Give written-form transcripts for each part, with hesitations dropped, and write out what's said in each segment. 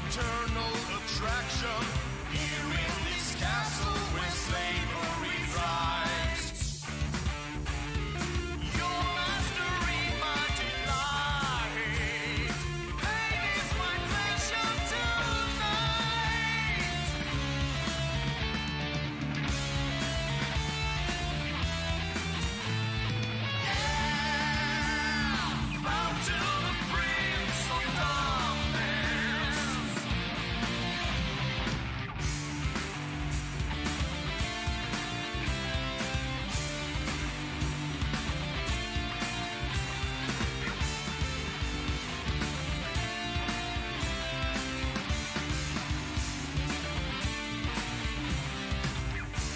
eternal attraction here in this castle where slavery thrives. Your mastery, my delight. Pain is my pleasure tonight. Yeah, bow to the Prince of Darkness.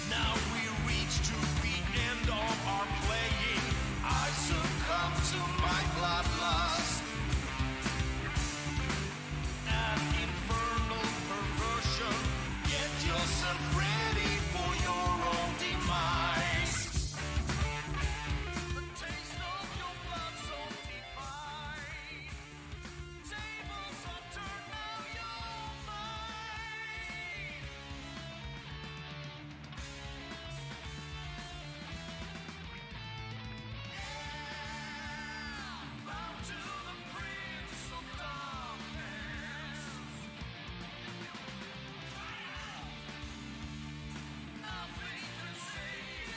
Now we reach to the end of our playing. I succumb to my bloodlust. An infernal perversion. Get yourself ready for your own demise. The taste of your blood so divine. Tables are turned, now you're mine. Bow to the Prince of Darkness. Nothing can save you.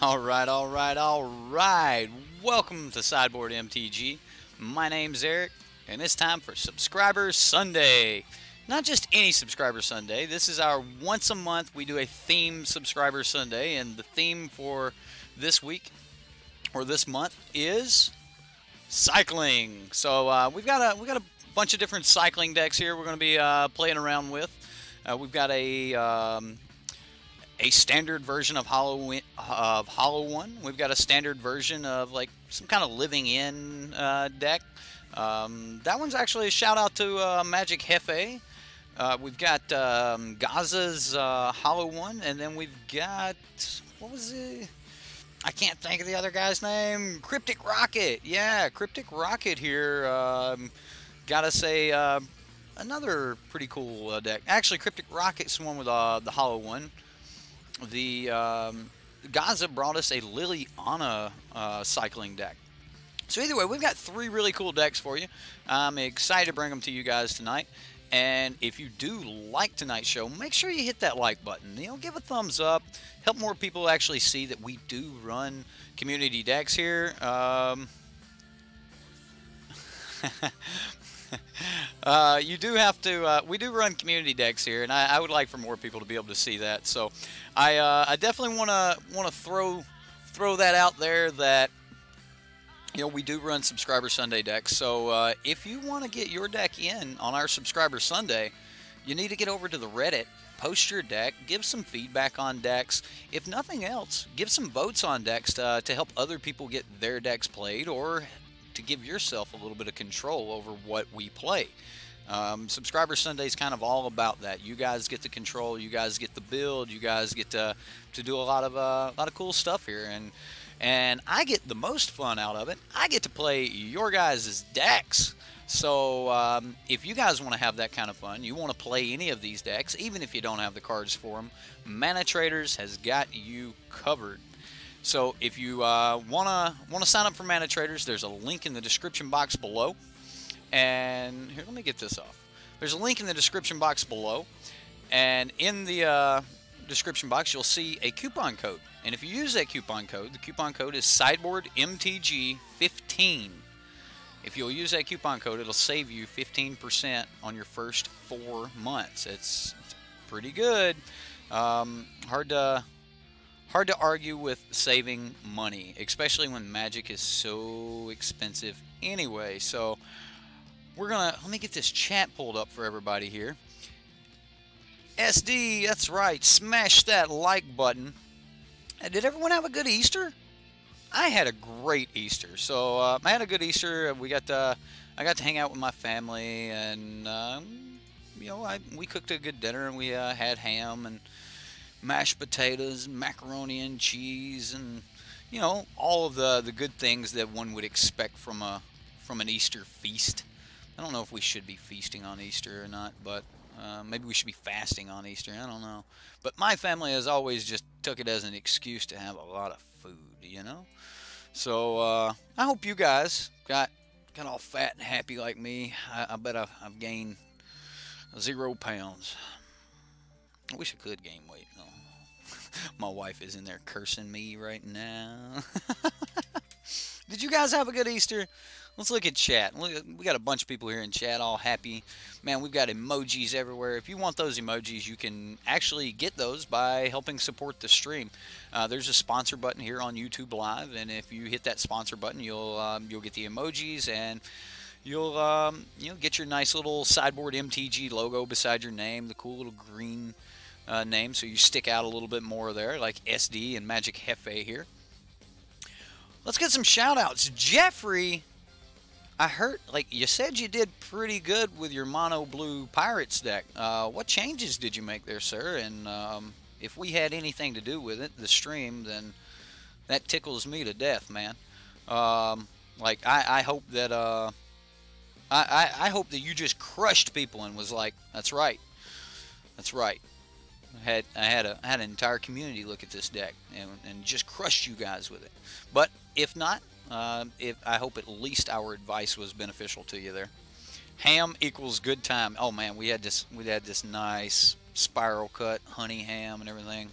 All right. Welcome to Sideboardmtg. My name's Eric, and it's time for Subscriber Sunday. Not just any Subscriber Sunday. This is our once a month. We do a theme Subscriber Sunday, and the theme for this week or this month is cycling. So we've got a bunch of different cycling decks here. We're going to be playing around with. We've got a standard version of Hollow One. We've got a standard version of like some kind of living in deck. That one's actually a shout out to Magic Jefe. We've got Gaza's Hollow One, and then we've got, what was it? I can't think of the other guy's name. CrypticRocket. Yeah, CrypticRocket here. Gotta say, another pretty cool deck. Actually, CrypticRocket's the one with the Hollow One. The Gaza brought us a Liliana cycling deck. So either way, we've got three really cool decks for you. I'm excited to bring them to you guys tonight. And if you do like tonight's show, make sure you hit that like button. You know, give a thumbs up. Help more people actually see that we do run community decks here. You do have to, we do run community decks here, and I would like for more people to be able to see that. So I definitely want to throw that out there that, you know, we do run Subscriber Sunday decks. So if you want to get your deck in on our Subscriber Sunday, you need to get over to the Reddit, post your deck, give some feedback on decks. If nothing else, give some votes on decks to help other people get their decks played, or to give yourself a little bit of control over what we play. Subscriber Sunday is kind of all about that. You guys get the control, you guys get the build, you guys get to do a lot of cool stuff here, and I get the most fun out of it. I get to play your guys' decks. So if you guys want to have that kind of fun, you want to play any of these decks, even if you don't have the cards for them, manatraders has got you covered. So if you want to sign up for manatraders, there's a link in the description box below. And here, let me get this off. There's a link in the description box below, and in the description box you'll see a coupon code. And if you use that coupon code, the coupon code is Sideboardmtg15. If you'll use that coupon code, it'll save you 15% on your first 4 months. It's pretty good. Hard to argue with saving money, especially when Magic is so expensive anyway. So let me get this chat pulled up for everybody here. SD, that's right, smash that like button. Did everyone have a good Easter? I had a great Easter. So I had a good Easter. I got to hang out with my family, and you know, we cooked a good dinner, and we had ham and mashed potatoes, macaroni and cheese, and you know, all of the good things that one would expect from an Easter feast. I don't know if we should be feasting on Easter or not, but maybe we should be fasting on Easter. I don't know. But my family has always just took it as an excuse to have a lot of food, you know. So I hope you guys got all fat and happy like me. I bet I've gained 0 pounds. I wish I could gain weight. No. My wife is in there cursing me right now. Did you guys have a good Easter? Let's look at chat. We got a bunch of people here in chat, all happy. Man, we've got emojis everywhere. If you want those emojis, you can actually get those by helping support the stream. There's a sponsor button here on YouTube Live, and if you hit that sponsor button, you'll get the emojis, and you'll get your nice little Sideboard MTG logo beside your name, the cool little green name, so you stick out a little bit more there, like SD and Magic Jefe here. Let's get some shout-outs. Jeffrey, I heard, like, you said you did pretty good with your mono blue pirates deck. What changes did you make there, sir? And if we had anything to do with it, the stream, then that tickles me to death, man. Like, I hope that I hope that you just crushed people and was like, that's right, that's right. I had an entire community look at this deck and just crushed you guys with it. But if not, I hope at least our advice was beneficial to you there. Ham equals good time. Oh man, we had this nice spiral cut honey ham and everything.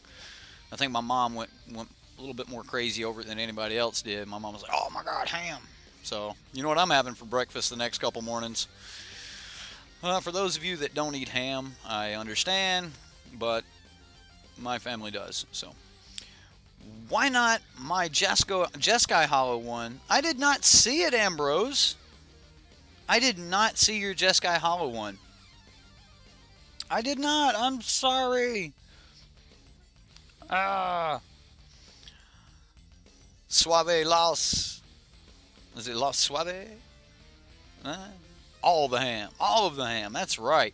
I think my mom went a little bit more crazy over it than anybody else did. My mom was like, "Oh my God, ham!" So you know what I'm having for breakfast the next couple mornings. For those of you that don't eat ham, I understand, but my family does. So why not my Jeskai Hollow one? I did not see it, Ambrose. I did not see your Jeskai Hollow one. I did not. I'm sorry. Suave Los. Is it Los Suave? All the ham. All of the ham. That's right.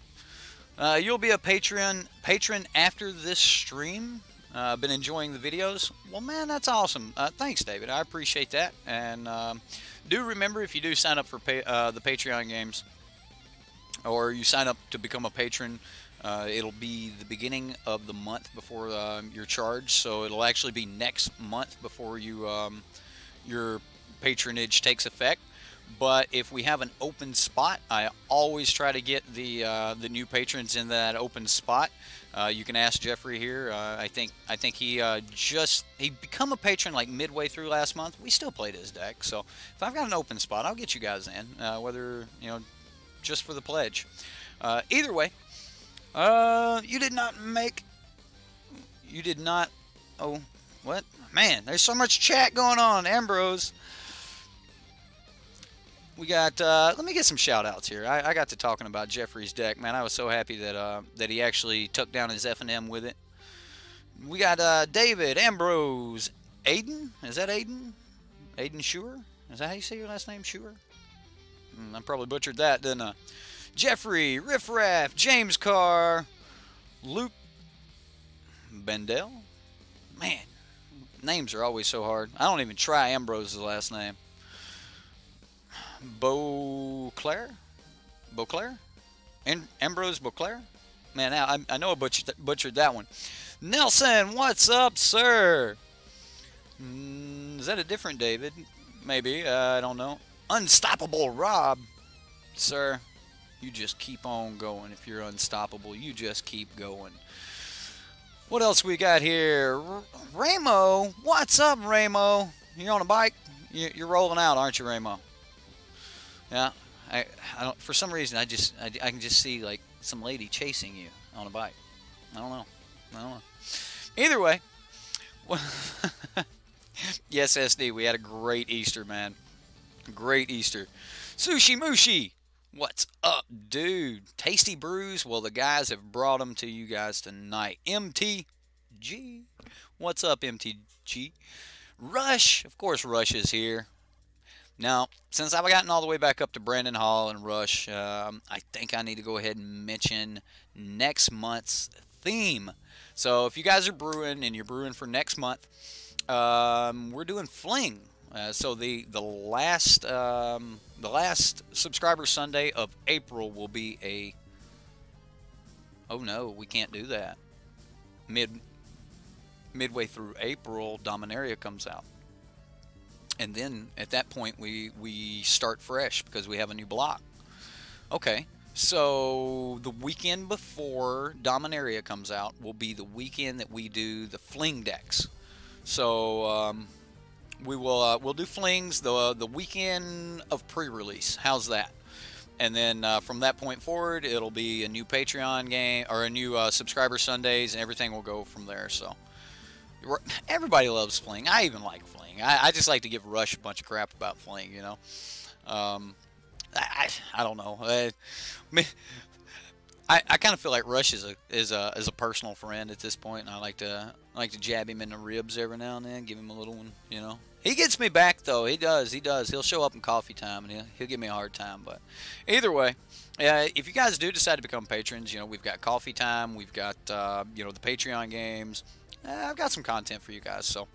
You'll be a patron after this stream. Been enjoying the videos. Well, man, that's awesome. Thanks, David. I appreciate that. And do remember, if you do sign up for the Patreon games, or you sign up to become a patron, it'll be the beginning of the month before your charge. So it'll actually be next month before your patronage takes effect. But if we have an open spot, I always try to get the new patrons in that open spot. You can ask Jeffrey here. I think he become a patron like midway through last month. We still played his deck, so if I've got an open spot, I'll get you guys in, whether just for the pledge. Either way, you did not. Oh, what? Man, there's so much chat going on, Ambrose. We got, let me get some shout-outs here. I got to talking about Jeffrey's deck. Man, I was so happy that he actually took down his F&M with it. We got David, Ambrose, Aiden. Is that Aiden? Aiden Schuer? Is that how you say your last name, Schuer? I probably butchered that, didn't I? Jeffrey, Riff Raff, James Carr, Luke Bendel. Man, names are always so hard. I don't even try Ambrose's last name. Beauclair? Ambrose Beauclair? Man, I know I butchered that one. Nelson, what's up, sir? Is that a different David? Maybe, I don't know. Unstoppable Rob. Sir, you just keep on going. If you're unstoppable, you just keep going. What else we got here? Ramo, what's up, Ramo? You on a bike? You're rolling out, aren't you, Ramo? Yeah, I don't. For some reason, I can just see like some lady chasing you on a bike. I don't know. Either way, yes, SD. We had a great Easter, man. Great Easter. Sushi Mushi, what's up, dude? Tasty brews. Well, the guys have brought them to you guys tonight. MTG, what's up, MTG? Rush, of course, Rush is here. Now, since I've gotten all the way back up to Brandon Hall and Rush, I think I need to go ahead and mention next month's theme. So if you guys are brewing and you're brewing for next month, we're doing Fling. So the last subscriber Sunday of April will be a. Oh no, we can't do that. Midway through April, Dominaria comes out, and then at that point we start fresh because we have a new block. Okay, so the weekend before Dominaria comes out will be the weekend that we do the Fling decks. So we'll do Flings the weekend of pre-release. How's that? And then from that point forward, it'll be a new Patreon game or a new subscriber Sundays, and everything will go from there. So everybody loves Fling. I even like Fling. I just like to give Rush a bunch of crap about Fling, you know. I don't know. I kind of feel like Rush is a personal friend at this point, and I like to jab him in the ribs every now and then, give him a little one, you know. He gets me back though. He does. He'll show up in coffee time and he'll give me a hard time. But either way, if you guys do decide to become patrons, you know, we've got coffee time, we've got you know, the Patreon games. I've got some content for you guys. So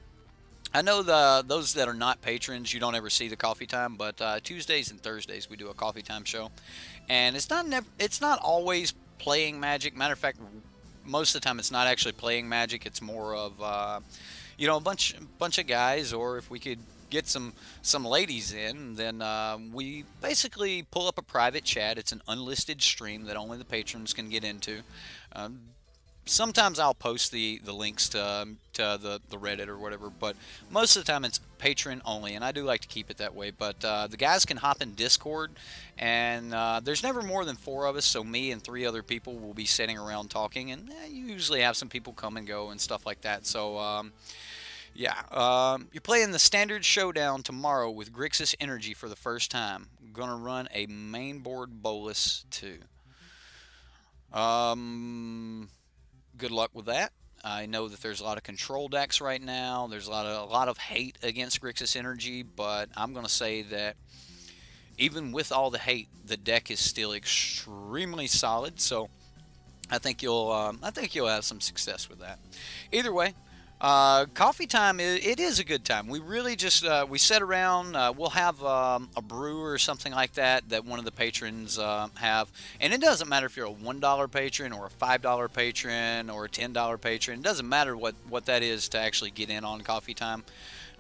I know those that are not patrons, you don't ever see the coffee time, but Tuesdays and Thursdays we do a coffee time show, and it's not always playing Magic. Matter of fact, most of the time it's not actually playing Magic. It's more of you know, a bunch of guys, or if we could get some ladies in, then we basically pull up a private chat. It's an unlisted stream that only the patrons can get into. Sometimes I'll post the links to the Reddit or whatever, but most of the time it's patron only, and I do like to keep it that way. But the guys can hop in Discord, and there's never more than 4 of us, so me and 3 other people will be sitting around talking, and you usually have some people come and go and stuff like that. So yeah, you're playing the Standard Showdown tomorrow with Grixis Energy for the first time. I'm gonna run a main board Bolus too. Good luck with that. I know that there's a lot of control decks right now. There's a lot of hate against Grixis Energy, but I'm going to say that even with all the hate, the deck is still extremely solid. So I think you'll have some success with that. Either way, coffee time, it is a good time. We really just we sit around. We'll have a brew or something like that one of the patrons have, and it doesn't matter if you're a $1 patron or a $5 patron or a $10 patron. It doesn't matter what that is to actually get in on coffee time.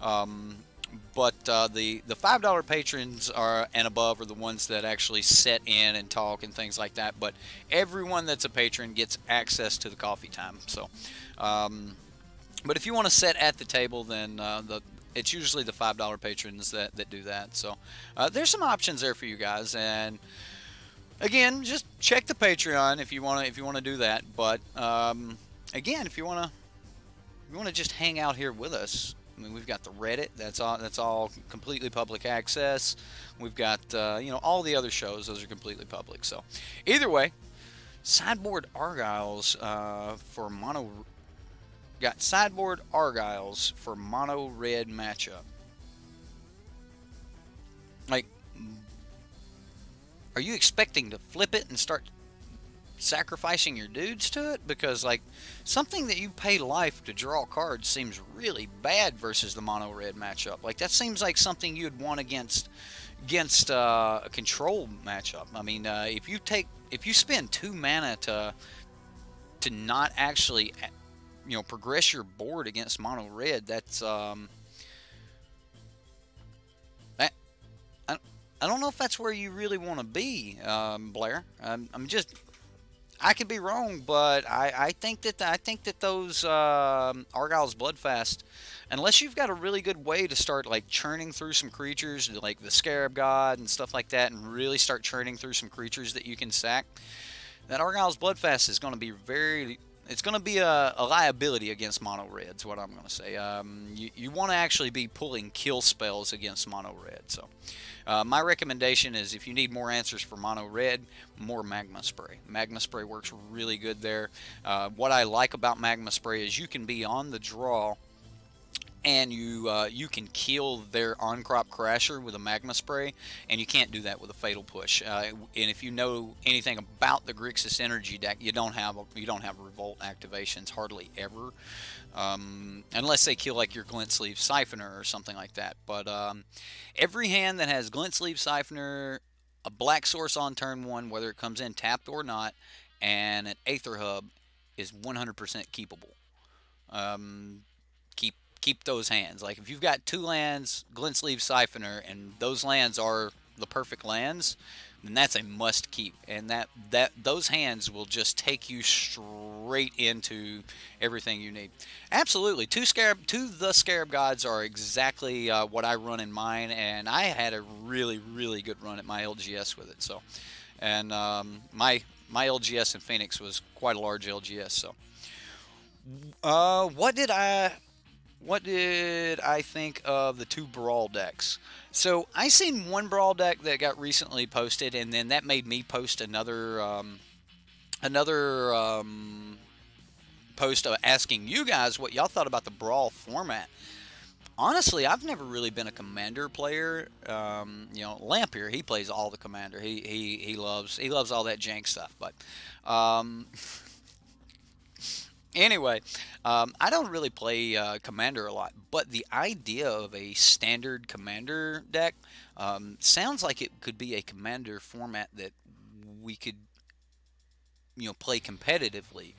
But the $5 patrons and above are the ones that actually sit in and talk and things like that. But everyone that's a patron gets access to the coffee time. So. But if you want to sit at the table, then it's usually the $5 patrons that do that. So there's some options there for you guys. And again, just check the Patreon if you want to do that. But again, if you want to just hang out here with us, I mean, we've got the Reddit. That's all completely public access. We've got you know, all the other shows. Those are completely public. So either way, Sideboard Argyles for mono. Got Sideboard Argyles for mono red matchup. Like, are you expecting to flip it and start sacrificing your dudes to it? Because, like, something that you pay life to draw cards seems really bad versus the mono red matchup. Like, that seems like something you'd want against a control matchup. I mean, if you spend 2 mana to not actually, you know, progress your board against mono red, that's I don't know if that's where you really want to be, Blair. I could be wrong, but I think that those Argyle's Bloodfast, unless you've got a really good way to start like churning through some creatures like the Scarab God and stuff like that, and really start churning through some creatures that you can sack, that Argyle's Bloodfast is going to be it's going to be a liability against mono reds, what I'm going to say. You want to actually be pulling kill spells against mono red. So my recommendation is, if you need more answers for mono red, more Magma Spray. Magma Spray works really good there. What I like about Magma Spray is you can be on the draw and you can kill their on-crop crasher with a magma spray, and you can't do that with a fatal push. And if you know anything about the Grixis energy deck, you don't have revolt activations hardly ever, unless they kill like your glint sleeve siphoner or something like that. But every hand that has glint sleeve siphoner, a black source on turn 1, whether it comes in tapped or not, and an Aether Hub is 100% keepable. Keep those hands. Like if you've got 2 lands, glint sleeve siphoner, and those lands are the perfect lands, then that's a must keep. And those hands will just take you straight into everything you need. Absolutely, two the Scarab Gods are exactly what I run in mine, and I had a really good run at my LGS with it. So, and my LGS in Phoenix was quite a large LGS. So, what did I think of the 2 Brawl decks? So I seen one Brawl deck that got recently posted, and then that made me post another post asking you guys what y'all thought about the Brawl format. Honestly, I've never really been a Commander player. You know, Lamp here, he plays all the Commander. He loves all that jank stuff, but. Anyway, I don't really play Commander a lot, but the idea of a standard Commander deck sounds like it could be a Commander format that we could, you know, play competitively.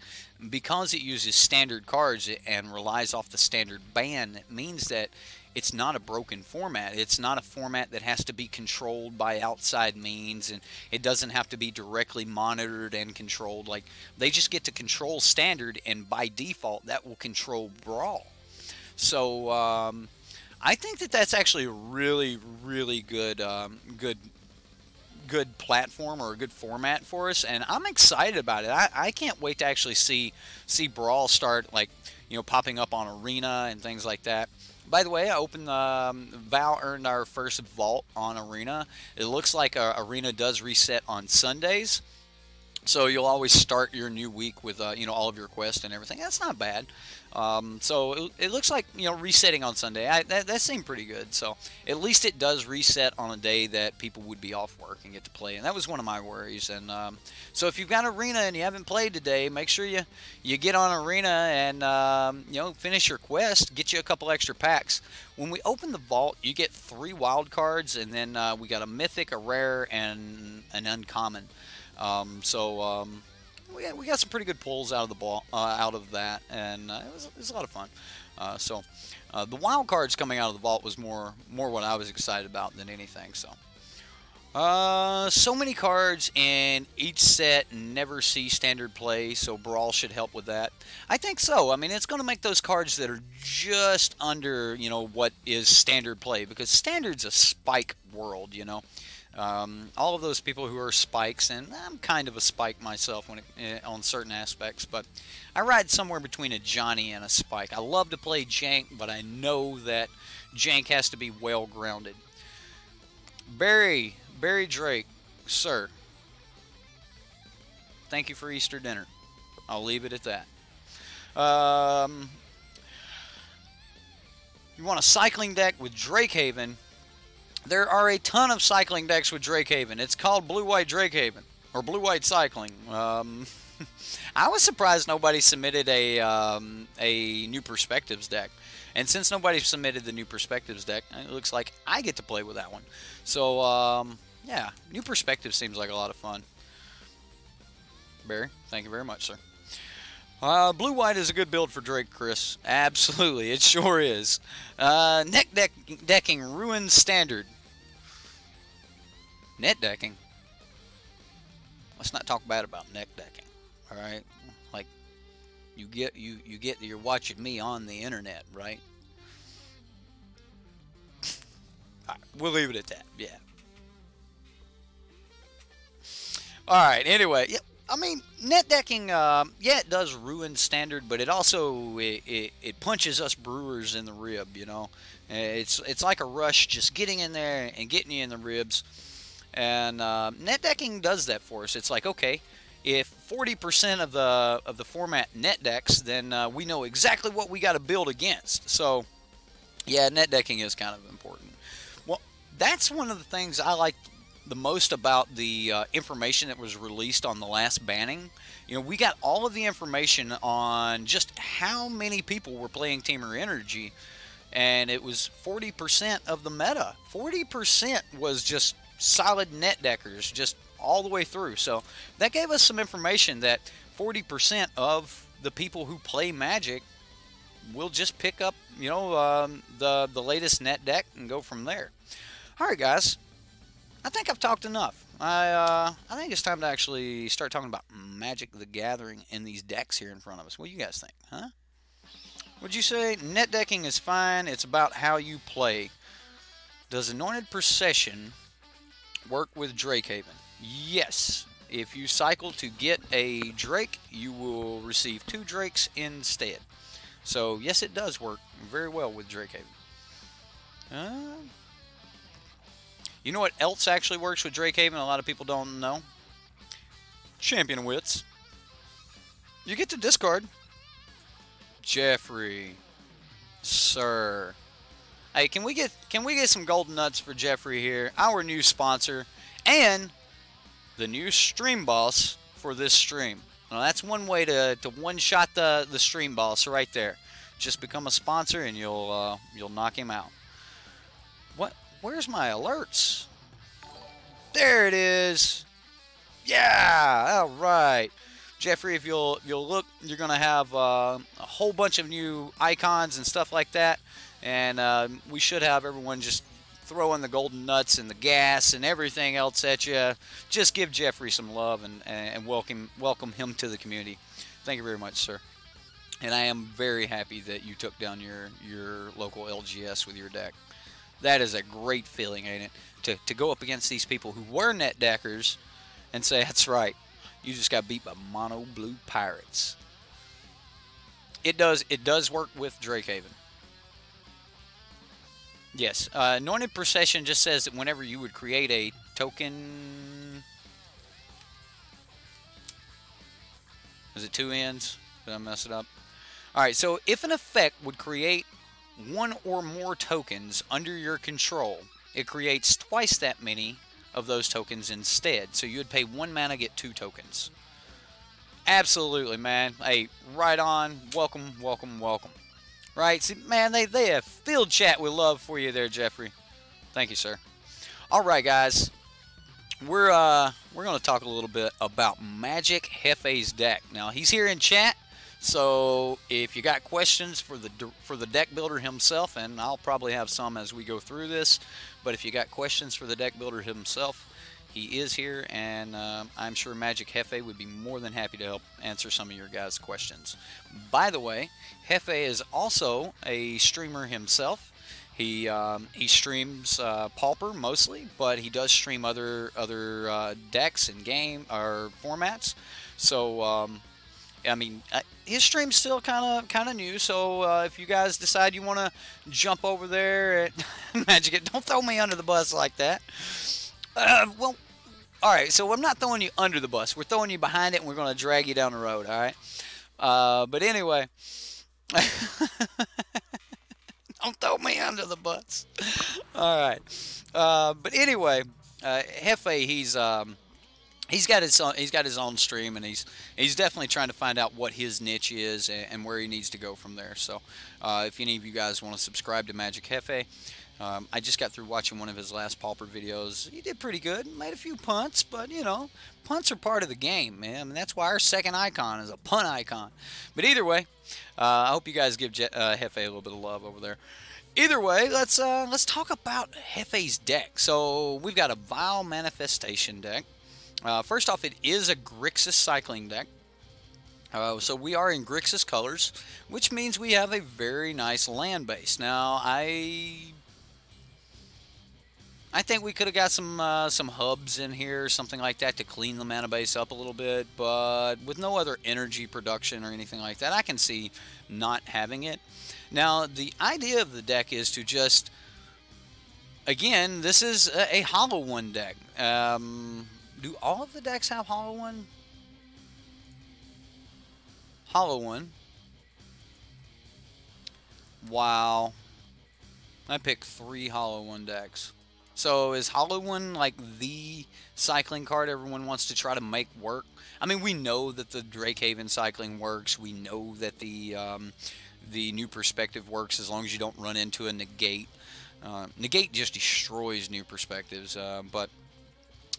Because it uses standard cards and relies off the standard ban, it means that it's not a broken format. It's not a format that has to be controlled by outside means, and it doesn't have to be directly monitored and controlled. Like, they just get to control standard, and by default, that will control Brawl. So, I think that that's actually a really good, good platform or a good format for us, and I'm excited about it. I can't wait to actually see Brawl start, like, you know, popping up on Arena and things like that. By the way, I opened Val earned our first vault on Arena. It looks like Arena does reset on Sundays, so you'll always start your new week with you know, all of your quests and everything. That's not bad. So it looks like, you know, resetting on Sunday. That seemed pretty good. So at least it does reset on a day that people would be off work and get to play. And that was one of my worries. And so if you've got Arena and you haven't played today, make sure you get on Arena and you know, finish your quest. Get you a couple extra packs. When we open the vault, you get 3 wild cards, and then we got a mythic, a rare, and an uncommon. We got some pretty good pulls out of that, and it was a lot of fun. The wild cards coming out of the vault was more what I was excited about than anything. So many cards in each set never see standard play, so Brawl should help with that. I think so. I mean, it's going to make those cards that are just under, you know, what is standard play, because standard's a spike world, you know. All of those people who are spikes, and I'm kind of a spike myself on certain aspects, but I ride somewhere between a Johnny and a spike. I love to play jank, but I know that jank has to be well grounded. Barry Drake, sir, thank you for Easter dinner. I'll leave it at that. You want a cycling deck with Drakehaven? There are a ton of cycling decks with Drakehaven. It's called Blue-White Drakehaven, or Blue-White Cycling. I was surprised nobody submitted a New Perspectives deck. And since nobody submitted the New Perspectives deck, it looks like I get to play with that one. So, yeah, New Perspectives seems like a lot of fun. Barry, thank you very much, sir. Blue-White is a good build for Drake, Chris. Absolutely, it sure is. Decking Ruined Standard. Net decking? Let's not talk bad about net decking, alright? Like, you're watching me on the internet, right? Alright, we'll leave it at that, yeah. Alright, anyway, yep. I mean, net decking, yeah, it does ruin standard, but it also it punches us brewers in the rib. You know, it's like a rush, just getting in there and getting you in the ribs. And net decking does that for us. It's like, okay, if 40% of the format net decks, then we know exactly what we got to build against. So Yeah, net decking is kind of important. Well, that's one of the things I like the most about the information that was released on the last banning. You know, we got all of the information on just how many people were playing Teamer Energy, and it was 40% of the meta. 40% was just solid net deckers, just all the way through. So that gave us some information that 40% of the people who play Magic will just pick up, you know, the latest net deck and go from there. All right, guys. I think I've talked enough. I think it's time to actually start talking about Magic the Gathering and these decks here in front of us. What do you guys think, huh? Would you say net decking is fine? It's about how you play. Does Anointed Procession work with Drakehaven? Yes. If you cycle to get a Drake, you will receive 2 Drakes instead. So, yes, it does work very well with Drakehaven. You know what else actually works with Drakehaven? A lot of people don't know. Champion Wits. You get to discard Jeffrey, sir. Hey, can we get some golden nuts for Jeffrey here? Our new sponsor and the new stream boss for this stream. Now that's one way to one-shot the stream boss right there. Just become a sponsor and you'll knock him out. What? Where's my alerts? There it is. Yeah. All right. Jeffrey, if you'll look, you're gonna have a whole bunch of new icons and stuff like that, and we should have everyone just throwing the golden nuts and the gas and everything else at you. Just give Jeffrey some love and welcome him to the community. Thank you very much, sir. And I am very happy that you took down your local LGS with your deck. That is a great feeling, ain't it? To go up against these people who were net deckers and say, that's right, you just got beat by mono blue pirates. It does work with Drakehaven. Yes, Anointed Procession just says that whenever you would create a token... Is it 2 ends? Did I mess it up? Alright, so if an effect would create 1 or more tokens under your control, it creates twice that many of those tokens instead. So you would pay 1 mana, get 2 tokens. Absolutely, man. Hey, right on. Welcome, welcome, welcome. Right? See, man, they have filled chat with love for you there, Jeffrey. Thank you, sir. All right, guys. We're going to talk a little bit about Magic Jefe's deck. Now, he's here in chat. So if you got questions for the deck builder himself, and I'll probably have some as we go through this, but if you got questions for the deck builder himself, he is here, and I'm sure Magic Jefe would be more than happy to help answer some of your guys' questions. By the way, Jefe is also a streamer himself. He streams Pauper mostly, but he does stream other decks and game or formats. So. I mean, his stream's still kind of new, so if you guys decide you want to jump over there at Magic, don't throw me under the bus like that. Well, all right, so I'm not throwing you under the bus. We're throwing you behind it, and we're going to drag you down the road, all right? But anyway, don't throw me under the bus. All right. But anyway, Jefe, he's got his own stream, and he's definitely trying to find out what his niche is and where he needs to go from there. So if any of you guys want to subscribe to Magic Jefe, I just got through watching one of his last Pauper videos. He did pretty good, made a few punts, but you know, punts are part of the game, man. I mean, that's why our second icon is a punt icon. But either way, I hope you guys give Jefe a little bit of love over there. Either way, let's talk about Jefe's deck. So we've got a Vile Manifestation deck. First off, it is a Grixis cycling deck. So we are in Grixis colors, which means we have a very nice land base. Now, I think we could have got some hubs in here, something like that, to clean the mana base up a little bit, but with no other energy production or anything like that, I can see not having it. Now, the idea of the deck is to just, again, this is a Hollow One deck. Do all of the decks have Hollow One? Hollow One. Wow. I picked 3 Hollow One decks. So is Hollow One like the cycling card everyone wants to try to make work? I mean, we know that the Drakehaven cycling works. We know that the New Perspective works as long as you don't run into a Negate. Negate just destroys New Perspectives, but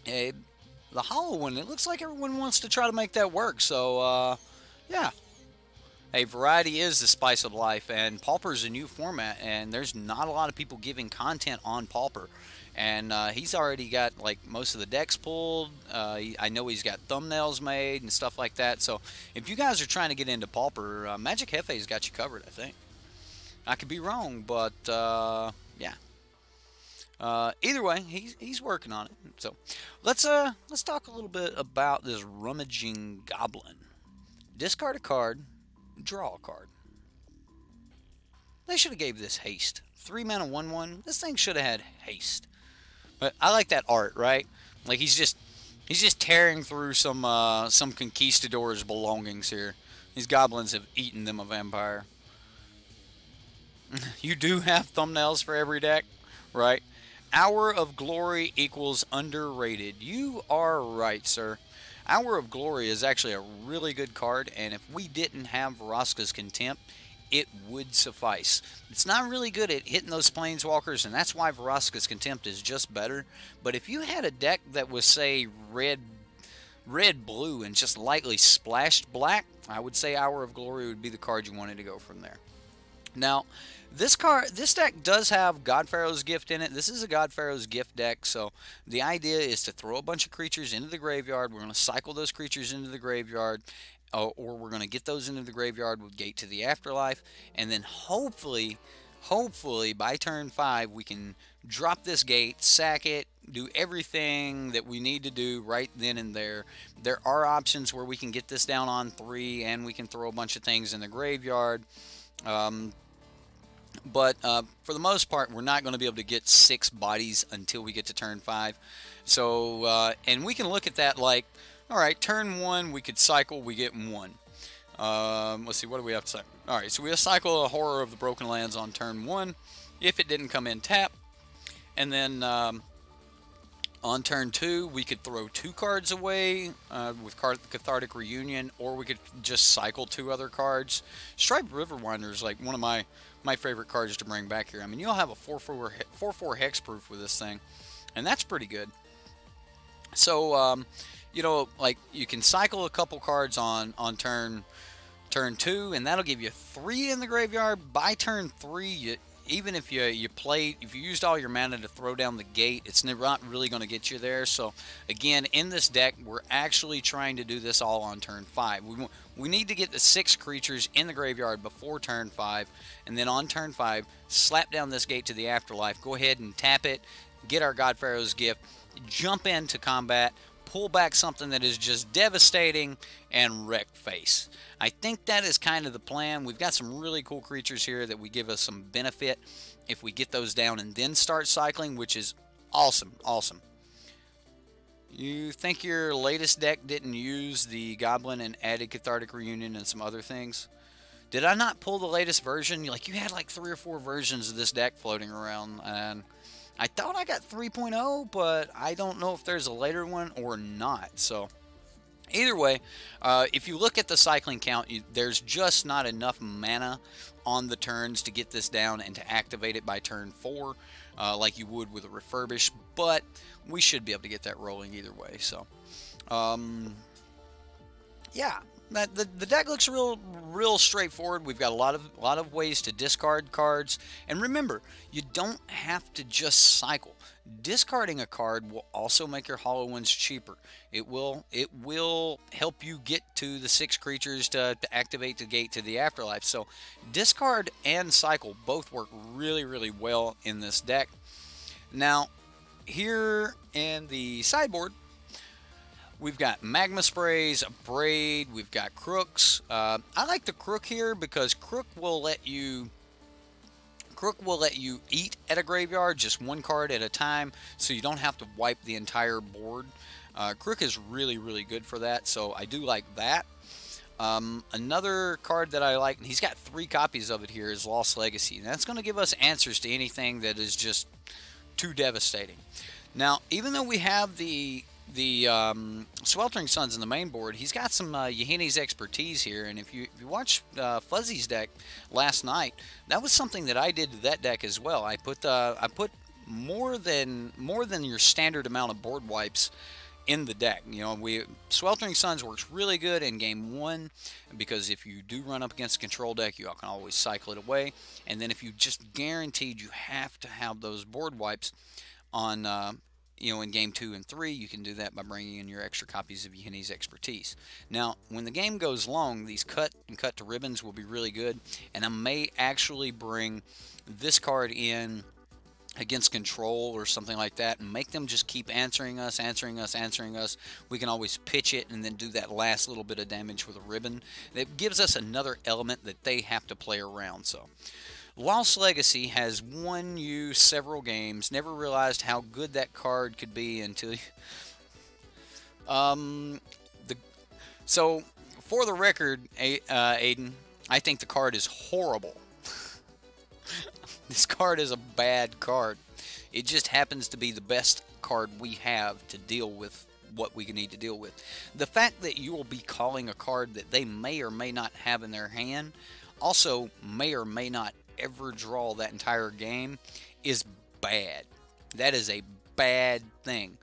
the Hollow One, it looks like everyone wants to try to make that work. So yeah. Hey, variety is the spice of life, and Pauper is a new format, and there's not a lot of people giving content on Pauper. And he's already got like most of the decks pulled. I know he's got thumbnails made and stuff like that. So if you guys are trying to get into Pauper, Magic Jefe's got you covered, I think. I could be wrong, but yeah. Either way, he's working on it. So let's talk a little bit about this Rummaging Goblin. Discard a card. Draw a card. They should have gave this haste. 3 mana 1/1. This thing should have had haste. But I like that art, right? Like he's just tearing through some conquistadors' belongings here. These goblins have eaten them a vampire. You do have thumbnails for every deck, right? Hour of Glory equals underrated. You are right, sir. Hour of Glory is actually a really good card, and if we didn't have Vraska's Contempt, it would suffice. It's not really good at hitting those Planeswalkers, and that's why Vraska's Contempt is just better. But if you had a deck that was, say, red-blue and just lightly splashed black, I would say Hour of Glory would be the card you wanted to go from there. Now, this deck does have God Pharaoh's Gift in it. This is a God Pharaoh's Gift deck, so the idea is to throw a bunch of creatures into the graveyard. We're going to cycle those creatures into the graveyard, or we're going to get those into the graveyard with Gate to the Afterlife, and then hopefully by turn 5 we can drop this gate, sack it, do everything that we need to do right then and there. There are options where we can get this down on 3, and we can throw a bunch of things in the graveyard. But for the most part, we're not going to be able to get 6 bodies until we get to turn 5. So, and we can look at that like, all right, turn 1, we could cycle, we get 1. Let's see, what do we have to cycle? All right, so we'll cycle a Horror of the Broken Lands on turn 1 if it didn't come in tap. And then on turn 2, we could throw 2 cards away with Cathartic Reunion, or we could just cycle 2 other cards. Striped Riverwinder is like one of my favorite cards to bring back here. I mean, you'll have a 4/4 hexproof with this thing, and that's pretty good. So, you know, like you can cycle a couple cards on turn 2, and that'll give you 3 in the graveyard. By turn 3, even if you used all your mana to throw down the gate, it's not really going to get you there. So again, in this deck, we're actually trying to do this all on turn 5. We need to get the 6 creatures in the graveyard before turn 5, and then on turn 5, slap down this Gate to the Afterlife, go ahead and tap it, get our God Pharaoh's Gift, jump into combat, pull back something that is just devastating, and wreck face. I think that is kind of the plan. We've got some really cool creatures here that we give us some benefit if we get those down and then start cycling, which is awesome, awesome. You think your latest deck didn't use the Goblin and added Cathartic Reunion and some other things? Did I not pull the latest version? Like, you had like 3 or 4 versions of this deck floating around, and I thought I got 3.0, but I don't know if there's a later one or not. So either way, if you look at the cycling count, there's just not enough mana on the turns to get this down and to activate it by turn 4 like you would with a Refurbish, but we should be able to get that rolling either way. So yeah, the deck looks real straightforward. We've got a lot of ways to discard cards, and remember, you don't have to just cycle. Discarding a card will also make your hollow ones cheaper. It will help you get to the 6 creatures to activate the Gate to the Afterlife. So discard and cycle both work really well in this deck. Now, here in the sideboard, we've got Magma Sprays, Braid, we've got Crooks. I like the Crook here because Crook will let you eat at a graveyard, just 1 card at a time, so you don't have to wipe the entire board. Crook is really good for that, so I do like that. Another card that I like, and he's got 3 copies of it here, is Lost Legacy. And that's going to give us answers to anything that is just too devastating. Now, even though we have the Sweltering Suns in the main board, he's got some Yahine's expertise here. And if you watch Fuzzy's deck last night, that was something that I did to that deck as well. I put more than your standard amount of board wipes in the deck. You know, Sweltering Suns works really good in game 1 because if you do run up against a control deck, you can always cycle it away. And then if you just guaranteed you have to have those board wipes on, you know, in game 2 and 3, you can do that by bringing in your extra copies of Yahine's expertise. Now, when the game goes long, these cut to ribbons will be really good, and I may actually bring this card in against control or something like that and make them just keep answering us. We can always pitch it and then do that last little bit of damage with a ribbon. It gives us another element that they have to play around. So Lost Legacy has won you several games. Never realized how good that card could be until so for the record, Aiden, I think the card is horrible. This card is a bad card. It just happens to be the best card we have to deal with what we need to deal with. The fact that you will be calling a card that they may or may not have in their hand, also may or may not ever draw that entire game, is bad. That is a bad thing.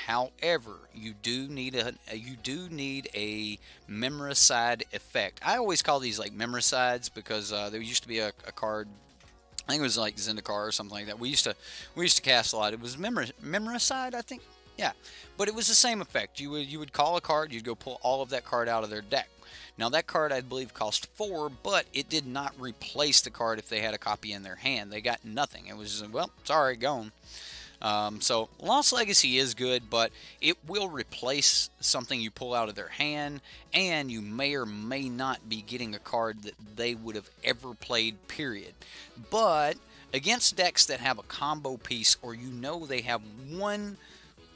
However, you do need a Memoricide effect. I always call these like Memoricides because there used to be a card, I think it was like Zendikar or something like that. We used to cast a lot. It was Memoricide, I think. Yeah, but it was the same effect. You would call a card, you'd go pull all of that card out of their deck. Now that card I believe cost 4, but it did not replace the card if they had a copy in their hand. They got nothing. It was just, well, sorry, gone. So Lost Legacy is good, but it will replace something you pull out of their hand, and you may or may not be getting a card that they would have ever played, period. But against decks that have a combo piece, or you know they have one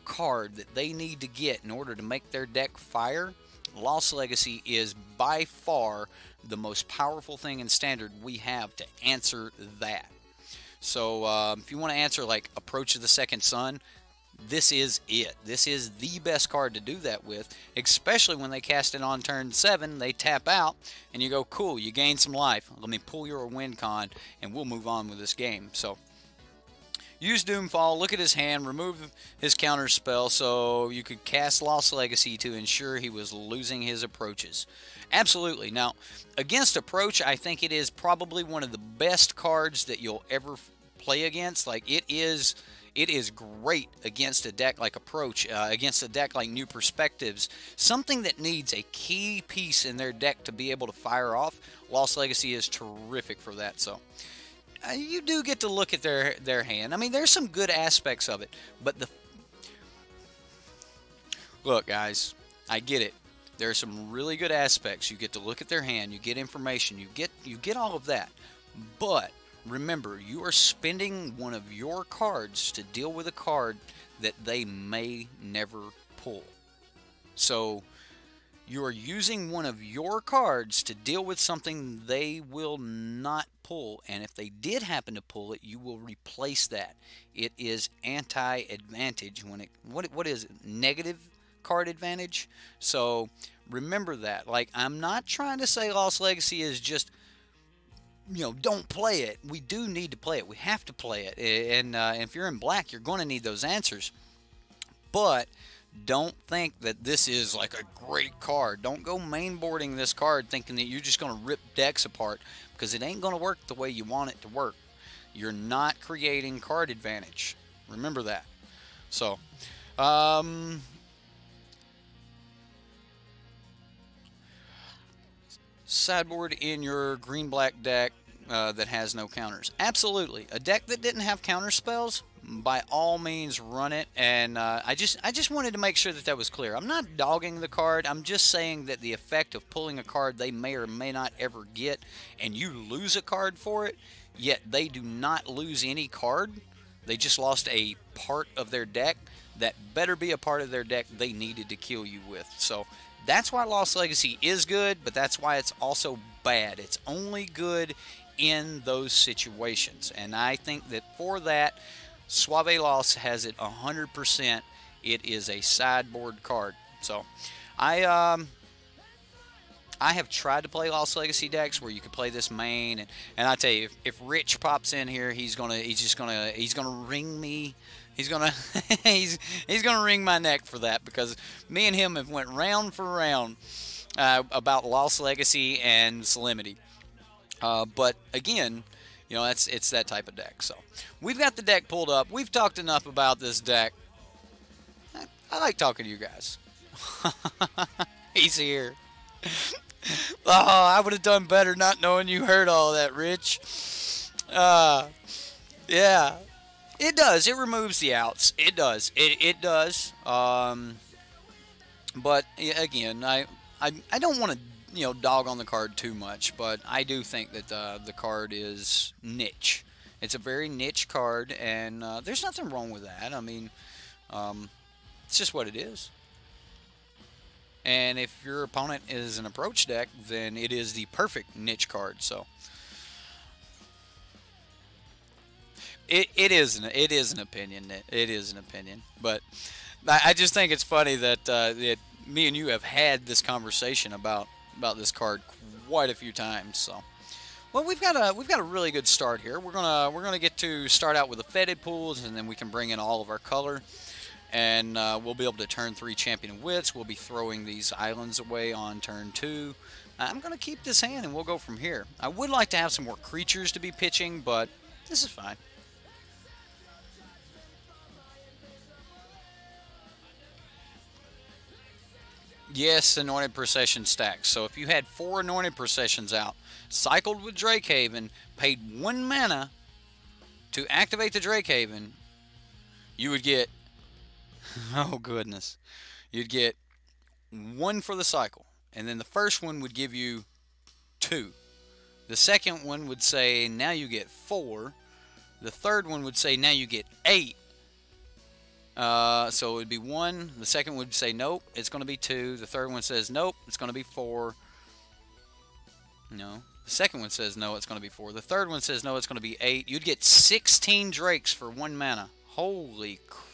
card that they need to get in order to make their deck fire, Lost Legacy is by far the most powerful thing in Standard we have to answer that. So if you want to answer like Approach of the Second Sun, this is it. This is the best card to do that with, especially when they cast it on turn 7, they tap out, and you go, cool, you gain some life. Let me pull your win con, and we'll move on with this game. So use Doomfall, look at his hand, remove his counter spell, so you could cast Lost Legacy to ensure he was losing his approaches. Absolutely. Now, against Approach, I think it is probably one of the best cards that you'll ever play against. Like, it is great against a deck like Approach, against a deck like New Perspectives. Something that needs a key piece in their deck to be able to fire off. Lost Legacy is terrific for that. So you do get to look at their hand. I mean, there's some good aspects of it, but look, guys, I get it. There are some really good aspects. You get to look at their hand, you get information, you get all of that. But remember, you are spending one of your cards to deal with a card that they may never pull. So you are using one of your cards to deal with something they will not pull, and if they did happen to pull it, you will replace that. It is anti-advantage when what is it? Negative card advantage. So remember that. Like, I'm not trying to say Lost Legacy is just, you know, don't play it. We do need to play it. We have to play it. And if you're in black, you're going to need those answers. But don't think that this is like a great card. Don't go mainboarding this card thinking that you're just going to rip decks apart, because it ain't going to work the way you want it to work. You're not creating card advantage. Remember that. So, sideboard in your green-black deck that has no counters. Absolutely. A deck that didn't have counter spells, by all means run it. And I just wanted to make sure that was clear. I'm not dogging the card. I'm just saying that the effect of pulling a card they may or may not ever get, and you lose a card for it, yet they do not lose any card. They just lost a part of their deck that better be a part of their deck they needed to kill you with. So That's why Lost Legacy is good, but that's why it's also bad. It's only good in those situations. And I think that for that, Suave Lost has it 100%. It is a sideboard card. So, I have tried to play Lost Legacy decks where you could play this main, and I tell you, if Rich pops in here, he's gonna ring me. He's gonna he's gonna wring my neck for that, because me and him have went round for round about Lost Legacy and Solemnity. But again, you know, it's that type of deck. So we've got the deck pulled up. We've talked enough about this deck. I like talking to you guys. He's here. Oh, I would have done better not knowing you heard all that, Rich. Yeah. It does. It removes the outs. It does. It does. But again, I don't want to, you know, dog on the card too much, but I do think that the card is niche. It's a very niche card, and there's nothing wrong with that. I mean, it's just what it is. And if your opponent is an approach deck, then it is the perfect niche card. So it is an opinion. It is an opinion. But I just think it's funny that that me and you have had this conversation about this card quite a few times. So, well, we've got a really good start here. We're gonna get to start out with the fetid pools, and then we can bring in all of our color. And we'll be able to turn 3 Champion of Wits. We'll be throwing these islands away on turn 2. I'm going to keep this hand, and we'll go from here. I would like to have some more creatures to be pitching, but this is fine. Yes, Anointed Procession stacks. So if you had 4 Anointed Processions out, cycled with Drakehaven, paid 1 mana to activate the Drakehaven, you would get... Oh, goodness. You'd get 1 for the cycle. And then the first one would give you 2. The second one would say, now you get 4. The third one would say, now you get 8. So it would be 1. The second would say, nope, it's going to be 2. The third one says, nope, it's going to be 4. No. The second one says, no, it's going to be 4. The third one says, no, it's going to be 8. You'd get 16 Drakes for 1 mana. Holy crap.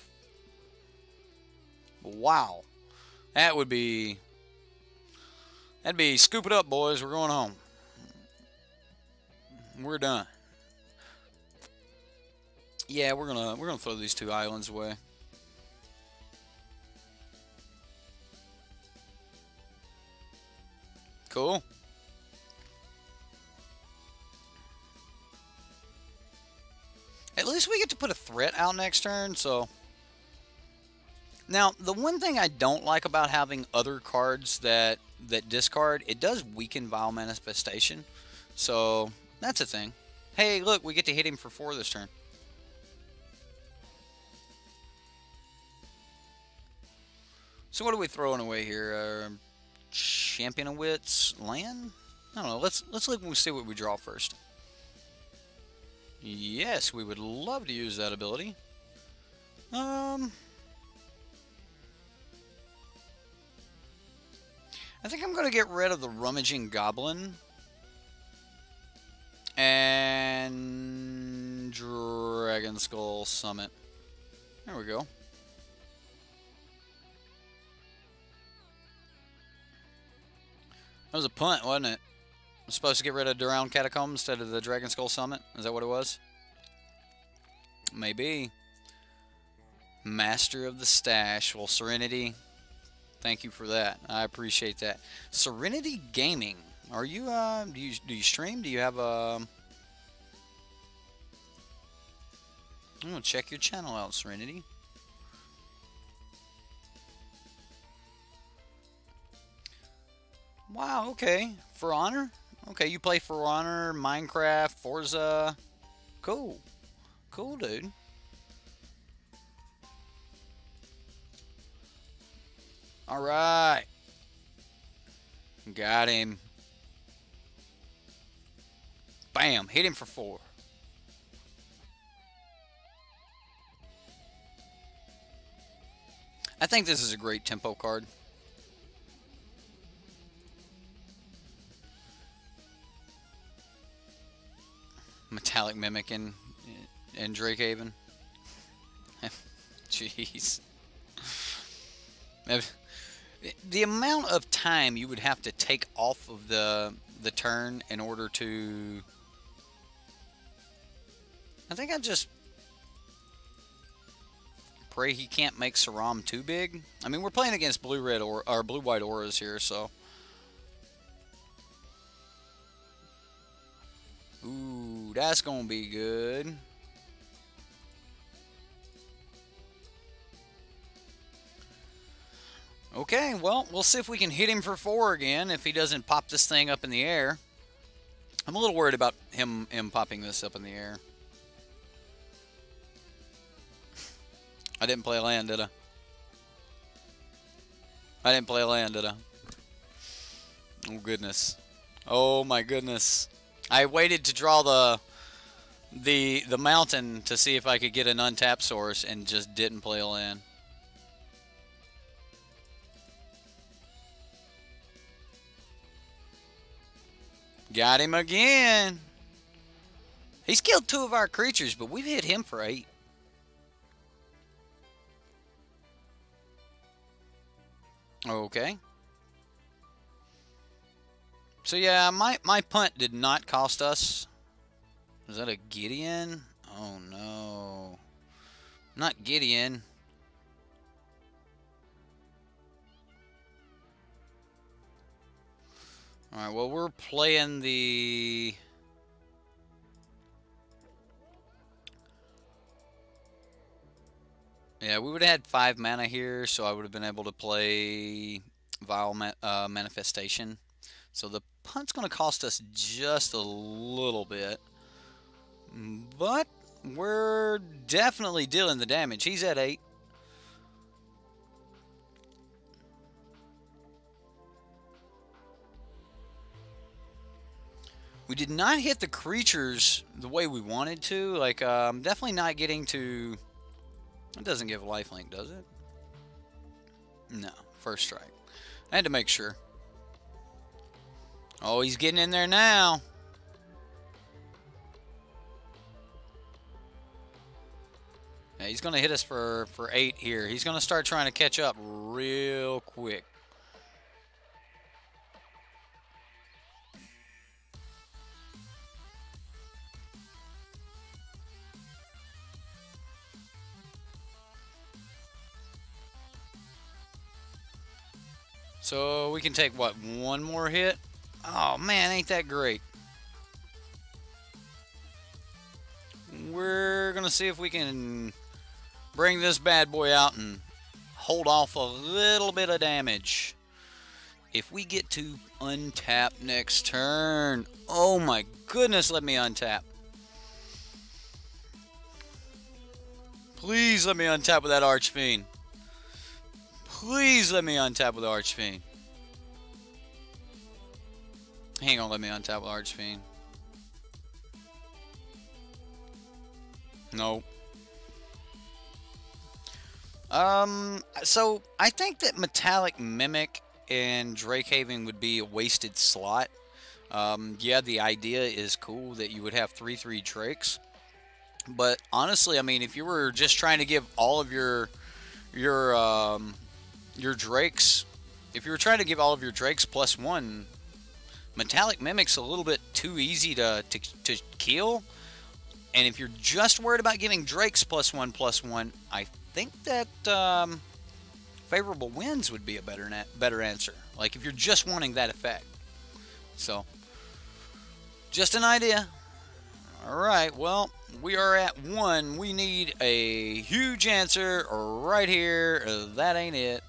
Wow. That'd be scoop it up, boys. We're going home. We're done. Yeah, we're gonna throw these 2 islands away. Cool. At least we get to put a threat out next turn, so... Now, the one thing I don't like about having other cards that discard, it does weaken Vile Manifestation. So, that's a thing. Hey, look, we get to hit him for 4 this turn. So what are we throwing away here? Champion of Wits, land? I don't know. Let's look and see what we draw first. Yes, we would love to use that ability. I think I'm going to get rid of the Rummaging Goblin and Dragon Skull Summit. There we go. That was a punt, wasn't it? I was supposed to get rid of Drowned Catacomb instead of the Dragon Skull Summit. Is that what it was? Maybe. Master of the Stash. Well, Serenity... Thank you for that. I appreciate that. Serenity Gaming. Are you do you stream? Do you have a I'm gonna check your channel out, Serenity. Wow, okay. For Honor? Okay, you play For Honor, Minecraft, Forza. Cool. Cool, dude. Alright. Got him. Bam. Hit him for 4. I think this is a great tempo card. Metallic Mimic in Drakehaven. Jeez. The amount of time you would have to take off of the turn in order to... I think I just pray he can't make Saram too big. I mean, we're playing against blue-red or blue-white auras here, so... Ooh, that's gonna be good. Okay, well, we'll see if we can hit him for 4 again if he doesn't pop this thing up in the air. I'm a little worried about him popping this up in the air. I didn't play a land, did I? I didn't play a land, did I? Oh, goodness. Oh, my goodness. I waited to draw the mountain to see if I could get an untapped source and just didn't play a land. Got him again. He's killed 2 of our creatures, but we've hit him for 8. Okay. So yeah, my punt did not cost us. Is that a Gideon? Oh no. Not Gideon. Alright, well we're playing the... Yeah, we would have had 5 mana here, so I would have been able to play Vile Manifestation. So the punt's going to cost us just a little bit. But we're definitely dealing the damage. He's at 8. We did not hit the creatures the way we wanted to. Like, I'm definitely not getting to... It doesn't give lifelink, does it? No. First strike. I had to make sure. Oh, he's getting in there now. Yeah, he's going to hit us for 8 here. He's going to start trying to catch up real quick. So we can take, what, 1 more hit? Oh, man, ain't that great. We're going to see if we can bring this bad boy out and hold off a little bit of damage. If we get to untap next turn, oh my goodness, let me untap. Please let me untap with that Archfiend. Please let me untap with Archfiend. He ain't gonna let me untap with Archfiend. Nope. So I think that Metallic Mimic and Drakehaven would be a wasted slot. Yeah, the idea is cool that you would have 3/3 Drakes. But honestly, I mean, if you were just trying to give all of your Drakes, if you were trying to give all of your Drakes +1, Metallic Mimic's a little bit too easy to kill. And if you're just worried about giving Drakes +1/+1, I think that Favorable Winds would be a better answer. Like if you're just wanting that effect. So, just an idea. Alright, well, we are at 1. We need a huge answer right here. That ain't it.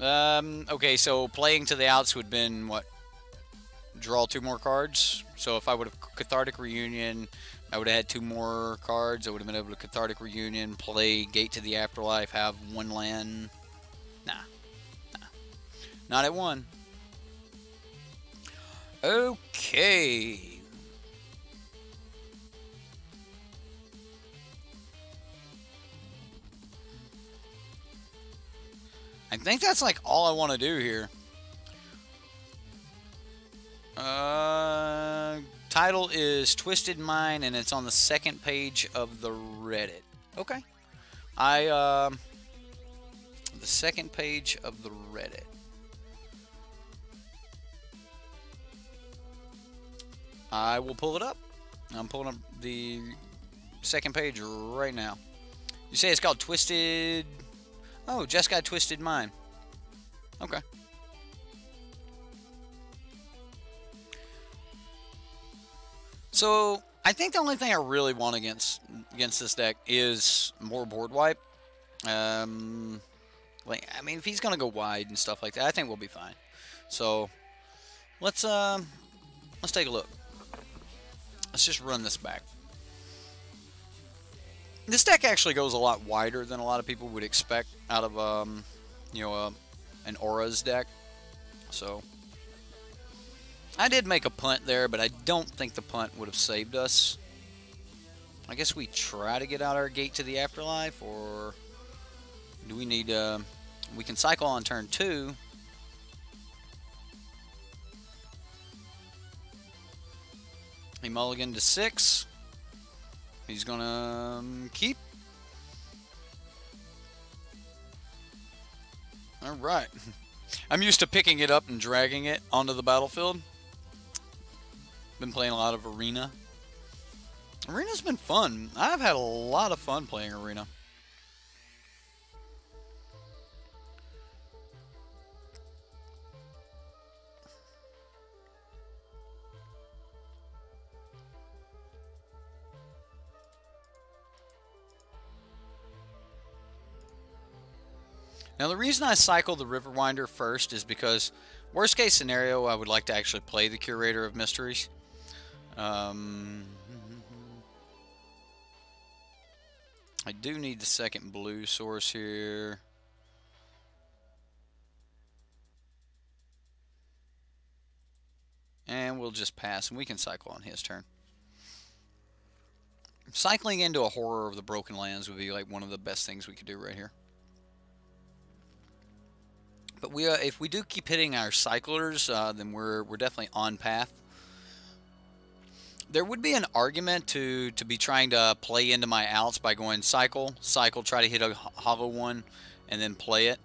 Okay, so playing to the outs would have been, what? Draw 2 more cards. So if I would have Cathartic Reunion, I would have had 2 more cards. I would have been able to Cathartic Reunion, play Gate to the Afterlife, have 1 land. Nah. Not at 1. Okay. I think that's like all I want to do here. title is Twisted Mind, and it's on the second page of the Reddit. Okay. The second page of the Reddit. I will pull it up. I'm pulling up the second page right now. You say it's called Twisted... Oh, just got Twisted Mind. Okay. So, I think the only thing I really want against this deck is more board wipe. I mean, if he's gonna go wide and stuff like that, I think we'll be fine. So, let's take a look. Let's just run this back. This deck actually goes a lot wider than a lot of people would expect out of, you know, an Auras deck. So, I did make a punt there, but I don't think the punt would have saved us. I guess we try to get out our gate to the afterlife, or do we need, we can cycle on turn 2. He mulliganed to 6. He's gonna keep. Alright. I'm used to picking it up and dragging it onto the battlefield. Been playing a lot of Arena. Arena's been fun. I've had a lot of fun playing Arena. Now, the reason I cycle the Riverwinder first is because, worst case scenario, I would like to actually play the Curator of Mysteries. I do need the second blue source here. And we'll just pass, and we can cycle on his turn. Cycling into a Horror of the Broken Lands would be like one of the best things we could do right here. But we, if we do keep hitting our cyclers, then we're definitely on path. There would be an argument to be trying to play into my outs by going cycle, try to hit a hollow one, and then play it.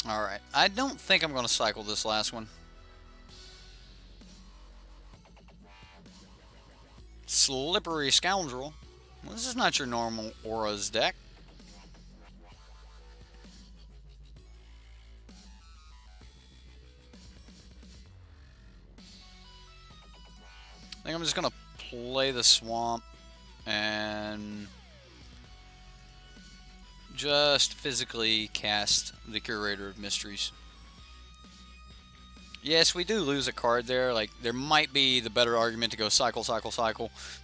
Alright, I don't think I'm going to cycle this last one. Slippery Scoundrel. Well, this is not your normal Auras deck. I think I'm just going to play the Swamp and just physically cast the Curator of Mysteries. Yes, we do lose a card there. Like, there might be the better argument to go cycle,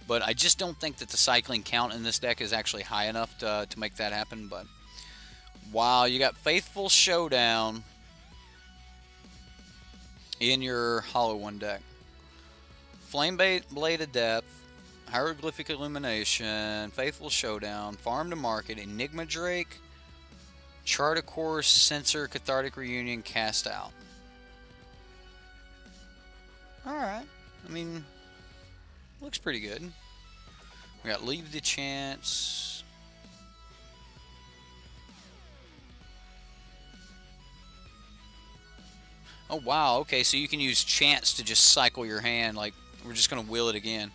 but I just don't think that the cycling count in this deck is actually high enough to make that happen. But wow, you got Faithful Showdown in your Hollow One deck. Flame Blade of Depth, Hieroglyphic Illumination, Faithful Showdown, Farm to Market, Enigma Drake, Chart a Course, Censor, Cathartic Reunion, Cast Out. Alright. I mean, looks pretty good. We got Leave the Chance. Oh, wow. Okay, so you can use Chance to just cycle your hand. Like, we're just going to will it again.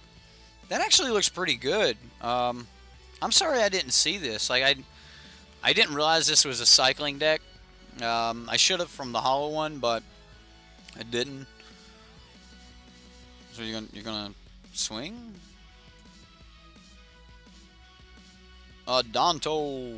That actually looks pretty good. I'm sorry I didn't see this. Like, I didn't realize this was a cycling deck. I should have from the Hollow One, but I didn't. So you're gonna swing? Danto.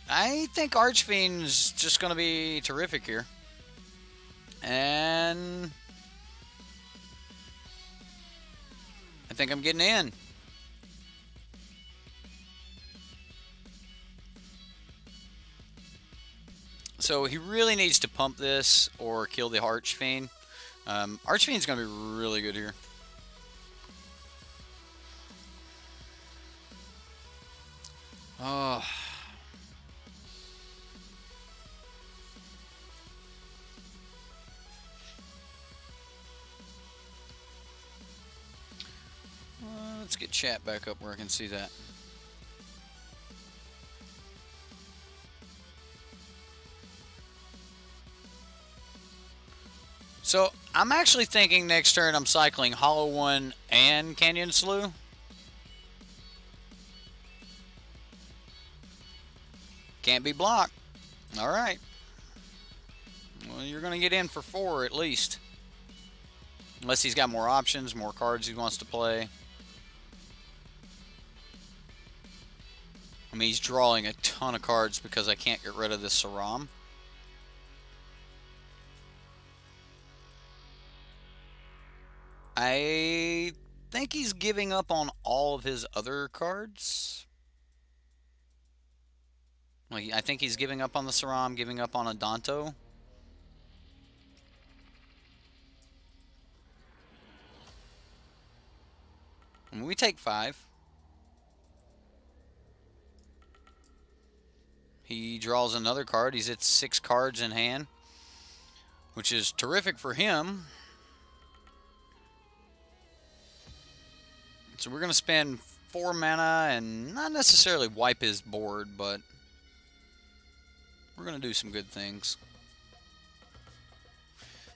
I think Archfiend's just going to be terrific here. And I think I'm getting in. So he really needs to pump this or kill the Archfiend. Archfiend's going to be really good here. Oh. Let's get chat back up where I can see that. So I'm actually thinking next turn I'm cycling Hollow One and Canyon Slough. Can't be blocked. All right. Well, you're going to get in for 4 at least. Unless he's got more options, more cards he wants to play. I mean, he's drawing a ton of cards because I can't get rid of this Saram. I think he's giving up on all of his other cards. Like, I think he's giving up on the Saram, giving up on a Danto. And we take 5. He draws another card. He's at 6 cards in hand, which is terrific for him. So we're going to spend 4 mana and not necessarily wipe his board, but we're going to do some good things.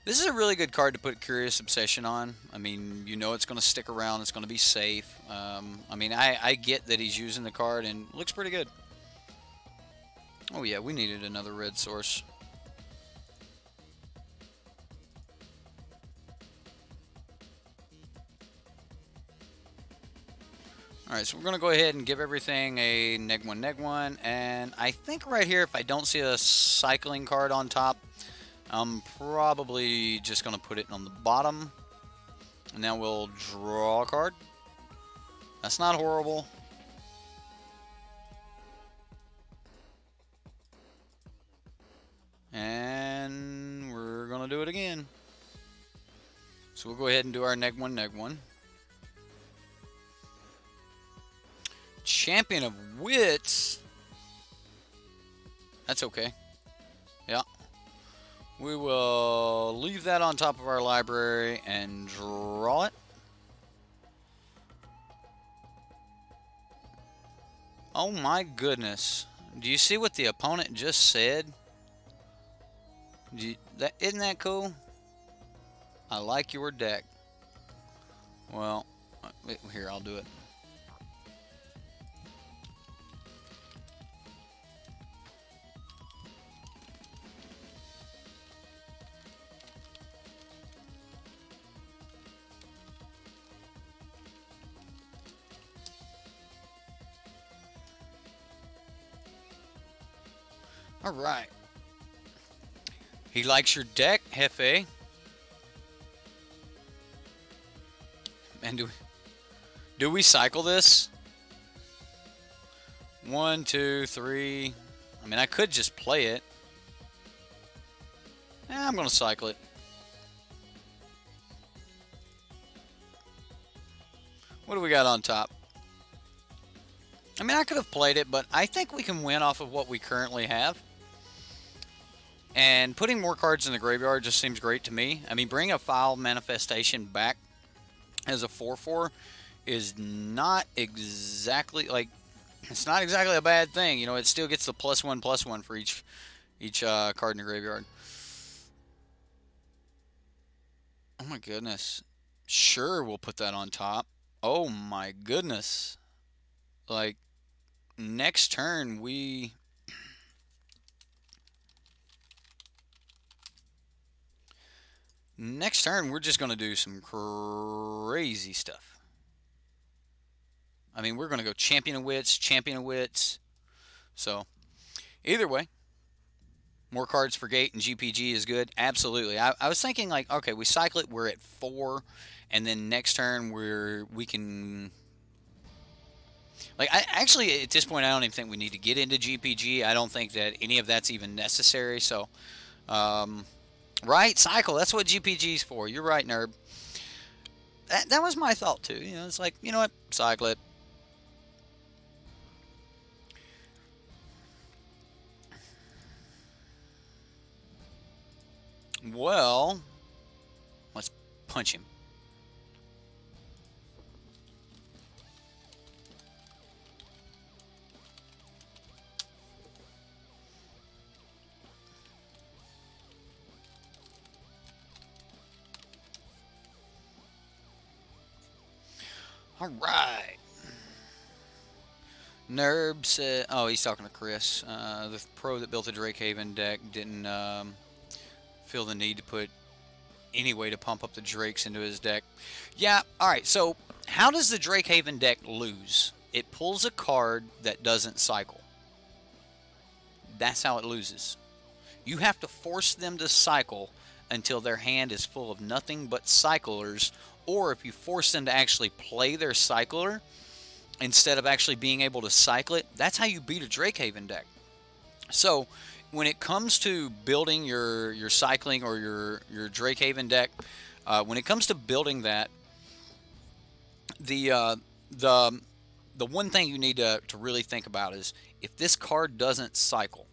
This is a really good card to put Curious Obsession on. I mean, you know it's going to stick around. It's going to be safe. I mean, I get that he's using the card and it looks pretty good. Oh yeah, we needed another red source. Alright, so we're going to go ahead and give everything a neg1, and I think right here, if I don't see a cycling card on top, I'm probably just going to put it on the bottom, and now we'll draw a card. That's not horrible. And we're going to do it again. So we'll go ahead and do our neg1. Champion of Wits. That's okay. Yeah. We will leave that on top of our library and draw it. Oh my goodness. Do you see what the opponent just said? Isn't that cool? I like your deck. Well, here, I'll do it. All right. He likes your deck, Jefe. And do we cycle this? 1, 2, 3. I mean, I could just play it. I'm going to cycle it. What do we got on top? I mean, I could have played it, but I think we can win off of what we currently have. And putting more cards in the graveyard just seems great to me. I mean, bringing a Foul Manifestation back as a 4/4 is not exactly, like, it's not exactly a bad thing. You know, it still gets the +1/+1 for each card in the graveyard. Oh my goodness. Sure, we'll put that on top. Oh my goodness. Like, next turn we... Next turn, we're just going to do some crazy stuff. I mean, we're going to go Champion of Wits. So, Either way, more cards for gate and GPG is good. Absolutely. I was thinking like, okay, we cycle it, we're at 4, and then next turn we can. Like, actually, at this point, I don't even think we need to get into GPG. I don't think that any of that's even necessary. So, right, cycle. That's what GPG is for. You're right, Nerb. That was my thought too. You know, it's like, you know what, cycle it. Well, let's punch him. All right. Nerb said, oh, he's talking to Chris. The pro that built the Drakehaven deck didn't feel the need to put any way to pump up the Drakes into his deck. Yeah, alright, so how does the Drakehaven deck lose? It pulls a card that doesn't cycle. That's how it loses. You have to force them to cycle until their hand is full of nothing but cyclers, or if you force them to actually play their cycler instead of actually being able to cycle it, that's how you beat a Drakehaven deck. So when it comes to building your cycling or your Drakehaven deck, when it comes to building that, the one thing you need to really think about is, if this card doesn't cycle,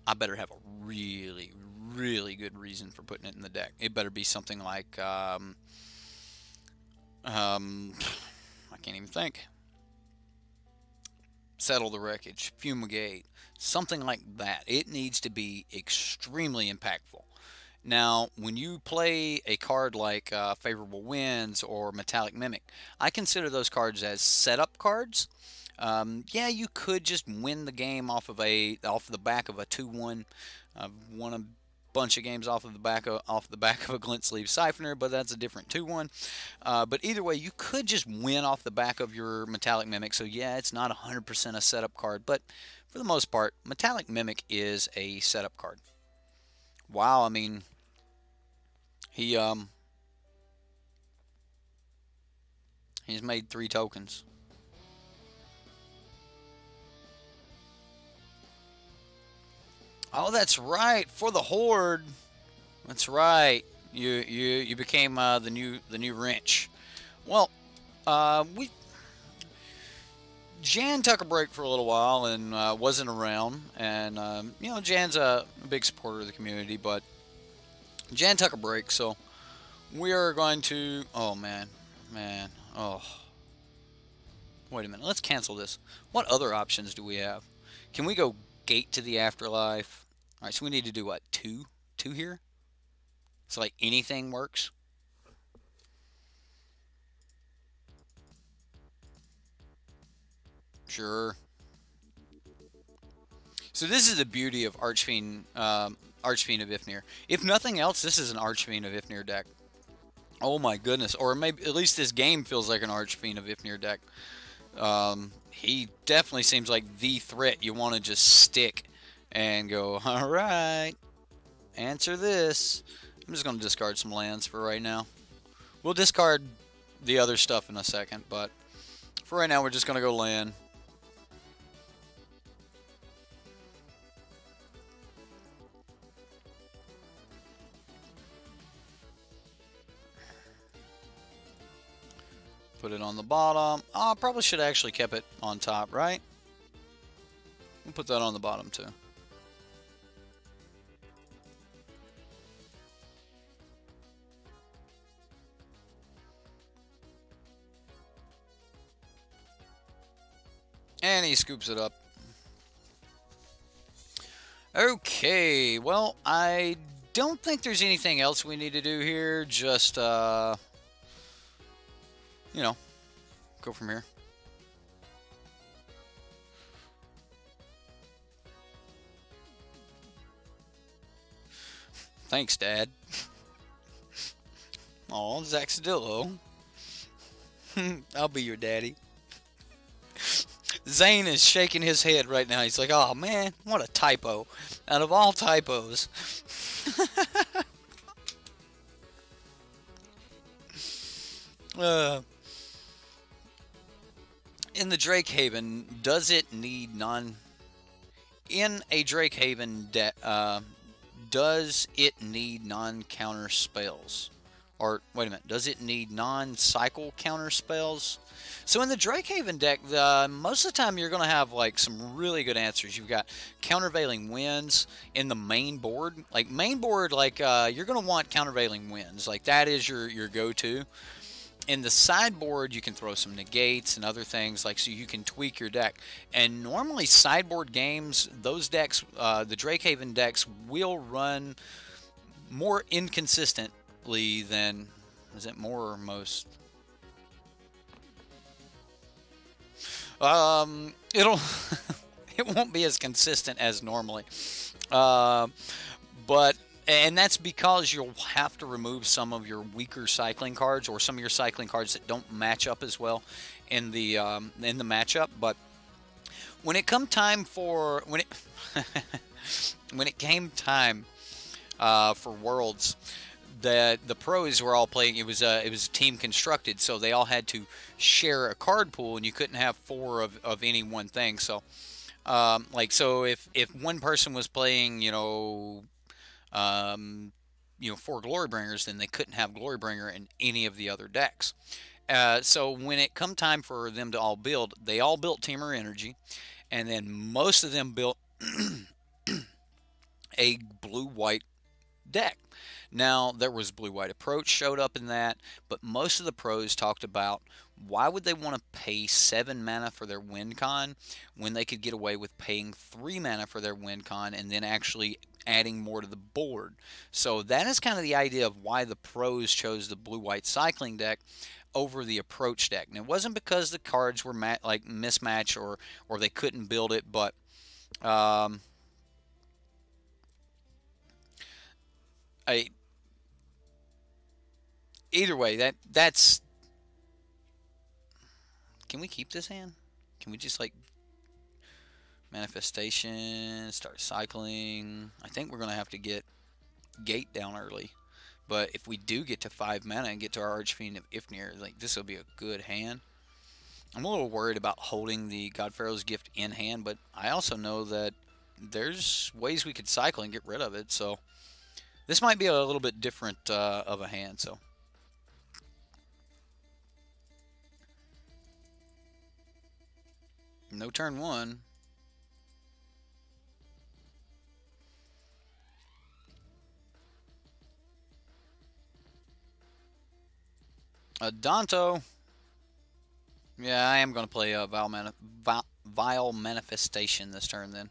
I better have a really good reason for putting it in the deck. It better be something like I can't even think. Settle the Wreckage, Fumigate, something like that. It needs to be extremely impactful. Now, when you play a card like Favorable Winds or Metallic Mimic, I consider those cards as setup cards. Yeah, you could just win the game off the back of a 2-1. I've won a bunch of games off the back of a Glint Sleeve Siphoner, but that's a different 2-1. But either way, you could just win off the back of your Metallic Mimic. So yeah, it's not 100% a setup card, but for the most part, Metallic Mimic is a setup card. Wow, I mean, he's made 3 tokens. Oh, that's right, for the Horde. That's right. You became the new wrench. Well, Jan took a break for a little while and wasn't around, and you know, Jan's a big supporter of the community, but Jan took a break, so we are going to. Oh man, oh. Wait a minute. Let's cancel this. What other options do we have? Can we go Gate to the Afterlife? All right, so we need to do what, 2 here? So like anything works. Sure. So this is the beauty of Archfiend of Ifnir. If nothing else, this is an Archfiend of Ifnir deck. Oh my goodness. Or maybe at least this game feels like an Archfiend of Ifnir deck. He definitely seems like the threat you want to just stick and go, all right, answer this. I'm just going to discard some lands for right now. We'll discard the other stuff in a second, but for right now, we're just going to go land. Put it on the bottom. Oh, I probably should have actually kept it on top, right? We'll put that on the bottom too. And he scoops it up. Okay, well, I don't think there's anything else we need to do here. Just, you know, go from here. Thanks, Dad. Aw, Zaxadillo. I'll be your daddy. Zane is shaking his head right now. He's like, oh man, what a typo. Out of all typos. In the Drake Haven, does it need non... In a Drake Haven deck, does it need non-counter spells? Or, wait a minute, does it need non-cycle counter spells? So in the Drake Haven deck, most of the time you're going to have like some really good answers. You've got countervailing winds in the main board. Like main board, like you're going to want countervailing winds. Like that is your go-to. In the sideboard, you can throw some negates and other things, like so you can tweak your deck. And normally sideboard games, those decks, the Drake Haven decks, will run more inconsistently than, is it more or most? It'll it won't be as consistent as normally, but. And that's because you'll have to remove some of your weaker cycling cards or some of your cycling cards that don't match up as well in the matchup. But when it come time for when it came time for Worlds, the pros were all playing. It was team constructed, so they all had to share a card pool, and you couldn't have 4 of any one thing. So so if one person was playing, 4 Glorybringers, then they couldn't have Glorybringer in any of the other decks. So when it come time for them to all build, they all built Teamer Energy, and then most of them built a blue-white deck. Now, there was blue-white approach showed up in that, but most of the pros talked about why would they want to pay 7 mana for their win con when they could get away with paying 3 mana for their win con and then actually adding more to the board. So that is kind of the idea of why the pros chose the blue-white cycling deck over the approach deck. And it wasn't because the cards were mismatched or they couldn't build it, but either way, that's. Can we keep this hand? Can we just like manifestation, start cycling? I think we're gonna have to get Gate down early, but if we do get to 5 mana and get to our Archfiend of Ifnir, like this will be a good hand. I'm a little worried about holding the God Pharaoh's Gift in hand, but I also know that there's ways we could cycle and get rid of it, so this might be a little bit different of a hand. So no turn 1. Danto. Yeah, I am going to play a Vile Manifestation this turn then.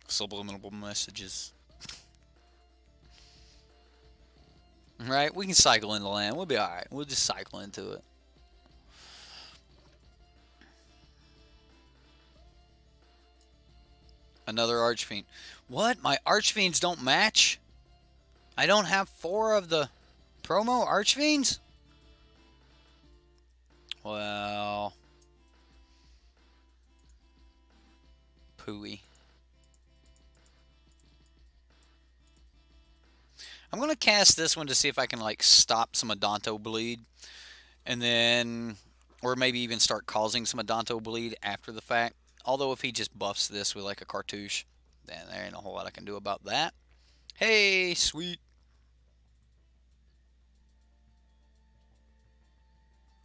Subliminal messages. Right, we can cycle into land. We'll be alright. We'll just cycle into it. Another Archfiend. What? My Archfiends don't match? I don't have 4 of the promo Archfiends? Well. Pooey. I'm going to cast this one to see if I can like stop some Adanto bleed. And then, or maybe even start causing some Adanto bleed after the fact. Although if he just buffs this with like a cartouche, then there ain't a whole lot I can do about that. Hey, sweet.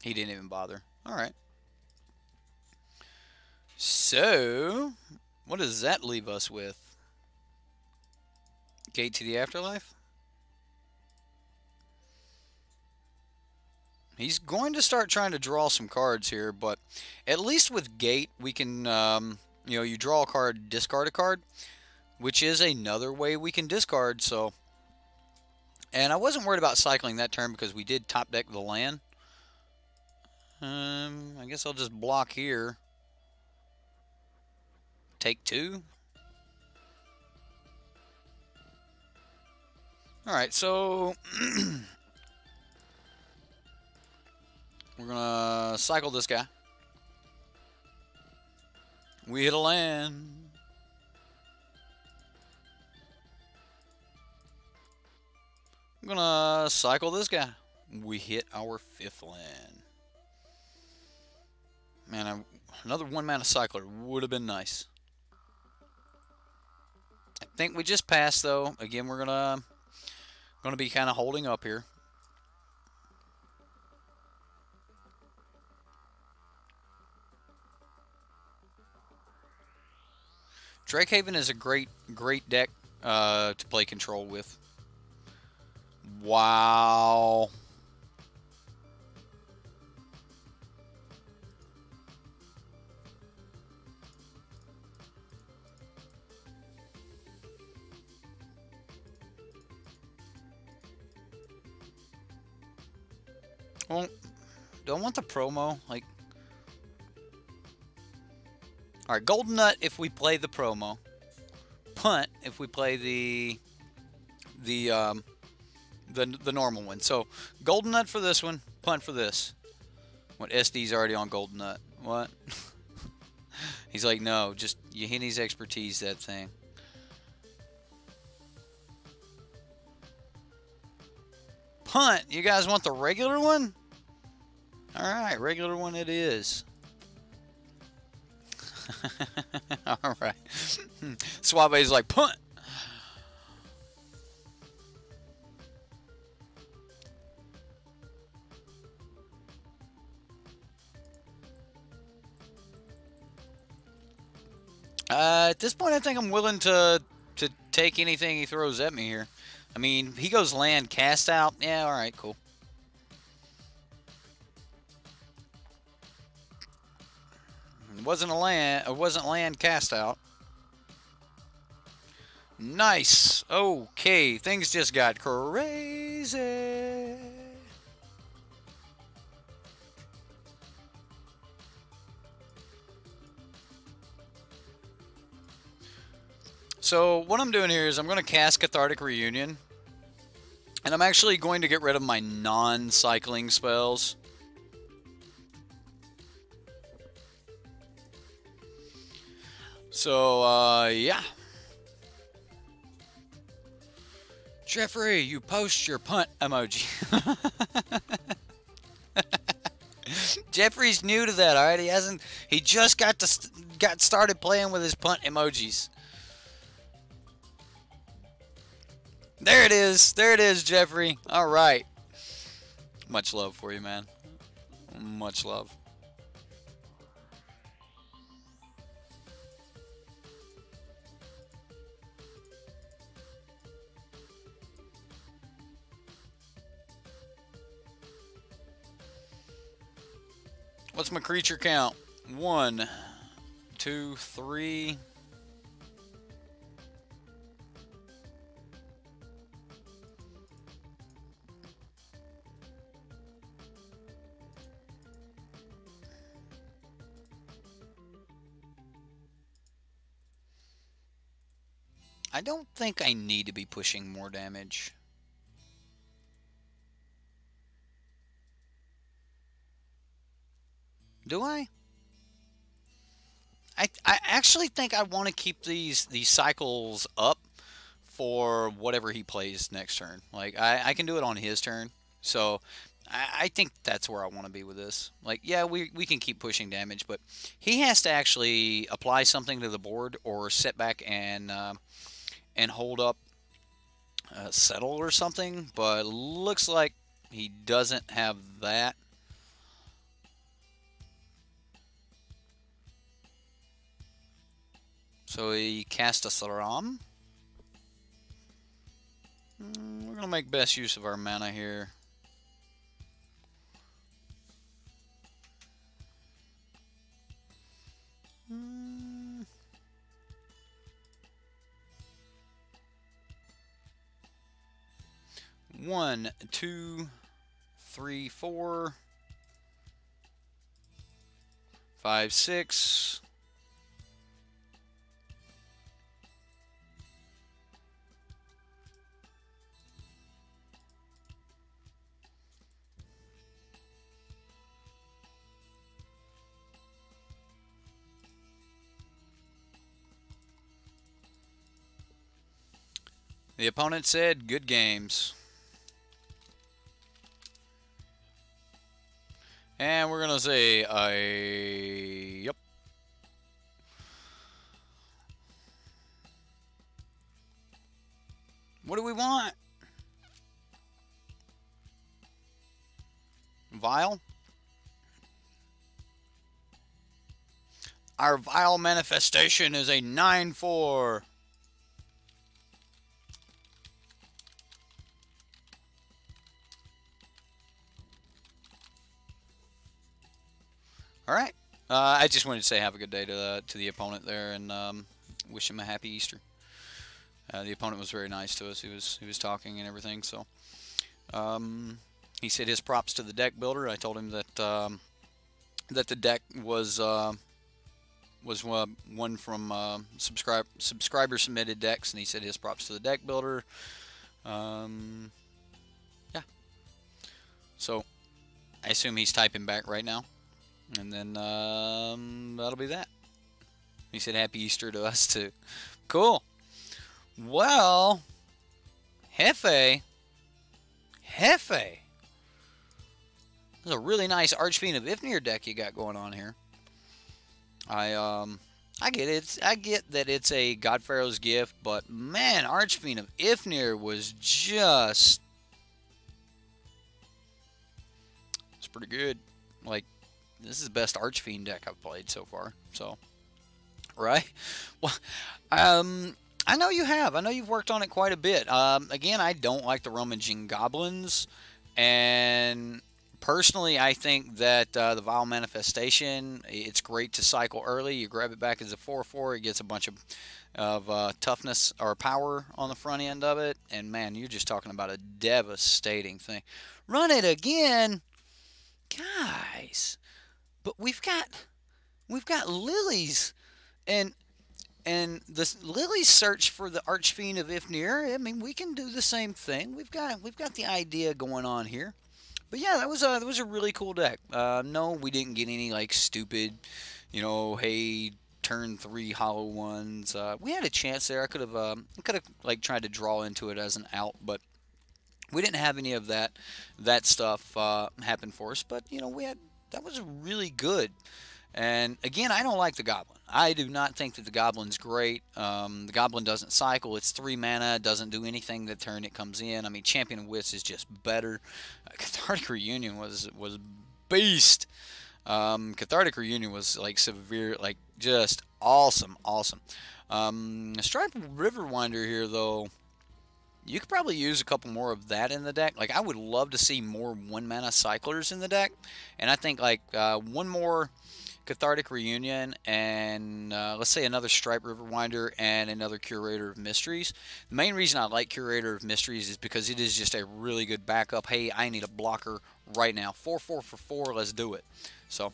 He didn't even bother. Alright. So, what does that leave us with? Gate to the Afterlife? He's going to start trying to draw some cards here, but at least with Gate, we can, you draw a card, discard a card, which is another way we can discard, so. And I wasn't worried about cycling that turn because we did top deck the land. I guess I'll just block here. Take 2. Alright, so we're gonna cycle this guy. We hit a land. I'm gonna cycle this guy. We hit our 5th land. Man, another 1-mana cycler would have been nice. I think we just passed though. Again, we're gonna be kind of holding up here. Drakehaven is a great deck to play control with. Wow. Well, do I want the promo? Like, all right, Golden Nut if we play the promo. Punt if we play the normal one. So Golden Nut for this one, punt for this. What, SD's already on Golden Nut? What? He's like, no, just you hit his expertise that thing. Punt. You guys want the regular one? All right, regular one it is. All right. Suave's like, punt. At this point, I think I'm willing to take anything he throws at me here. I mean, he goes land, cast out. Yeah, all right, cool. It wasn't a land. It wasn't land cast out. Nice. Okay, things just got crazy. So what I'm doing here is I'm going to cast Cathartic Reunion. And I'm actually going to get rid of my non-cycling spells. So, yeah. Jeffrey, you post your punt emoji. Jeffrey's new to that, alright? He just got started playing with his punt emojis. There it is. There it is, Jeffrey. All right. Much love for you, man. Much love. What's my creature count? 1, 2, 3. I don't think I need to be pushing more damage. Do I? I actually think I want to keep these cycles up for whatever he plays next turn. Like, I can do it on his turn. So, I think that's where I want to be with this. Like, yeah, we can keep pushing damage, but he has to actually apply something to the board or sit back and hold up, settle or something. But looks like he doesn't have that. So he cast a Saram. We're going to make best use of our mana here. One, 2, 3, 4, 5, 6. The opponent said, good games. And we're going to say, yep. What do we want? Vial? Our Vial manifestation is a 9/4. All right. I just wanted to say have a good day to the opponent there and wish him a happy Easter. The opponent was very nice to us. He was talking and everything. So he said his props to the deck builder. I told him that that the deck was one from subscriber submitted decks, and he said his props to the deck builder. Yeah. So I assume he's typing back right now. And then that'll be that. He said happy Easter to us too. Cool. Well, Jefe. This is a really nice Archfiend of Ifnir deck you got going on here. I get it. I get that it's a God Pharaoh's gift, but man, Archfiend of Ifnir was just, it's pretty good. Like, this is the best Archfiend deck I've played so far. So, right? Well, I know you have. I know you've worked on it quite a bit. Again, I don't like the Rummaging Goblins, and personally, I think that the Vial Manifestation, it's great to cycle early. You grab it back as a 4/4. It gets a bunch of toughness or power on the front end of it, and man, you're just talking about a devastating thing. Run it again, guys. But we've got Lilies, and the Lilies search for the Archfiend of Ifnir. I mean, we can do the same thing. We've got the idea going on here. But yeah, that was a really cool deck. No, we didn't get any like stupid, you know, hey, turn 3 hollow ones. We had a chance there. I could have like tried to draw into it as an out, but we didn't have any of that stuff happen for us. But you know, that was really good. And again, I don't like the Goblin. I do not think that the Goblin's great. The Goblin doesn't cycle. It's 3 mana. Doesn't do anything the turn it comes in. I mean, Champion of Wits is just better. Cathartic Reunion was beast. Cathartic Reunion was like severe, like just awesome. Stripe Riverwinder here though. You could probably use a couple more of that in the deck. Like, I would love to see more 1-mana cyclers in the deck. And I think, like, one more Cathartic Reunion and, let's say, another Stripe Riverwinder and another Curator of Mysteries. The main reason I like Curator of Mysteries is because it is just a really good backup. Hey, I need a blocker right now. 4/4 for 4, let's do it. So,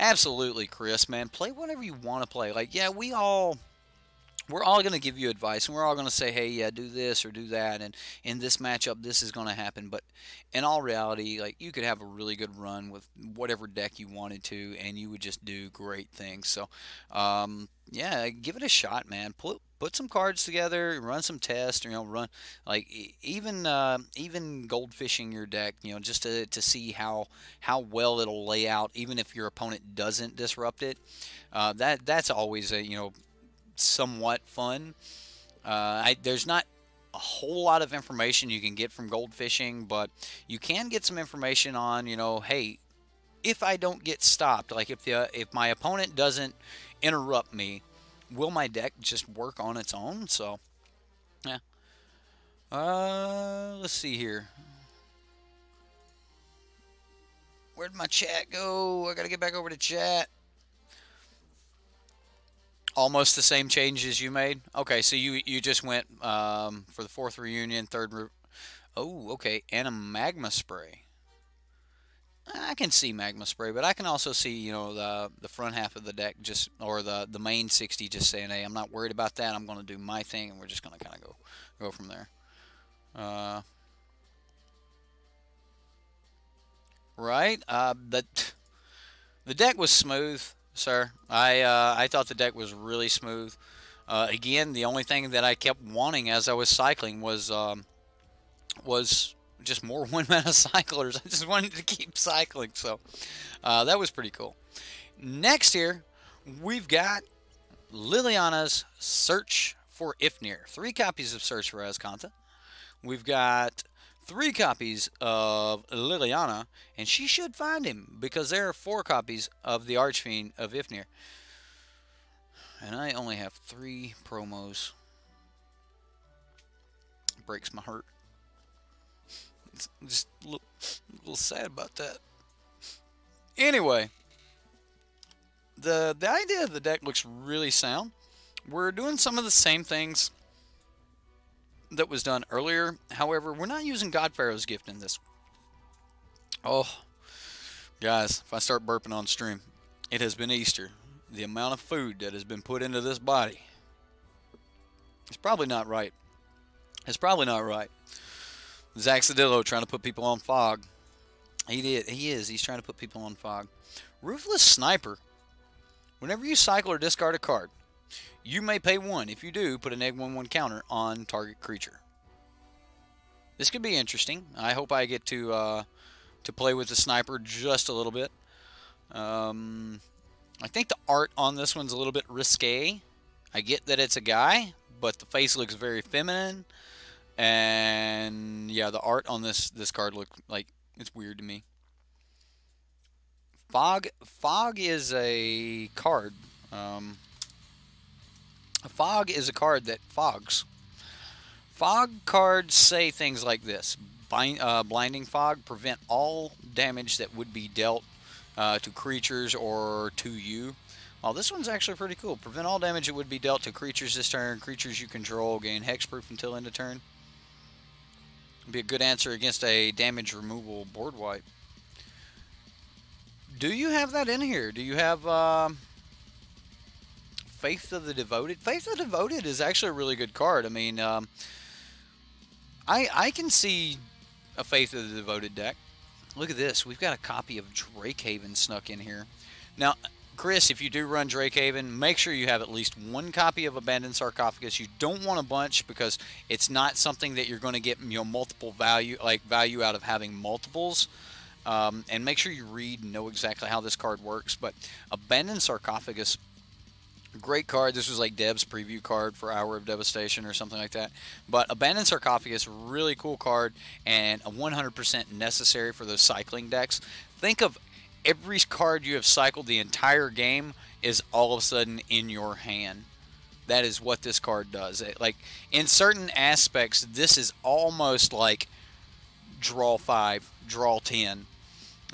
absolutely, Chris, man. Play whatever you want to play. Like, yeah, we're all going to give you advice, and we're all going to say, hey, yeah, do this or do that, and in this matchup, this is going to happen. But in all reality, like, you could have a really good run with whatever deck you wanted to, and you would just do great things. So, yeah, give it a shot, man. Put some cards together, run some tests, you know, run, like, even goldfishing your deck, you know, just to see how well it'll lay out, even if your opponent doesn't disrupt it. That's always a, you know, somewhat fun. There's not a whole lot of information you can get from goldfishing, but you can get some information on, you know, hey, if I don't get stopped, like if my opponent doesn't interrupt me, will my deck just work on its own? So, yeah. Let's see here. Where'd my chat go? I gotta get back over to chat. Almost the same changes you made? Okay, so you just went for the 4th reunion, 3rd... Oh, okay, and a Magma Spray. I can see Magma Spray, but I can also see, you know, the front half of the deck, just, or the main 60 just saying, hey, I'm not worried about that, I'm going to do my thing, and we're just going to kind of go from there. Right? The deck was smooth, sir. I thought the deck was really smooth. Again, the only thing that I kept wanting as I was cycling was just more 1-mana cyclers. I just wanted to keep cycling, so that was pretty cool. Next here, we've got Liliana's Search for Ifnir. 3 copies of Search for Azcanta. We've got 3 copies of Liliana, and she should find him because there are 4 copies of the Archfiend of Ifnir. And I only have 3 promos. Breaks my heart. It's just a little sad about that. Anyway, the idea of the deck looks really sound. We're doing some of the same things that was done earlier. However, we're not using God Pharaoh's Gift in this. Oh, guys, if I start burping on stream, it has been Easter. The amount of food that has been put into this body, it's probably not right. It's probably not right. Zaxadillo trying to put people on fog. He is. He's trying to put people on fog. Ruthless Sniper. Whenever you cycle or discard a card, you may pay 1. If you do, put a -1/1 counter on target creature. This could be interesting. I hope I get to play with the Sniper just a little bit. I think the art on this one's a little bit risque. I get that it's a guy, but the face looks very feminine. And yeah, the art on this card looks like it's weird to me. Fog is a card. Fog is a card that fogs. Fog cards say things like this. Blinding Fog, prevent all damage that would be dealt to creatures or to you. Well, this one's actually pretty cool. Prevent all damage that would be dealt to creatures this turn. Creatures you control gain hexproof until end of turn. Would be a good answer against a damage removal board wipe. Do you have that in here? Do you have Faith of the Devoted? Faith of the Devoted is actually a really good card. I mean, I can see a Faith of the Devoted deck. Look at this. We've got a copy of Drakehaven snuck in here. Now, Chris, if you do run Drakehaven, make sure you have at least 1 copy of Abandoned Sarcophagus. You don't want a bunch because it's not something that you're going to get, multiple value out of having multiples. And make sure you read and know exactly how this card works. But Abandoned Sarcophagus, great card. This was like Deb's preview card for Hour of Devastation or something like that. But Abandoned Sarcophagus, really cool card and a 100% necessary for those cycling decks. Think of every card you have cycled the entire game is all of a sudden in your hand. That is what this card does. Like in certain aspects, this is almost like draw 5, draw 10.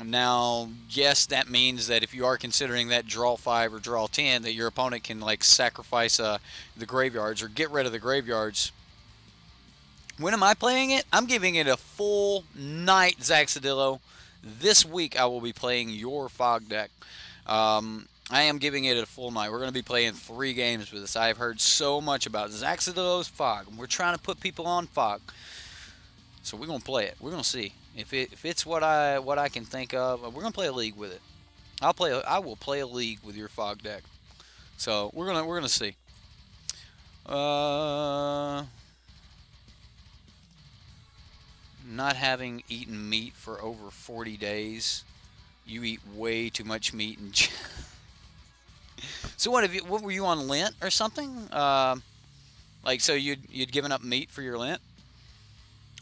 Now, yes, that means that if you are considering that draw 5 or draw 10, that your opponent can like sacrifice the graveyards or get rid of the graveyards. When am I playing it? I'm giving it a full night, Zaxadillo. This week I will be playing your Fog deck. I am giving it a full night. We're going to be playing 3 games with this. I have heard so much about Zaxadillo's Fog. We're trying to put people on Fog. So we're going to play it. We're going to see. If it's what I can think of, we're going to play a league with it. I will play a league with your Fog deck. So we're going to see. Not having eaten meat for over 40 days, you eat way too much meat. And so what were you on Lent or something? Like so you'd given up meat for your Lent?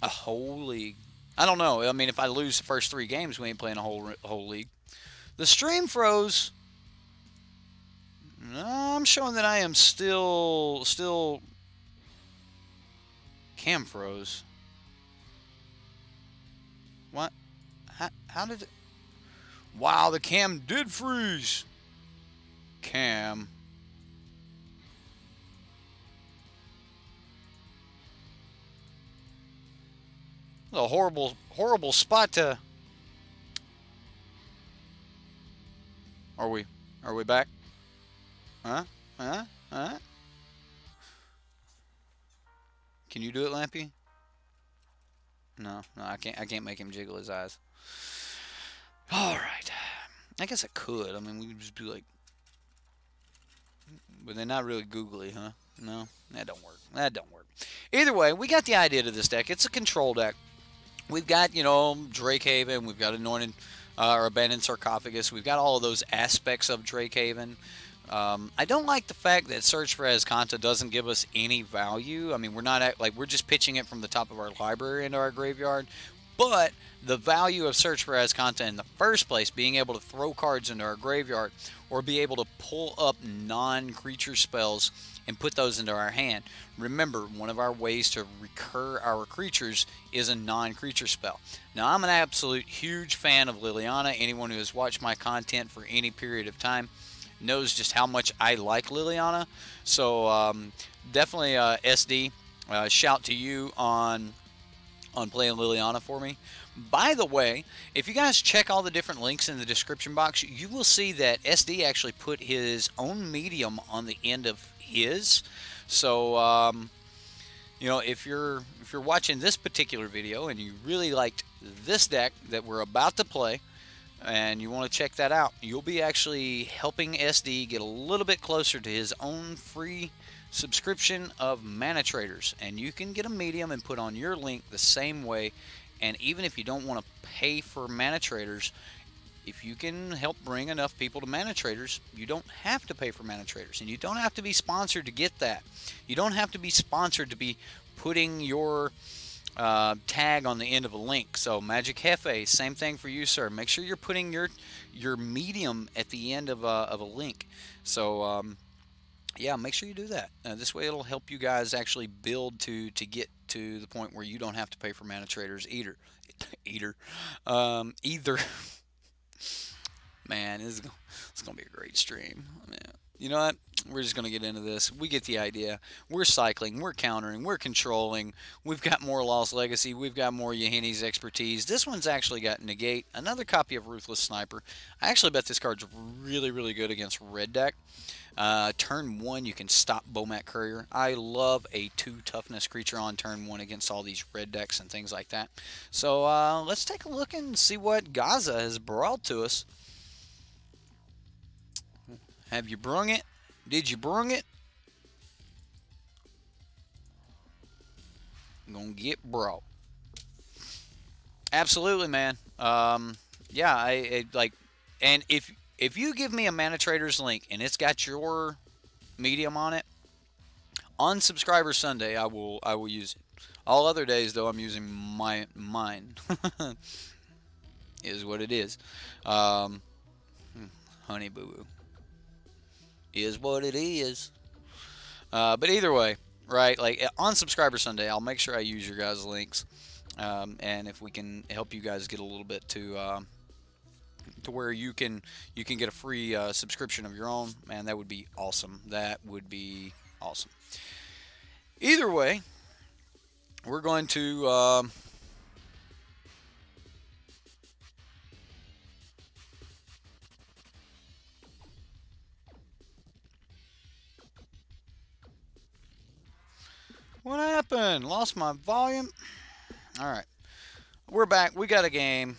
A whole league. I don't know. I mean, if I lose the first 3 games, we ain't playing a whole league. The stream froze. I'm showing that I am still cam froze. What? How did it? Wow, the cam did freeze. Cam. A horrible spot to. Are we back? Huh? Can you do it, Lampy? No, I can't make him jiggle his eyes. All right. I guess I could. I mean, we could just be like, but they're not really googly, huh? No, that don't work. That don't work. Either way, we got the idea to this deck. It's a control deck. We've got, you know, Drakehaven. We've got Anointed or Abandoned Sarcophagus. We've got all of those aspects of Drakehaven. I don't like the fact that Search for Azcanta doesn't give us any value. I mean, we're just pitching it from the top of our library into our graveyard. But the value of Search for Azcanta in the first place, being able to throw cards into our graveyard or be able to pull up non-creature spells and put those into our hand. Remember, one of our ways to recur our creatures is a non-creature spell. Now, I'm an absolute huge fan of Liliana. Anyone who has watched my content for any period of time knows just how much I like Liliana. So definitely SD, shout to you on playing Liliana for me. By the way, if you guys check all the different links in the description box, you will see that SD actually put his own medium on the end of his. So you know, if you're watching this particular video and you really liked this deck that we're about to play and you want to check that out, you'll be actually helping SD get a little bit closer to his own free subscription of manatraders, and you can get a medium and put on your link the same way. And even if you don't want to pay for manatraders, if you can help bring enough people to manatraders, you don't have to pay for manatraders, and you don't have to be sponsored to get that. You don't have to be sponsored to be putting your tag on the end of a link. So Magic Jefe, same thing for you, sir. Make sure you're putting your medium at the end of a link. So yeah, make sure you do that. This way it'll help you guys actually build to get to the point where you don't have to pay for manatraders either. Either. Man, it's going to be a great stream. Man. You know what? We're just going to get into this. We get the idea. We're cycling. We're countering. We're controlling. We've got more Lost Legacy. We've got more Yahini's Expertise. This one's actually got Negate. Another copy of Ruthless Sniper. I actually bet this card's really, really good against red deck. Turn 1, you can stop Bomat Courier. I love a 2 toughness creature on turn 1 against all these red decks and things like that. So let's take a look and see what Gaza has brought to us. Have you brung it? Did you brung it? I'm gonna get brought. Absolutely, man. Yeah, I like, and if you give me a manatraders link and it's got your medium on it, on Subscriber Sunday I will use it. All other days though, I'm using mine. Is what it is. Honey boo boo. Is what it is. But either way, right? Like on Subscriber Sunday, I'll make sure I use your guys' links, and if we can help you guys get a little bit to where you can get a free subscription of your own, man, that would be awesome. That would be awesome. Either way, we're going to what happened? Lost my volume. Alright. We're back. We got a game.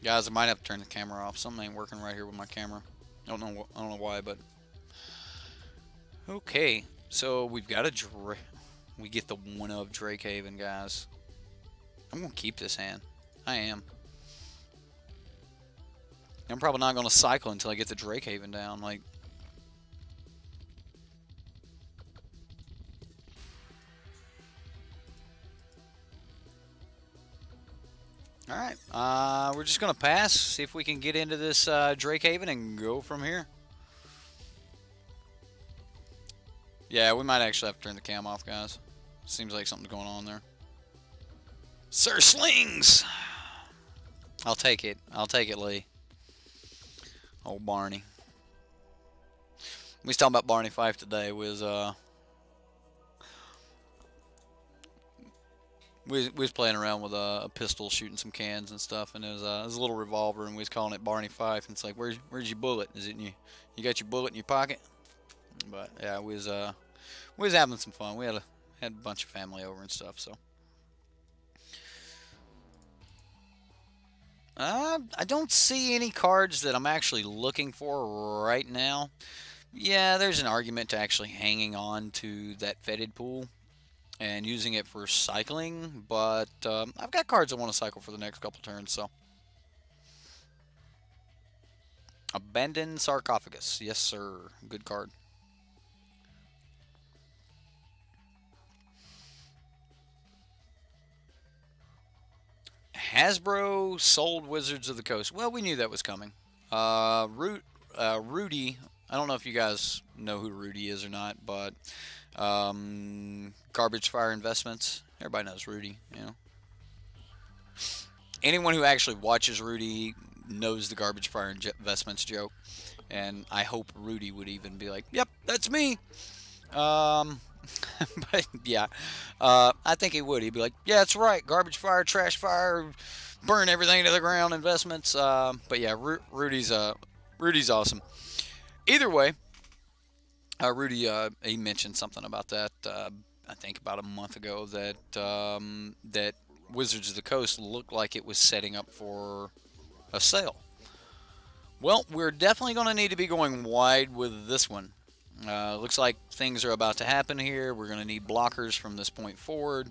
Guys, I might have to turn the camera off. Something ain't working right here with my camera. I don't know why, but okay. So we've got we get the one of Drakehaven, guys. I'm gonna keep this hand. I am. I'm probably not gonna cycle until I get the Drakehaven down. Like, alright, we're just going to pass, see if we can get into this Drakehaven and go from here. Yeah, we might actually have to turn the cam off, guys. Seems like something's going on there. Sir Slings! I'll take it. I'll take it, Lee. Old Barney. We was talking about Barney Fife today. We was playing around with a pistol, shooting some cans and stuff, and it was a little revolver, and we was calling it Barney Fife. And it's like, where's your bullet? Is it in you got your bullet in your pocket? But yeah, we was having some fun. We had a bunch of family over and stuff. So I don't see any cards that I'm actually looking for right now. Yeah, there's an argument to actually hanging on to that fetid pool and using it for cycling, but I've got cards I want to cycle for the next couple turns, so. Abandoned Sarcophagus. Yes, sir. Good card. Hasbro sold Wizards of the Coast. Well, we knew that was coming. Rudy, I don't know if you guys know who Rudy is or not, but Garbage Fire Investments. Everybody knows Rudy, you know. Anyone who actually watches Rudy knows the Garbage Fire Investments joke, and I hope Rudy would even be like, "Yep, that's me." But yeah, I think he would. He'd be like, "Yeah, that's right. Garbage fire, trash fire, burn everything to the ground. Investments." But yeah, Rudy's awesome. Either way, Rudy he mentioned something about that. I think about a month ago that that Wizards of the Coast looked like it was setting up for a sale. Well, we're definitely going to need to be going wide with this one. Looks like things are about to happen here. We're going to need blockers from this point forward.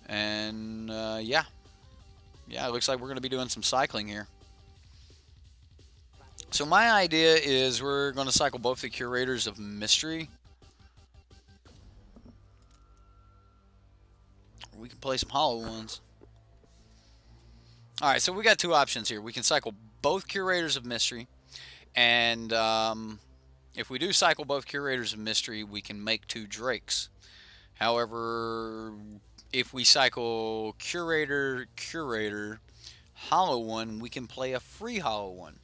And, yeah. Yeah, it looks like we're going to be doing some cycling here. So my idea is we're going to cycle both the Curators of Mystery. We can play some hollow ones. Alright, so we got two options here. We can cycle both Curators of Mystery. And, if we do cycle both Curators of Mystery, we can make 2 Drakes. However, if we cycle Curator, Hollow one, we can play a free Hollow one.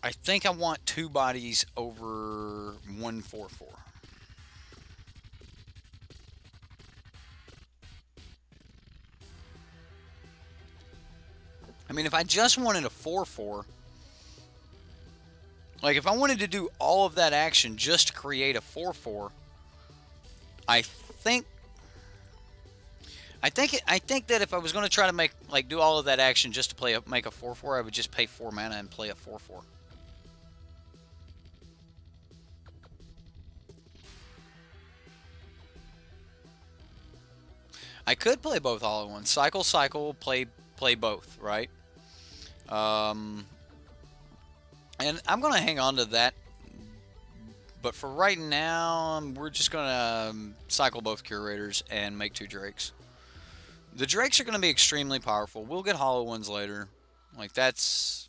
I think I want 2 bodies over 1/4/4. I mean, if I just wanted a 4/4... Like, if I wanted to do all of that action just to create a 4/4, I think that if I was going to try to do all of that action just to make a 4/4, I would just pay 4 mana and play a 4/4. I could play both all at once. Cycle, play both, right? And I'm going to hang on to that. But for right now, we're just going to cycle both Curators and make 2 Drakes. The Drakes are going to be extremely powerful. We'll get hollow ones later. Like, that's...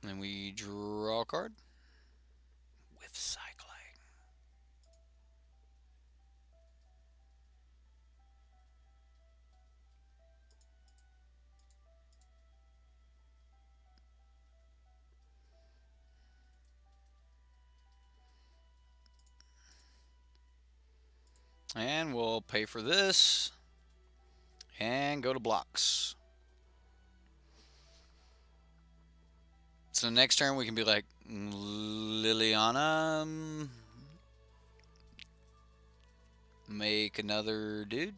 And we draw a card with cycling. And we'll pay for this and go to blocks. So next turn we can be like, Liliana, make another dude.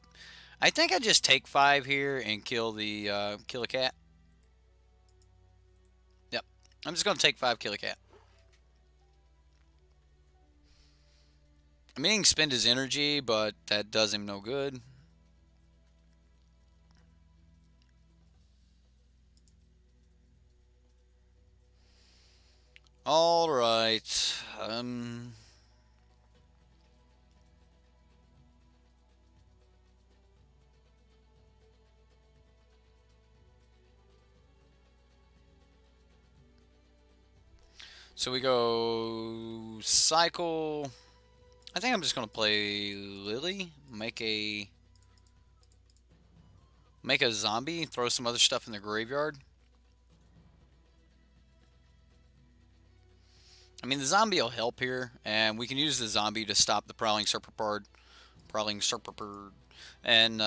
I think I just take 5 here and kill the kill a cat. Yep, I'm just gonna take 5, kill a cat. I'm meaning spend his energy, but that does him no good. All right. So we go cycle. I think I'm just gonna play Lily, make a zombie, throw some other stuff in the graveyard. I mean, the zombie will help here, and we can use the zombie to stop the Prowling Serpapard, and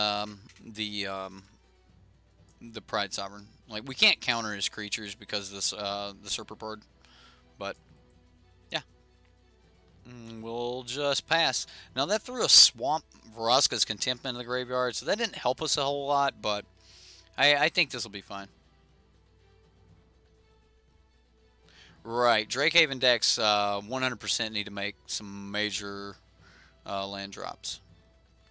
the Pride Sovereign. Like, we can't counter his creatures because of this the Serpent Bird, but yeah, we'll just pass. Now that threw a Swamp Vraska's Contempt into the graveyard, so that didn't help us a whole lot, but I think this will be fine. Right, Drakehaven decks 100% need to make some major land drops.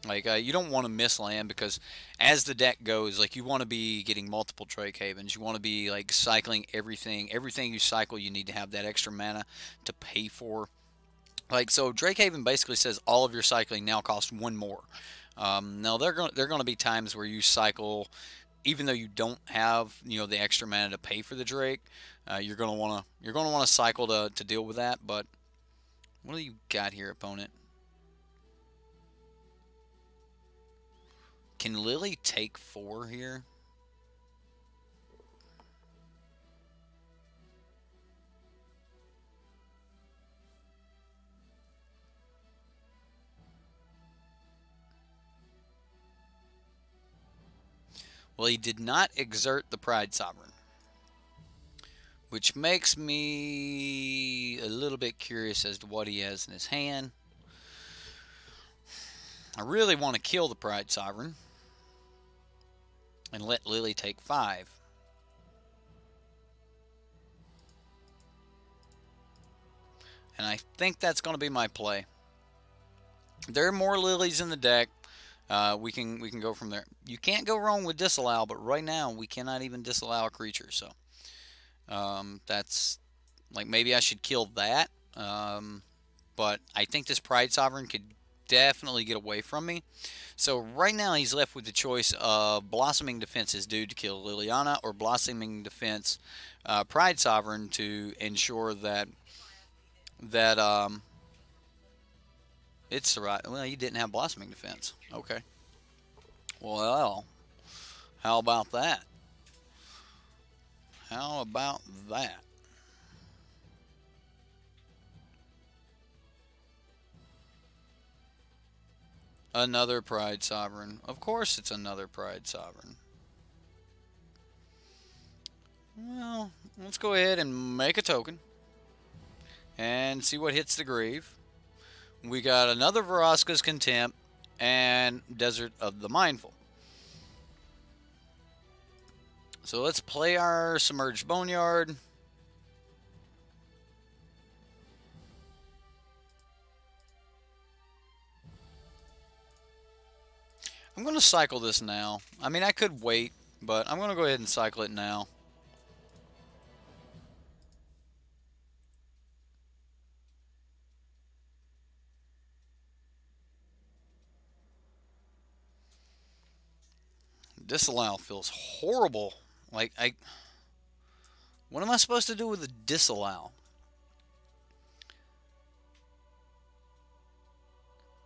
Like, you don't want to miss land, because as the deck goes, like, you want to be getting multiple Drakehavens. You want to be, like, cycling everything. Everything you cycle, you need to have that extra mana to pay for. Like, so Drakehaven basically says all of your cycling now costs one more. Now, there are going to be times where you cycle, even though you don't have, you know, the extra mana to pay for the Drake. You're going to want to cycle to deal with that. But what do you got here, opponent? Can Lily take 4 here? Well, he did not exert the Pride Sovereign, which makes me a little bit curious as to what he has in his hand. I really want to kill the Pride Sovereign and let Lily take 5. And I think that's going to be my play. There are more Lilies in the deck. We can go from there. You can't go wrong with disallow, but right now we cannot even disallow a creature. So that's, like, maybe I should kill that. But I think this Pride Sovereign could definitely get away from me. So right now he's left with the choice of Blossoming Defense is due to kill Liliana, or Blossoming Defense Pride Sovereign to ensure that it's the right. Well, you didn't have Blossoming Defense. Okay. Well, how about that? How about that? Another Pride Sovereign. Of course it's another Pride Sovereign. Well, let's go ahead and make a token and see what hits the grave. We got another Vraska's Contempt and Desert of the Mindful. So let's play our Submerged Boneyard. I'm going to cycle this now. I mean, I could wait, but I'm going to go ahead and cycle it now. Disallow feels horrible. Like, what am I supposed to do with the disallow?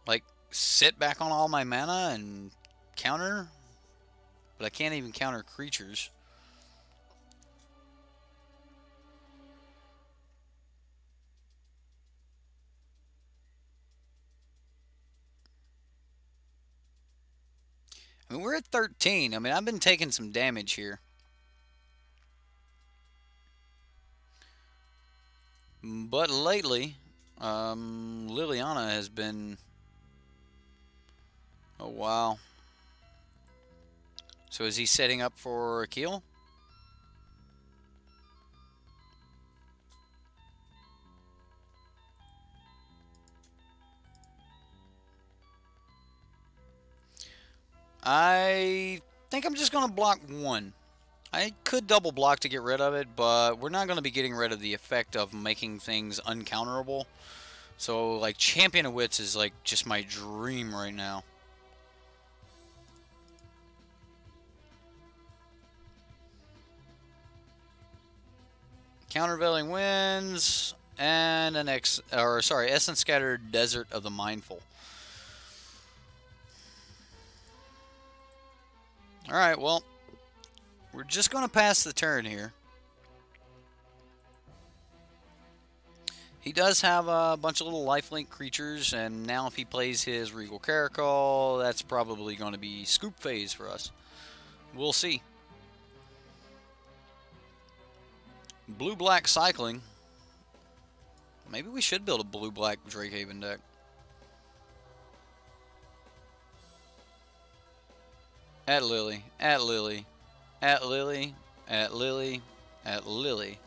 Like, sit back on all my mana and counter? But I can't even counter creatures. I mean, we're at 13. I mean, I've been taking some damage here. But lately, Liliana has been... Oh, wow. So is he setting up for a kill? I think I'm just going to block 1. I could double block to get rid of it, but we're not going to be getting rid of the effect of making things uncounterable. So, like, Champion of Wits is, like, just my dream right now. Countervailing Winds and an Essence Scattered Desert of the Mindful. Alright, well, we're just going to pass the turn here. He does have a bunch of little lifelink creatures, and now if he plays his Regal Caracal, that's probably going to be scoop phase for us. We'll see. Blue-black cycling. Maybe we should build a blue-black Drakehaven deck. At Lily, at Lily, at Lily, at Lily, at Lily.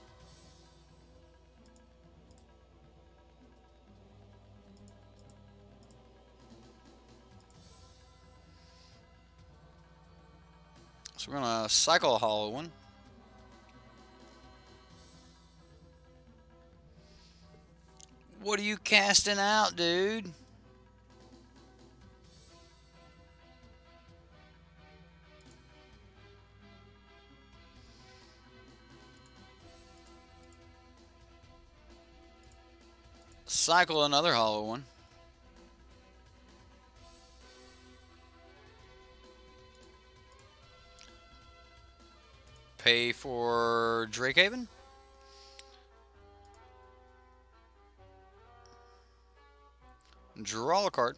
So we're gonna cycle a hollow one. What are you casting out, dude? Cycle another hollow one. Pay for Drakehaven. Draw a card.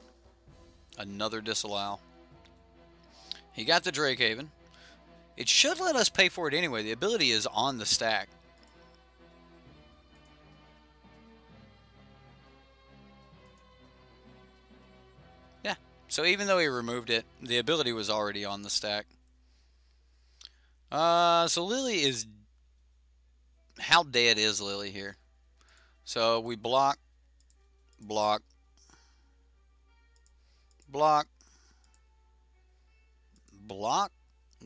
Another disallow. He got the Drakehaven. It should let us pay for it anyway. The ability is on the stack. Yeah. So even though he removed it, the ability was already on the stack. So Lily is... How dead is Lily here? So we block, block, block, block.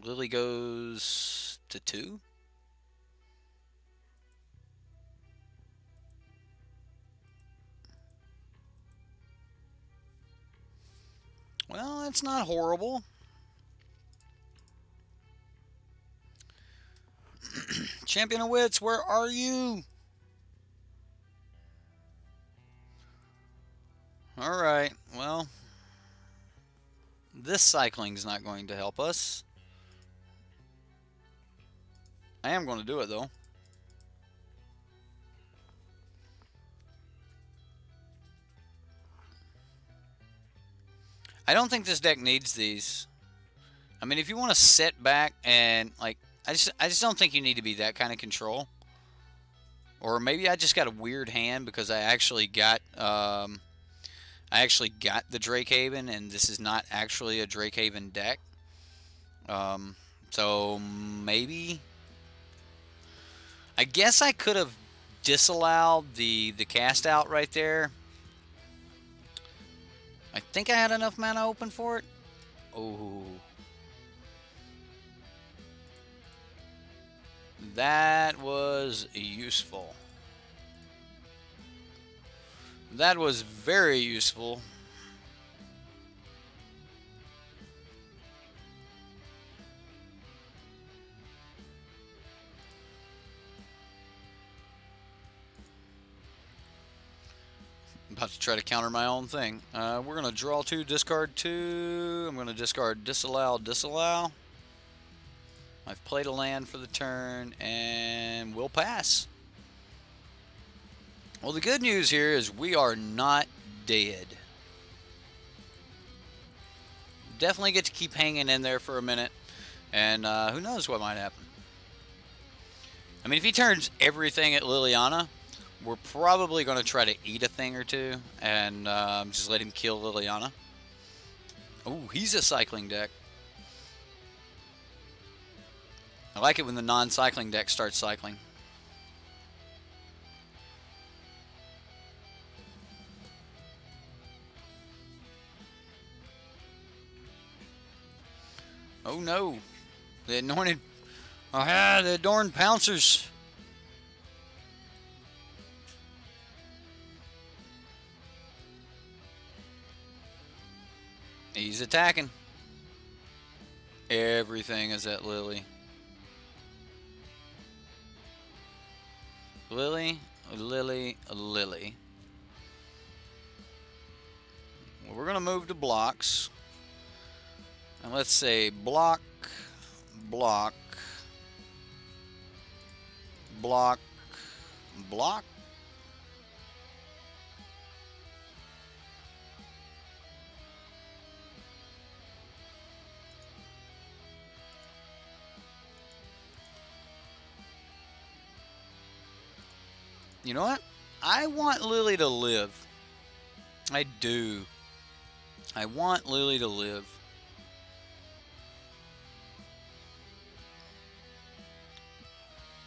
Lily goes to 2. Well, that's not horrible. Champion of Wits, where are you? Alright, well, this cycling's not going to help us. I am going to do it, though. I don't think this deck needs these. I mean, if you want to sit back and, like, I just don't think you need to be that kind of control. Or maybe I just got a weird hand because I actually got the Drakehaven, and this is not actually a Drakehaven deck. So maybe I guess I could have disallowed the cast out right there. I think I had enough mana open for it. Oh. That was useful. That was very useful. About to try to counter my own thing. We're going to draw 2, discard 2. I'm going to discard disallow, disallow. I've played a land for the turn, and we'll pass. Well, the good news here is we are not dead. Definitely get to keep hanging in there for a minute, and who knows what might happen. I mean, if he turns everything at Liliana, we're probably going to try to eat a thing or two and just let him kill Liliana. Oh, he's a cycling deck. I like it when the non-cycling deck starts cycling. Oh no. The anointed... Ah, the adorned pouncers. He's attacking. Everything is at Lily. Lily, Lily, Lily. Well, we're going to move to blocks. And let's say block, block, block, block. You know what? I want Lily to live. I do. I want Lily to live.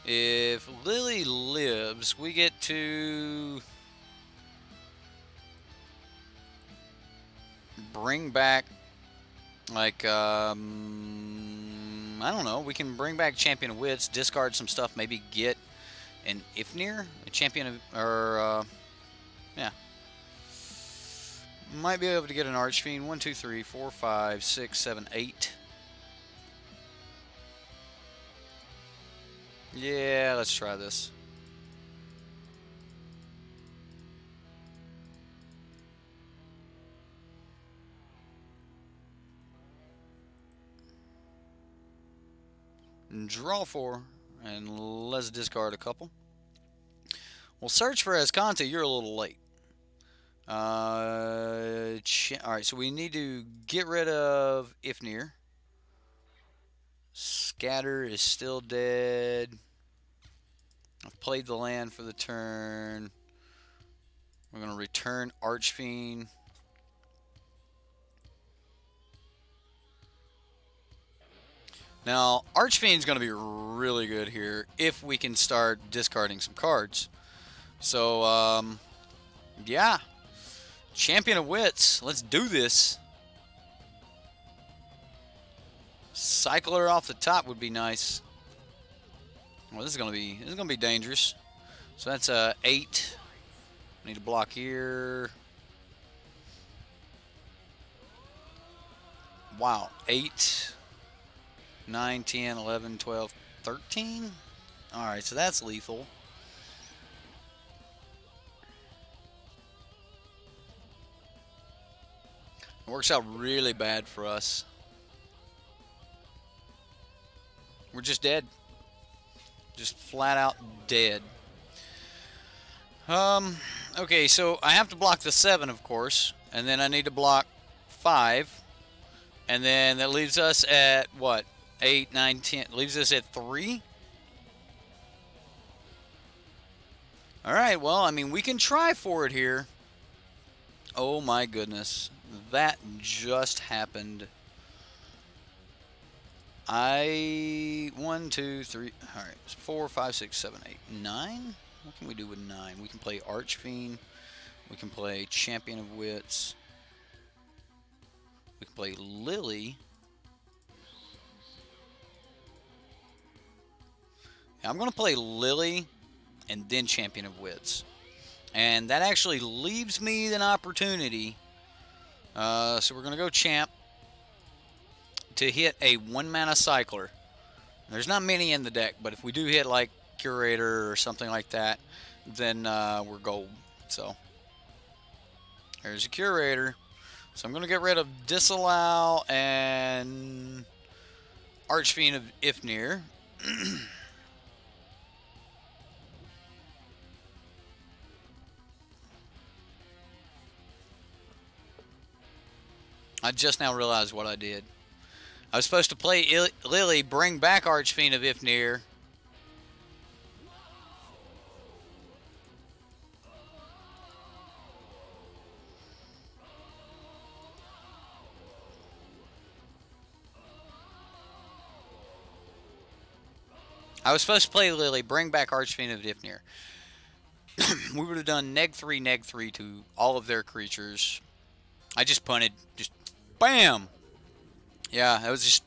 If Lily lives, we get to bring back, like, I don't know, we can bring back Champion of Wits, discard some stuff, maybe get an Ifnir, a Champion of, or, yeah. Might be able to get an Archfiend. 1, 2, 3, 4, 5, 6, 7, 8. Yeah, let's try this. Draw 4, and let's discard a couple. We'll search for Azcanta. You're a little late. Alright, so we need to get rid of Ifnir. Scatter is still dead. I've played the land for the turn. We're going to return Archfiend. Now, Archfiend's going to be really good here if we can start discarding some cards. So, yeah. Champion of Wits. Let's do this. Cycler off the top would be nice. Well, this is gonna be dangerous. So that's 8. Need to block here. Wow, 8, 9, 10, 11, 12, 13. All right, so that's lethal. It works out really bad for us. We're just dead. Just flat out dead. Okay, so I have to block the 7, of course, and then I need to block 5, and then that leaves us at what? 8, 9, 10. Leaves us at 3. All right, well, I mean, we can try for it here. Oh my goodness, that just happened. 1, 2, 3. All right, 4, 5, 6, 7, 8, 9. What can we do with 9? We can play Archfiend. We can play Champion of Wits. We can play Lily. I'm going to play Lily and then Champion of Wits. And that actually leaves me an opportunity. So we're going to go Champ to hit a 1-mana Cycler. There's not many in the deck, but if we do hit like Curator or something like that, then we're gold. So there's a Curator. So I'm going to get rid of Disallow and Archfiend of Ifnir. I just now realized what I did. I was supposed to play Lily, bring back Archfiend of Ifnir. I was supposed to play Lily, bring back Archfiend of Ifnir. We would have done -3 to all of their creatures. I just punted, just bam! Yeah, that was just...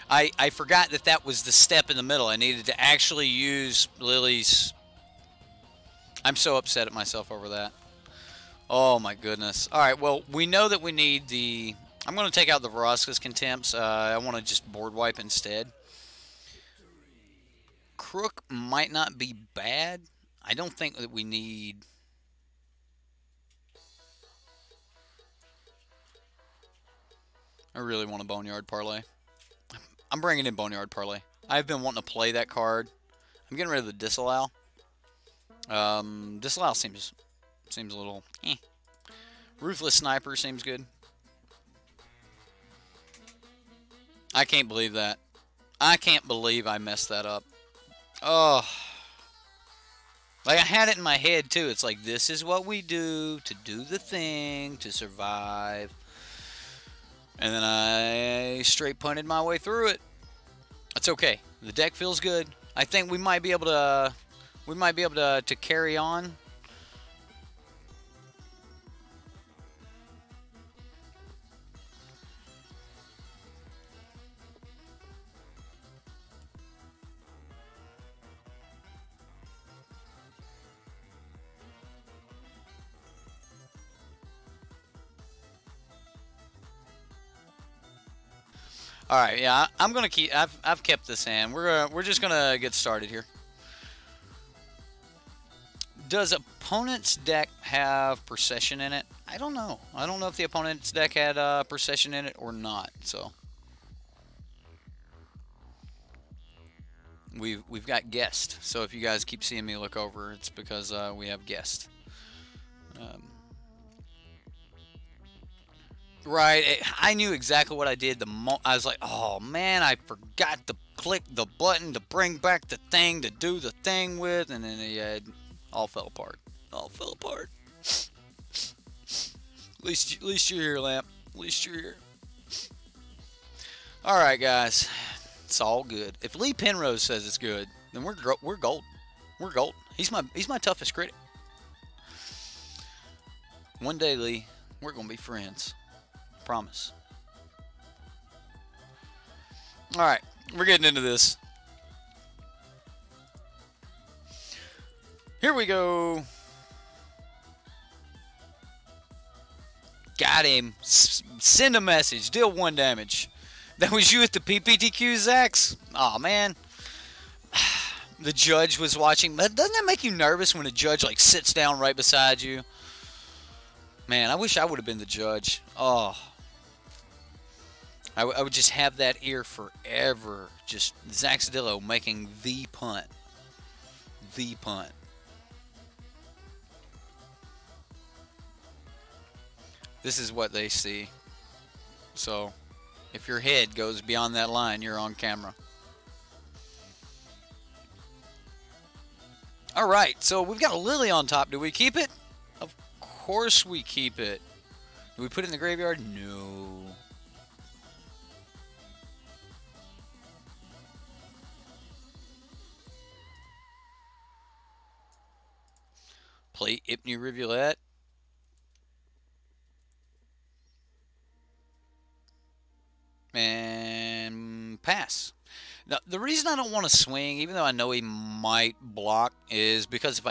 I forgot that that was the step in the middle. I needed to actually use Lily's... I'm so upset at myself over that. Oh my goodness. Alright, well, we know that we need the... I'm going to take out the Vraska's Contempts. I want to just board wipe instead. Crook might not be bad. I don't think that we need... I really want a Boneyard Parlay. I'm bringing in Boneyard Parlay. I've been wanting to play that card. I'm getting rid of the Disallow. Disallow seems a little... eh. Ruthless Sniper seems good. I can't believe that. I can't believe I messed that up. Oh. Like, I had it in my head, too. It's like, this is what we do to do the thing, to survive. And then I straight punted my way through it. It's okay. The deck feels good. I think we might be able to carry on. All right, yeah, I'm gonna keep. I've kept this hand. We're just gonna get started here. Does opponent's deck have procession in it? I don't know. I don't know if the opponent's deck had procession in it or not. So we've got guest. So if you guys keep seeing me look over, it's because we have guest. Right, I knew exactly what I did. I was like, oh man, I forgot to click the button to bring back the thing to do the thing with, and then it all fell apart. All fell apart. At least you're here, Lamp. At least you're here. All right, guys, it's all good. If Lee Penrose says it's good, then we're gold. We're gold. He's my toughest critic. One day, Lee, we're gonna be friends. Promise. Alright, we're getting into this. Here we go. Got him. Send a message. Deal 1 damage. That was you at the PPTQ, Zax? Aw, man. The judge was watching. Doesn't that make you nervous when a judge like sits down right beside you? Man, I wish I would have been the judge. Oh. I would just have that ear forever. Just Zaxdillo making the punt. The punt. This is what they see. So, if your head goes beyond that line, you're on camera. Alright, so we've got a Lily on top. Do we keep it? Of course we keep it. Do we put it in the graveyard? No. Play Ifnir Rivulet. And pass. Now, the reason I don't want to swing, even though I know he might block, is because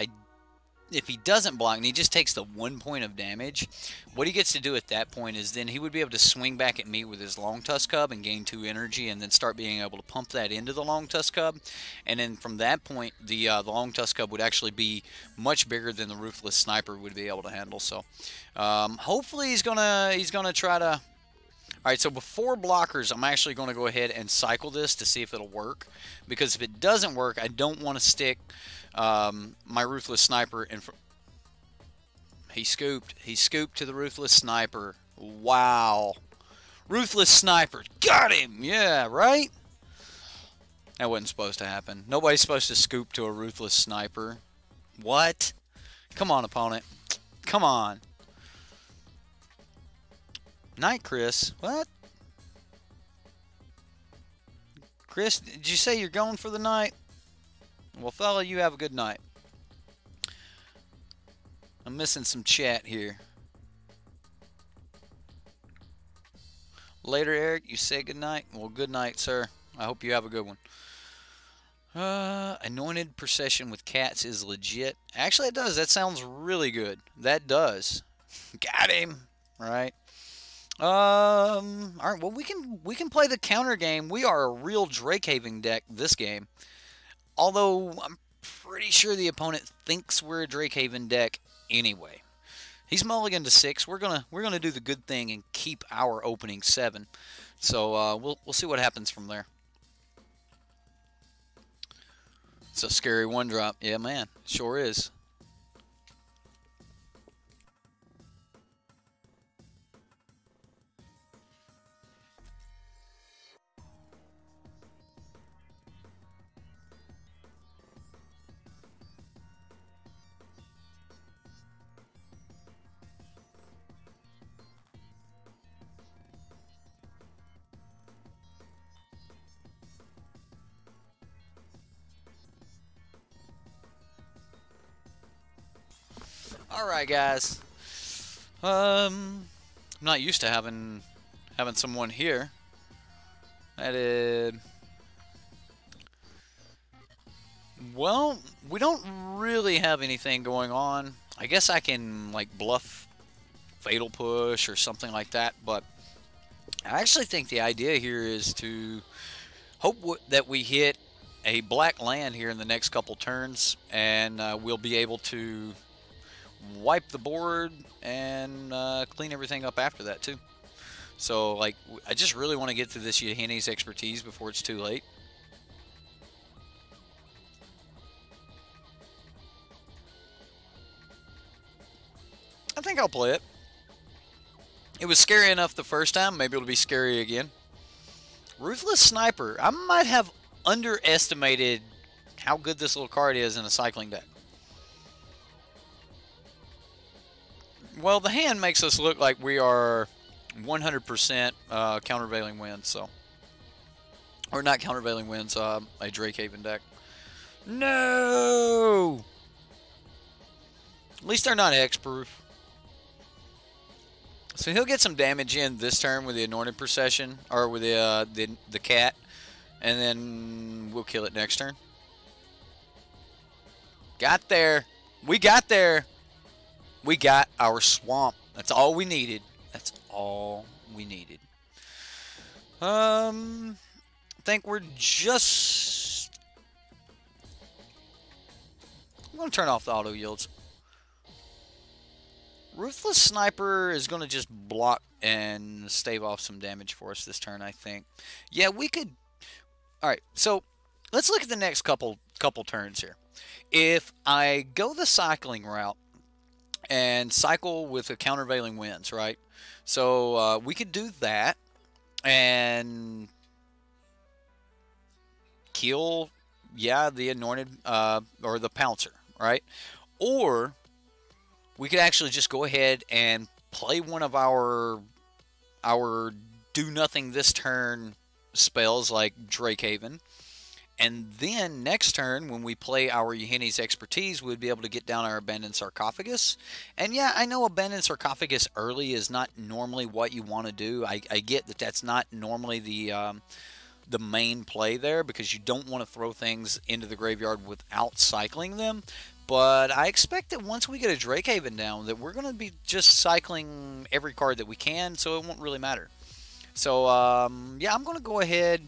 if he doesn't block and he just takes the 1 point of damage, what he gets to do at that point is then he would be able to swing back at me with his Long Tusk Cub and gain 2 energy, and then start being able to pump that into the Long Tusk Cub. And then from that point, the Long Tusk Cub would actually be much bigger than the Ruthless Sniper would be able to handle. So hopefully he's gonna try to. Alright, so before blockers, I'm actually going to go ahead and cycle this to see if it'll work. Because if it doesn't work, I don't want to stick my Ruthless Sniper in front. He scooped. He scooped to the Ruthless Sniper. Wow. Ruthless Sniper. Got him! Yeah, right? That wasn't supposed to happen. Nobody's supposed to scoop to a Ruthless Sniper. What? Come on, opponent. Come on. Night, Chris. What? Chris, did you say you're going for the night? Well, fella, you have a good night. I'm missing some chat here. Later, Eric, you say good night? Well, good night, sir. I hope you have a good one. Anointed Procession with Cats is legit. Actually, it does. That sounds really good. That does. Got him. Right. All right. Well, we can play the counter game. We are a real Drakehaven deck this game. Although I'm pretty sure the opponent thinks we're a Drakehaven deck anyway. He's mulliganed to 6. We're gonna do the good thing and keep our opening 7. So we'll see what happens from there. It's a scary 1-drop. Yeah, man. Sure is. Alright, guys. I'm not used to having someone here. That is... Well, we don't really have anything going on. I guess I can, like, bluff Fatal Push or something like that, but I actually think the idea here is to hope that we hit a black land here in the next couple turns, and we'll be able to wipe the board and clean everything up after that too. So, like, I just really want to get to this Yehene's expertise before it's too late. I think I'll play it. It was scary enough the first time, maybe it'll be scary again. Ruthless Sniper. I might have underestimated how good this little card is in a cycling deck. Well, the hand makes us look like we are 100% countervailing winds, so. Or not countervailing winds, a Drakehaven deck. No! At least they're not X-proof. So he'll get some damage in this turn with the Anointed Procession, or with the cat, and then we'll kill it next turn. Got there. We got there. We got our swamp. That's all we needed. That's all we needed. I think we're just... I'm going to turn off the auto yields. Ruthless Sniper is going to just block and stave off some damage for us this turn, I think. Yeah, we could... Alright, so let's look at the next couple turns here. If I go the cycling route and cycle with the countervailing winds, right? So we could do that and kill, yeah, the Anointed, or the Pouncer, right? Or we could actually just go ahead and play one of our do nothing this turn spells like Drakehaven, and then next turn when we play our Yehene's expertise, we'd be able to get down our Abandoned Sarcophagus. And yeah, I know Abandoned Sarcophagus early is not normally what you want to do. I get that that's not normally the main play there, because you don't want to throw things into the graveyard without cycling them. But I expect that once we get a Drakehaven down, that we're going to be just cycling every card that we can, so it won't really matter. So, yeah, I'm going to go ahead.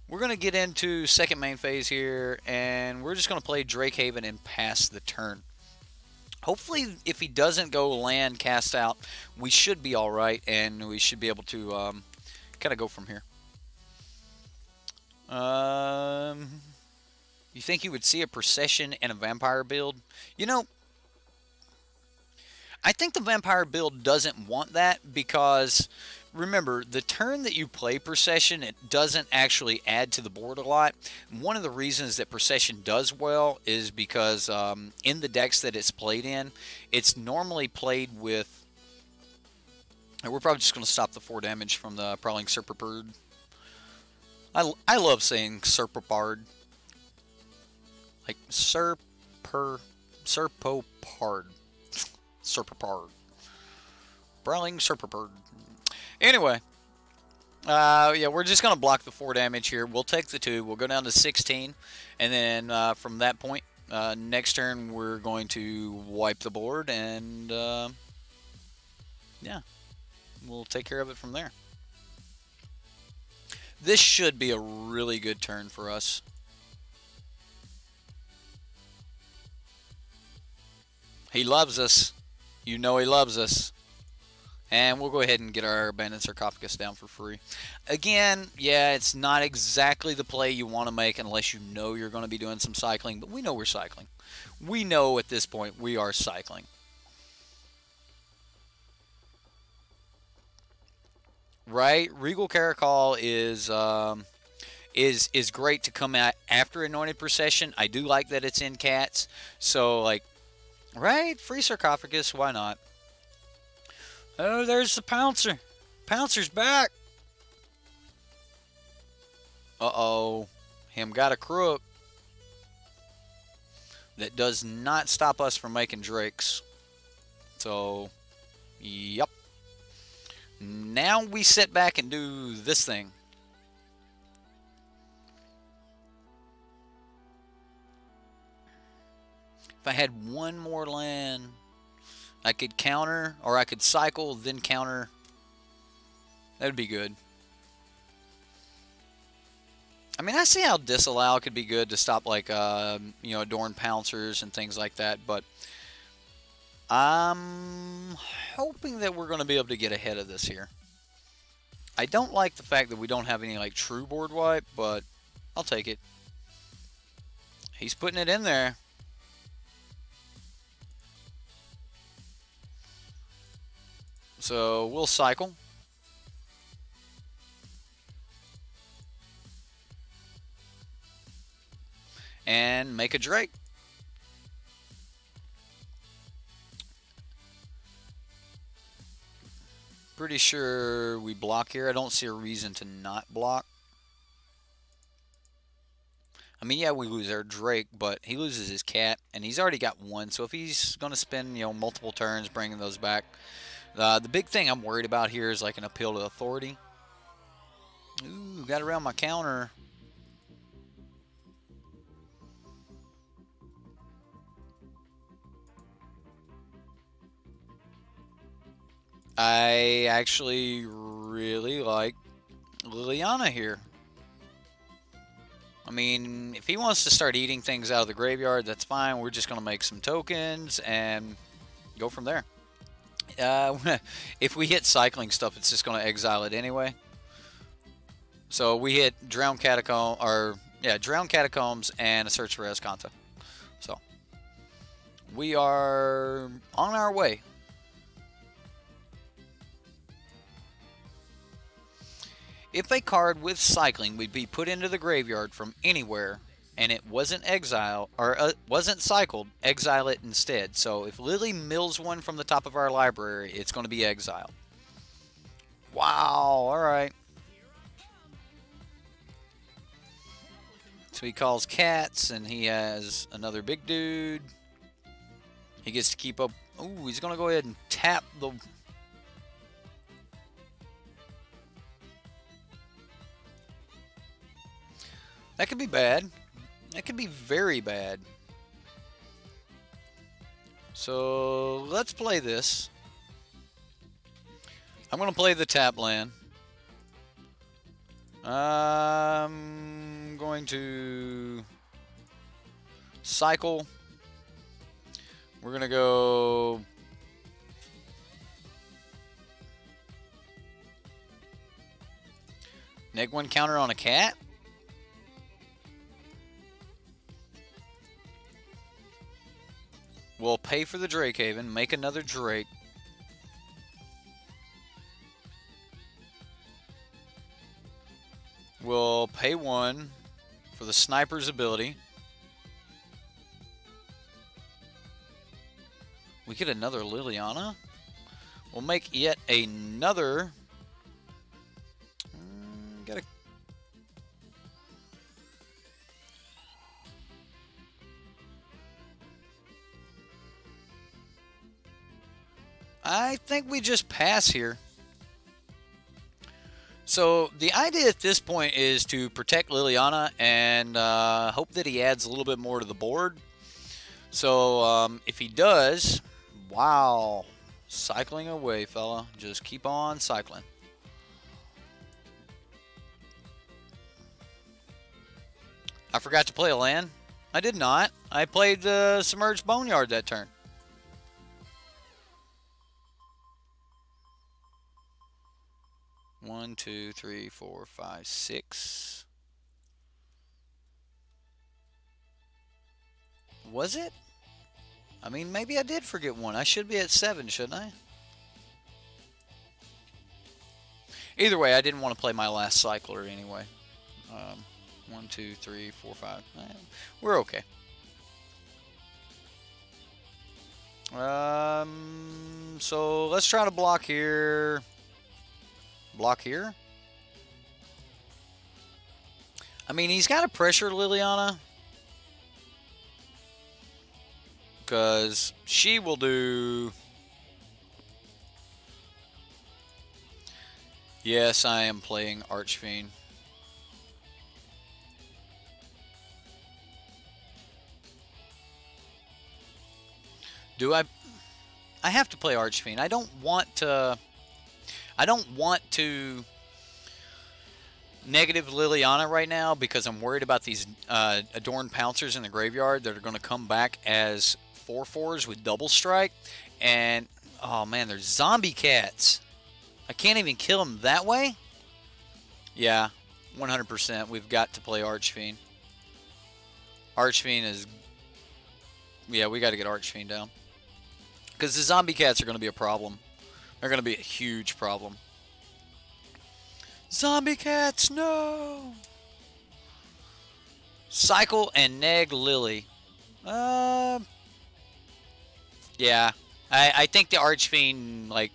We're going to get into second main phase here, and we're just going to play Drakehaven and pass the turn. Hopefully, if he doesn't go land cast out, we should be all right, and we should be able to kind of go from here. You think you would see a Procession and a Vampire build? You know, I think the Vampire build doesn't want that, because remember, the turn that you play Procession, it doesn't actually add to the board a lot. One of the reasons that Procession does well is because in the decks that it's played in, it's normally played with... And we're probably just going to stop the 4 damage from the Prowling Serpapard. I love saying Serpapard. Like Serpopard. Serpapard. Prowling Serpapard. Anyway. Yeah, we're just going to block the 4 damage here. We'll take the 2. We'll go down to 16. And then from that point, next turn, we're going to wipe the board. And, yeah. We'll take care of it from there. This should be a really good turn for us. He loves us. You know he loves us. And we'll go ahead and get our Abandoned Sarcophagus down for free. Again, yeah, it's not exactly the play you want to make unless you know you're going to be doing some cycling. But we know we're cycling. We know at this point we are cycling. Right? Regal Caracol is great to come out after Anointed Procession. I do like that it's in cats. So, like, right? Free Sarcophagus, why not? Oh, there's the Pouncer. Pouncer's back. Uh-oh. Him got a crook. That does not stop us from making Drakes. So, yep. Now we sit back and do this thing. If I had one more land, I could counter, or I could cycle, then counter. That would be good. I mean, I see how disallow could be good to stop, like, you know, adorned pouncers and things like that, but I'm hoping that we're going to be able to get ahead of this here. I don't like the fact that we don't have any, like, true board wipe, but I'll take it. He's putting it in there. So we'll cycle. And make a Drake. Pretty sure we block here. I don't see a reason to not block. I mean, yeah, we lose our Drake, but he loses his cat, and he's already got one. So if he's going to spend, you know, multiple turns bringing those back, the big thing I'm worried about here is like an appeal to authority. Ooh, got around my counter. I actually really like Liliana here. I mean, if he wants to start eating things out of the graveyard, that's fine. We're just going to make some tokens and go from there. If we hit cycling stuff, it's just going to exile it anyway. So we hit Drowned Catacombs and a Search for Azcanta. So we are on our way. If a card with cycling would be put into the graveyard from anywhere and it wasn't exiled or wasn't cycled, exile it instead. So if Lily mills one from the top of our library, it's going to be exiled. Wow, all right. So he calls cats and he has another big dude. He gets to keep up. Ooh, he's going to go ahead and tap the... That could be bad. That could be very bad. So let's play this. I'm going to play the tap land. I'm going to cycle. We're going to go... Neg one counter on a cat. We'll pay for the Drake Haven, make another Drake. We'll pay one for the Sniper's ability. We get another Liliana. We'll make yet another... Gotta... I think we just pass here. So the idea at this point is to protect Liliana and hope that he adds a little bit more to the board. So if he does, wow, cycling away, fella. Just keep on cycling. I forgot to play a land. I did not. I played the Submerged Boneyard that turn. One, two, three, four, five, six. Was it? I mean, maybe I did forget one. I should be at 7, shouldn't I? Either way, I didn't want to play my last cycler anyway. 1, 2, 3, 4, 5. We're okay. So let's try to block here. Block here. I mean, he's got to pressure Liliana, because she will do Yes, I am playing Archfiend. Do I have to play Archfiend. I don't want to negative Liliana right now because I'm worried about these Adorned Pouncers in the graveyard that are going to come back as 4/4s with double strike. And, oh man, there's zombie cats. I can't even kill them that way? Yeah, 100%. We've got to play Archfiend. Archfiend is... Yeah, we got to get Archfiend down. Because the zombie cats are going to be a problem. They're going to be a huge problem. Zombie cats, no! Cycle and neg Lily. Yeah. I think the Archfiend, like...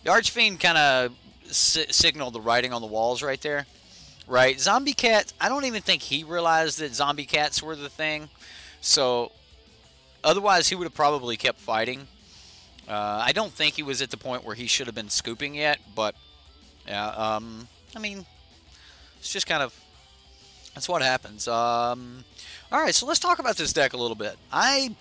The Archfiend kind of signaled the writing on the walls right there. Right? Zombie cats, I don't even think he realized that zombie cats were the thing. So, otherwise he would have probably kept fighting. I don't think he was at the point where he should have been scooping yet, but yeah, I mean, it's just kind of, that's what happens. Alright, so let's talk about this deck a little bit. I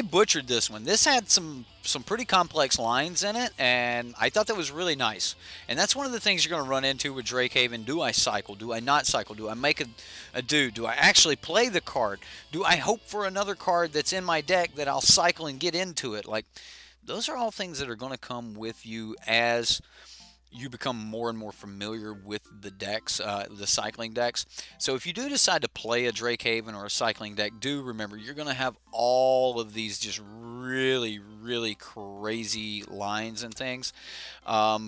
butchered this one. This had some pretty complex lines in it, and I thought that was really nice. And that's one of the things you're going to run into with Drakehaven. Do I cycle? Do I not cycle? Do I make a do? Do I actually play the card? Do I hope for another card that's in my deck that I'll cycle and get into it? Like, those are all things that are going to come with you as you become more and more familiar with the decks, the cycling decks. So if you do decide to play a Drakehaven or a cycling deck, do remember you're going to have all of these just really, really crazy lines and things.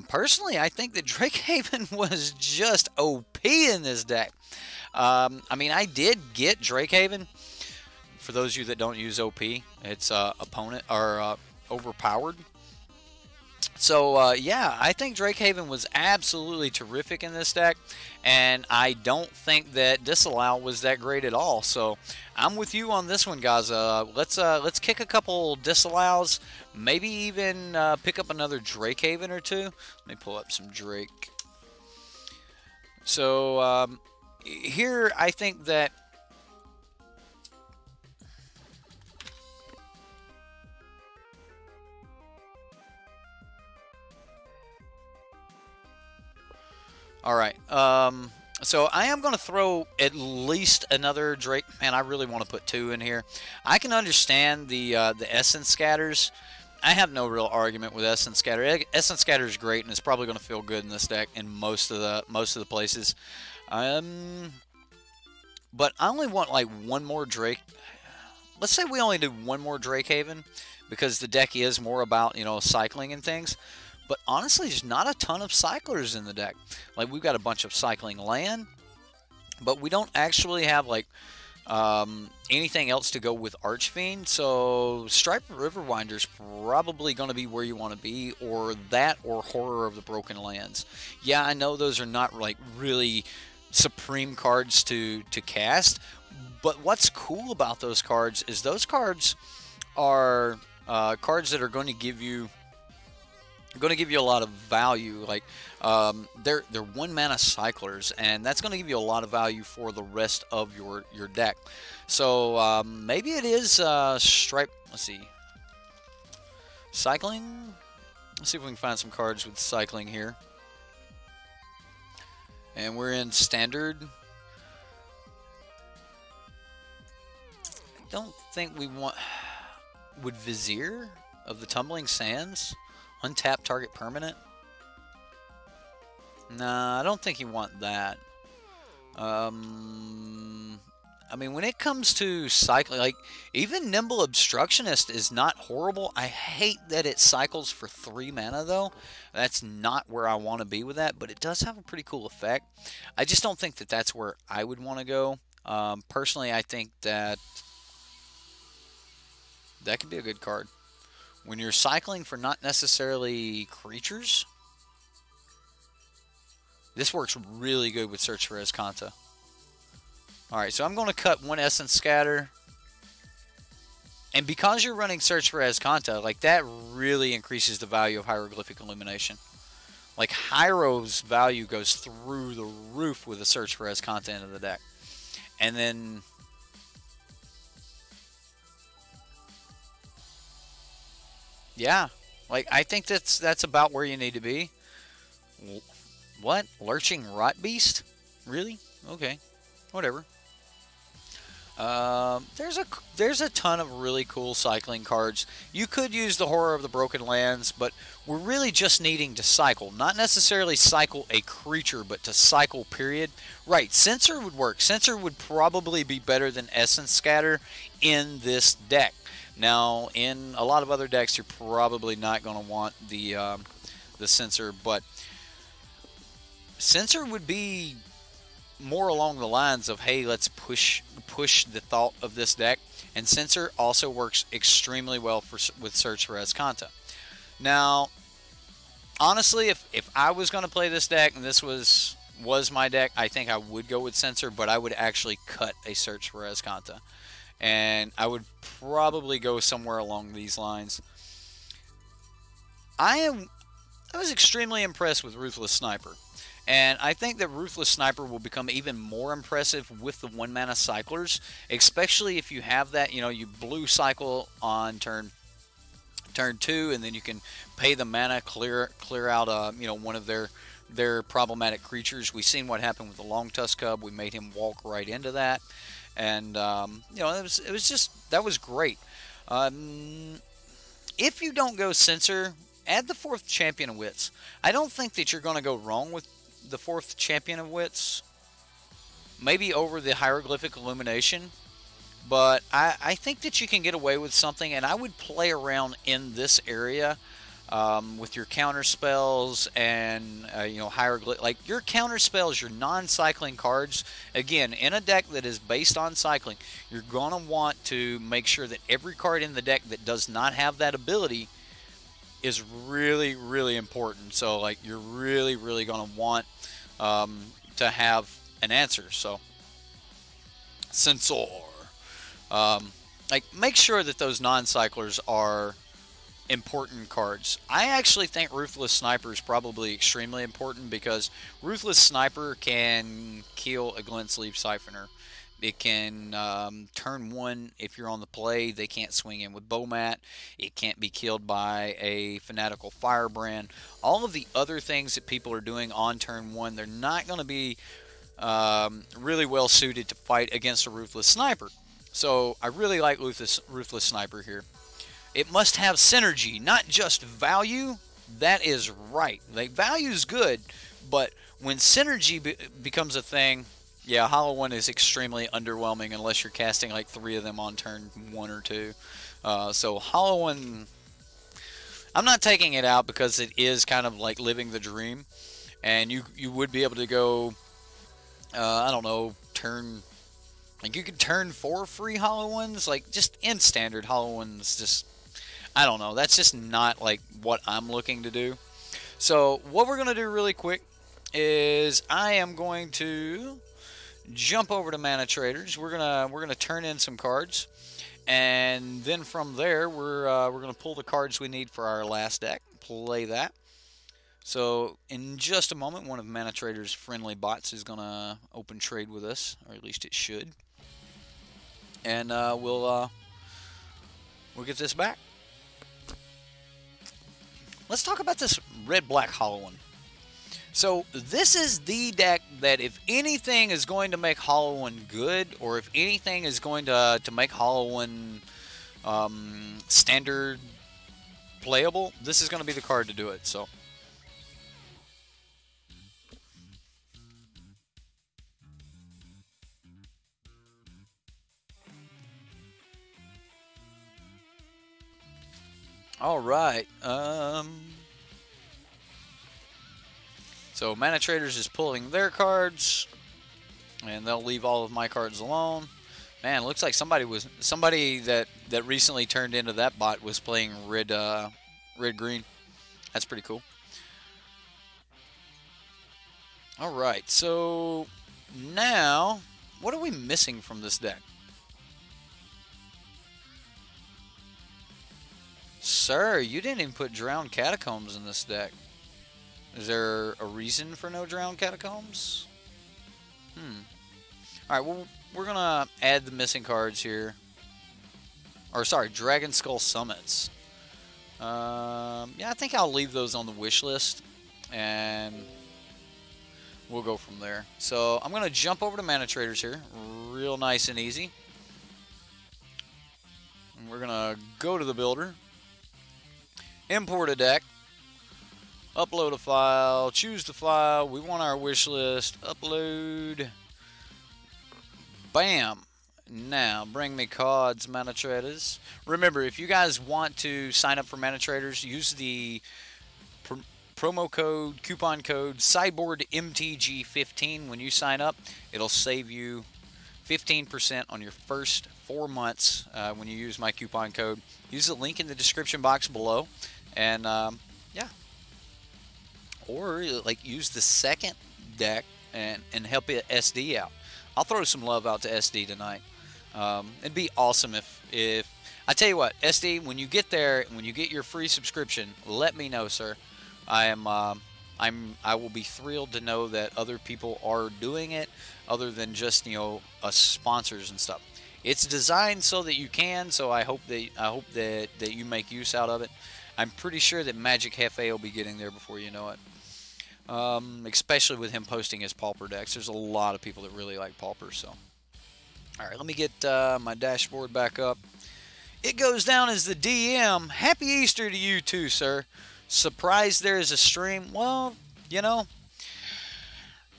Personally, I think that Drakehaven was just OP in this deck. I mean, I did get Drakehaven. For those of you that don't use OP, it's opponent or overpowered. So, yeah, I think Drakehaven was absolutely terrific in this deck, and I don't think that Disallow was that great at all. So, I'm with you on this one, guys. Let's kick a couple Disallows, maybe even pick up another Drakehaven or two. Let me pull up some Drake. So, here I think that Alright, so I am going to throw at least another Drake. Man, I really want to put two in here. I can understand the Essence Scatters. I have no real argument with Essence Scatter. Essence Scatter is great, and it's probably going to feel good in this deck in most of the places. But I only want like one more Drake. Let's say we only do one more Drakehaven, because the deck is more about, you know, cycling and things. But honestly, there's not a ton of cyclers in the deck. Like, we've got a bunch of cycling land, but we don't actually have, like, anything else to go with Archfiend. So, Striped Riverwinder's probably going to be where you want to be, or that, or Horror of the Broken Lands. Yeah, I know those are not, like, really supreme cards to cast, but what's cool about those cards is those cards are cards that are going to give you a lot of value. Like, they're 1 mana cyclers, and that's going to give you a lot of value for the rest of your deck. So maybe it is Stripe. Let's see, cycling. Let's see if we can find some cards with cycling here. And we're in standard. I don't think we want. Would Vizier of the Tumbling Sands untap target permanent? Nah, I don't think you want that. I mean, when it comes to cycling, like, even Nimble Obstructionist is not horrible. I hate that it cycles for 3 mana, though. That's not where I want to be with that, but it does have a pretty cool effect. I just don't think that that's where I would want to go. Personally, I think that that could be a good card. When you're cycling for not necessarily creatures, this works really good with Search for Azcanta. Alright, so I'm going to cut 1 Essence Scatter. And because you're running Search for Azcanta, like, that really increases the value of Hieroglyphic Illumination. Like Hyro's value goes through the roof with a search for Azcanta into the deck. And then yeah, like I think that's about where you need to be. What? Lurching Rot Beast? Really? Okay. Whatever. There's a ton of really cool cycling cards. You could use the Horror of the Broken Lands, but we're really just needing to cycle. Not necessarily cycle a creature, but to cycle, period. Right, Censor would work. Censor would probably be better than Essence Scatter in this deck. Now, in a lot of other decks, you're probably not going to want the Censor, but Censor would be more along the lines of, hey, let's push the thought of this deck. And Censor also works extremely well with Search for Azcanta. Now, honestly, if I was going to play this deck and this was my deck, I think I would go with Censor, but I would actually cut a Search for Azcanta. And I would probably go somewhere along these lines. I was extremely impressed with Ruthless Sniper. And I think that Ruthless Sniper will become even more impressive with the 1-mana cyclers, especially if you have that, you know, you blue cycle on turn 2, and then you can pay the mana, clear out, you know, one of their problematic creatures. We've seen what happened with the Long Tusk Cub. We made him walk right into that, and you know, it was just, that was great. If you don't go Censor, add the 4th Champion of Wits. I don't think that you're going to go wrong with the 4th Champion of Wits, maybe over the Hieroglyphic Illumination, but I think that you can get away with something, and I would play around in this area with your counter spells and you know, Hieroglyphic, like your counter spells, your non-cycling cards. Again, in a deck that is based on cycling, you're going to want to make sure that every card in the deck that does not have that ability is really, really important. So like, you're really going to want to have an answer. So Censor, like, make sure that those non-cyclers are important cards. I actually think Ruthless Sniper is probably extremely important, because Ruthless Sniper can kill a Glint Sleeve Siphoner. It can, turn 1, if you're on the play, they can't swing in with Bowmat. It can't be killed by a Fanatical Firebrand. All of the other things that people are doing on turn 1, they're not going to be really well suited to fight against a Ruthless Sniper. So I really like Ruthless Sniper here. It must have synergy, not just value. That is right. Like, value is good, but when synergy becomes a thing, yeah, Hollow One is extremely underwhelming unless you're casting like 3 of them on turn 1 or 2. So Hollow One, I'm not taking it out because it is kind of like living the dream, and you would be able to go, I don't know, like you could turn 4 free Hollow Ones, like just in standard Hollow Ones. Just, I don't know, that's just not like what I'm looking to do. So what we're gonna do really quick is I am going to jump over to manatraders. We're gonna turn in some cards, and then from there we're gonna pull the cards we need for our last deck. Play that. So in just a moment, one of manatraders' friendly bots is gonna open trade with us, or at least it should, and we'll get this back. Let's talk about this red-black Hollow One. So this is the deck that, if anything is going to make Hollow One good, or if anything is going to make Hollow One standard playable, this is going to be the card to do it. So all right. So manatraders is pulling their cards, and they'll leave all of my cards alone. Man, looks like somebody that recently turned into that bot was playing red green. That's pretty cool. All right, so now what are we missing from this deck? Sir, you didn't even put Drowned Catacombs in this deck. Is there a reason for no drowned catacombs? Alright, well, we're gonna add the missing cards here. Or, sorry, Dragon Skull Summits. Yeah, I think I'll leave those on the wish list. And we'll go from there. So, I'm gonna jump over to manatraders here. Real nice and easy. And we're gonna go to the builder. Import a deck. Upload a file. Choose the file. We want our wish list. Upload. Bam. Now, bring me cards, manatraders. Remember, if you guys want to sign up for manatraders, use the promo code, coupon code, Sideboardmtg15 when you sign up. It'll save you 15% on your first 4 months when you use my coupon code. Use the link in the description box below. And, yeah. Or, like, use the second deck and help it SD out. I'll throw some love out to SD tonight. It'd be awesome if I tell you what, SD, when you get there, when you get your free subscription, let me know, sir. I will be thrilled to know that other people are doing it, other than just, you know, us sponsors and stuff. It's designed so that you can. So I hope that you make use out of it. I'm pretty sure that Magic Jefe will be getting there before you know it. Especially with him posting his Pauper decks. There's a lot of people that really like Pauper. So, alright, let me get my dashboard back up. It goes down as the DM. Happy Easter to you too, sir. Surprised there is a stream. Well, you know,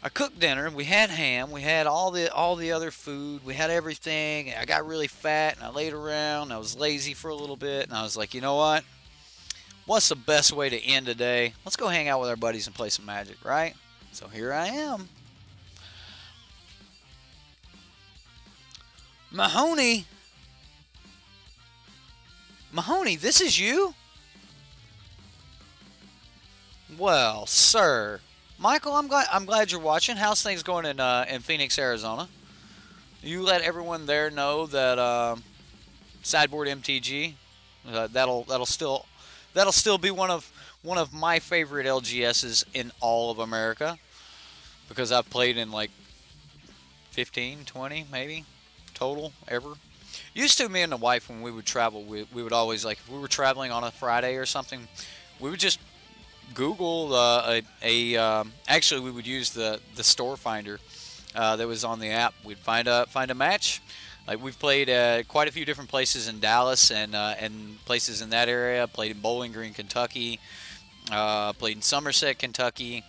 I cooked dinner. We had ham. We had all the other food. We had everything. I got really fat and I laid around. I was lazy for a little bit and I was like, you know what? What's the best way to end a day? Let's go hang out with our buddies and play some Magic, right? So here I am. Mahoney, this is you? Well, sir. Michael, I'm glad you're watching. How's things going in Phoenix, Arizona? You let everyone there know that Sideboard MTG, that'll still be one of my favorite LGSs in all of America, because I've played in like 15, 20 maybe total ever. Used to, me and the wife, when we would travel, we would always, like, if we were traveling on a Friday or something, we would just Google actually we would use the store finder that was on the app. We'd find a match. Like, we've played quite a few different places in Dallas and places in that area. Played in Bowling Green, Kentucky. Played in Somerset, Kentucky.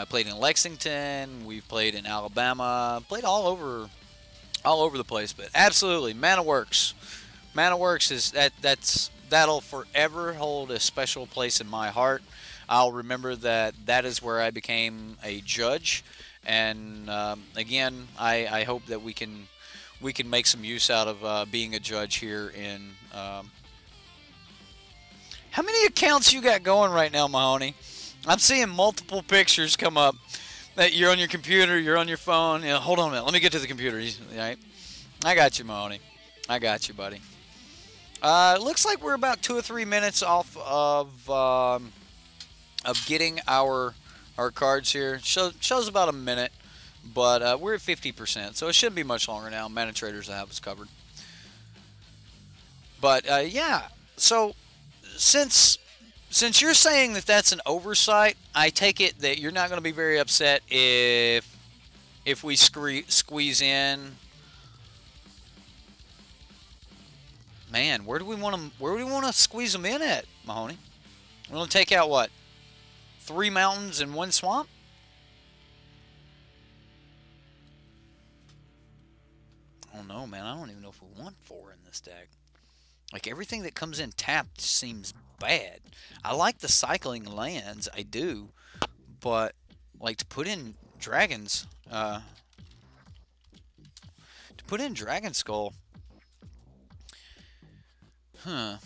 Played in Lexington. We've played in Alabama. Played all over the place. But absolutely, Mana Works. Mana Works is that'll forever hold a special place in my heart. I'll remember that is where I became a judge. And again, I hope that we can make some use out of being a judge here in... How many accounts you got going right now, Mahoney? I'm seeing multiple pictures come up. That you're on your computer, you're on your phone. You know, hold on a minute, let me get to the computer. Right? I got you, Mahoney. I got you, buddy. Looks like we're about 2 or 3 minutes off of getting our cards here. Shows about a minute. But we're at 50%, so it shouldn't be much longer now. Manatraders have us covered. But yeah, so since you're saying that that's an oversight, I take it that you're not going to be very upset if we squeeze in. Man, where do we want to squeeze them in at, Mahoney? We're going to take out what? 3 mountains and 1 swamp? I don't know, man. I don't even know if we want 4 in this deck. Like, everything that comes in tapped seems bad. I like the cycling lands, I do, but like, to put in dragons, Dragon Skull, huh?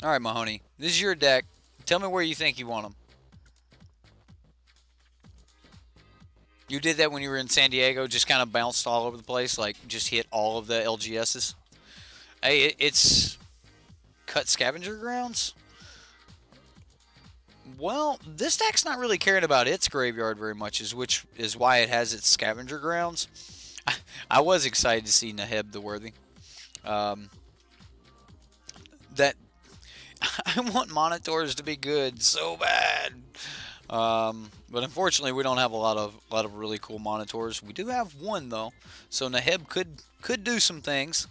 All right, Mahoney, this is your deck. Tell me where you think you want them. You did that when you were in San Diego, just kind of bounced all over the place, like just hit all of the LGSs. Hey, it's cut scavenger grounds. Well, this deck's not really caring about its graveyard very much, which is why it has its scavenger grounds. I was excited to see Naheb the Worthy. That I want Minotaurs to be good so bad. But unfortunately, we don't have a lot of really cool Minotaurs. We do have one though, so Naheb could do some things.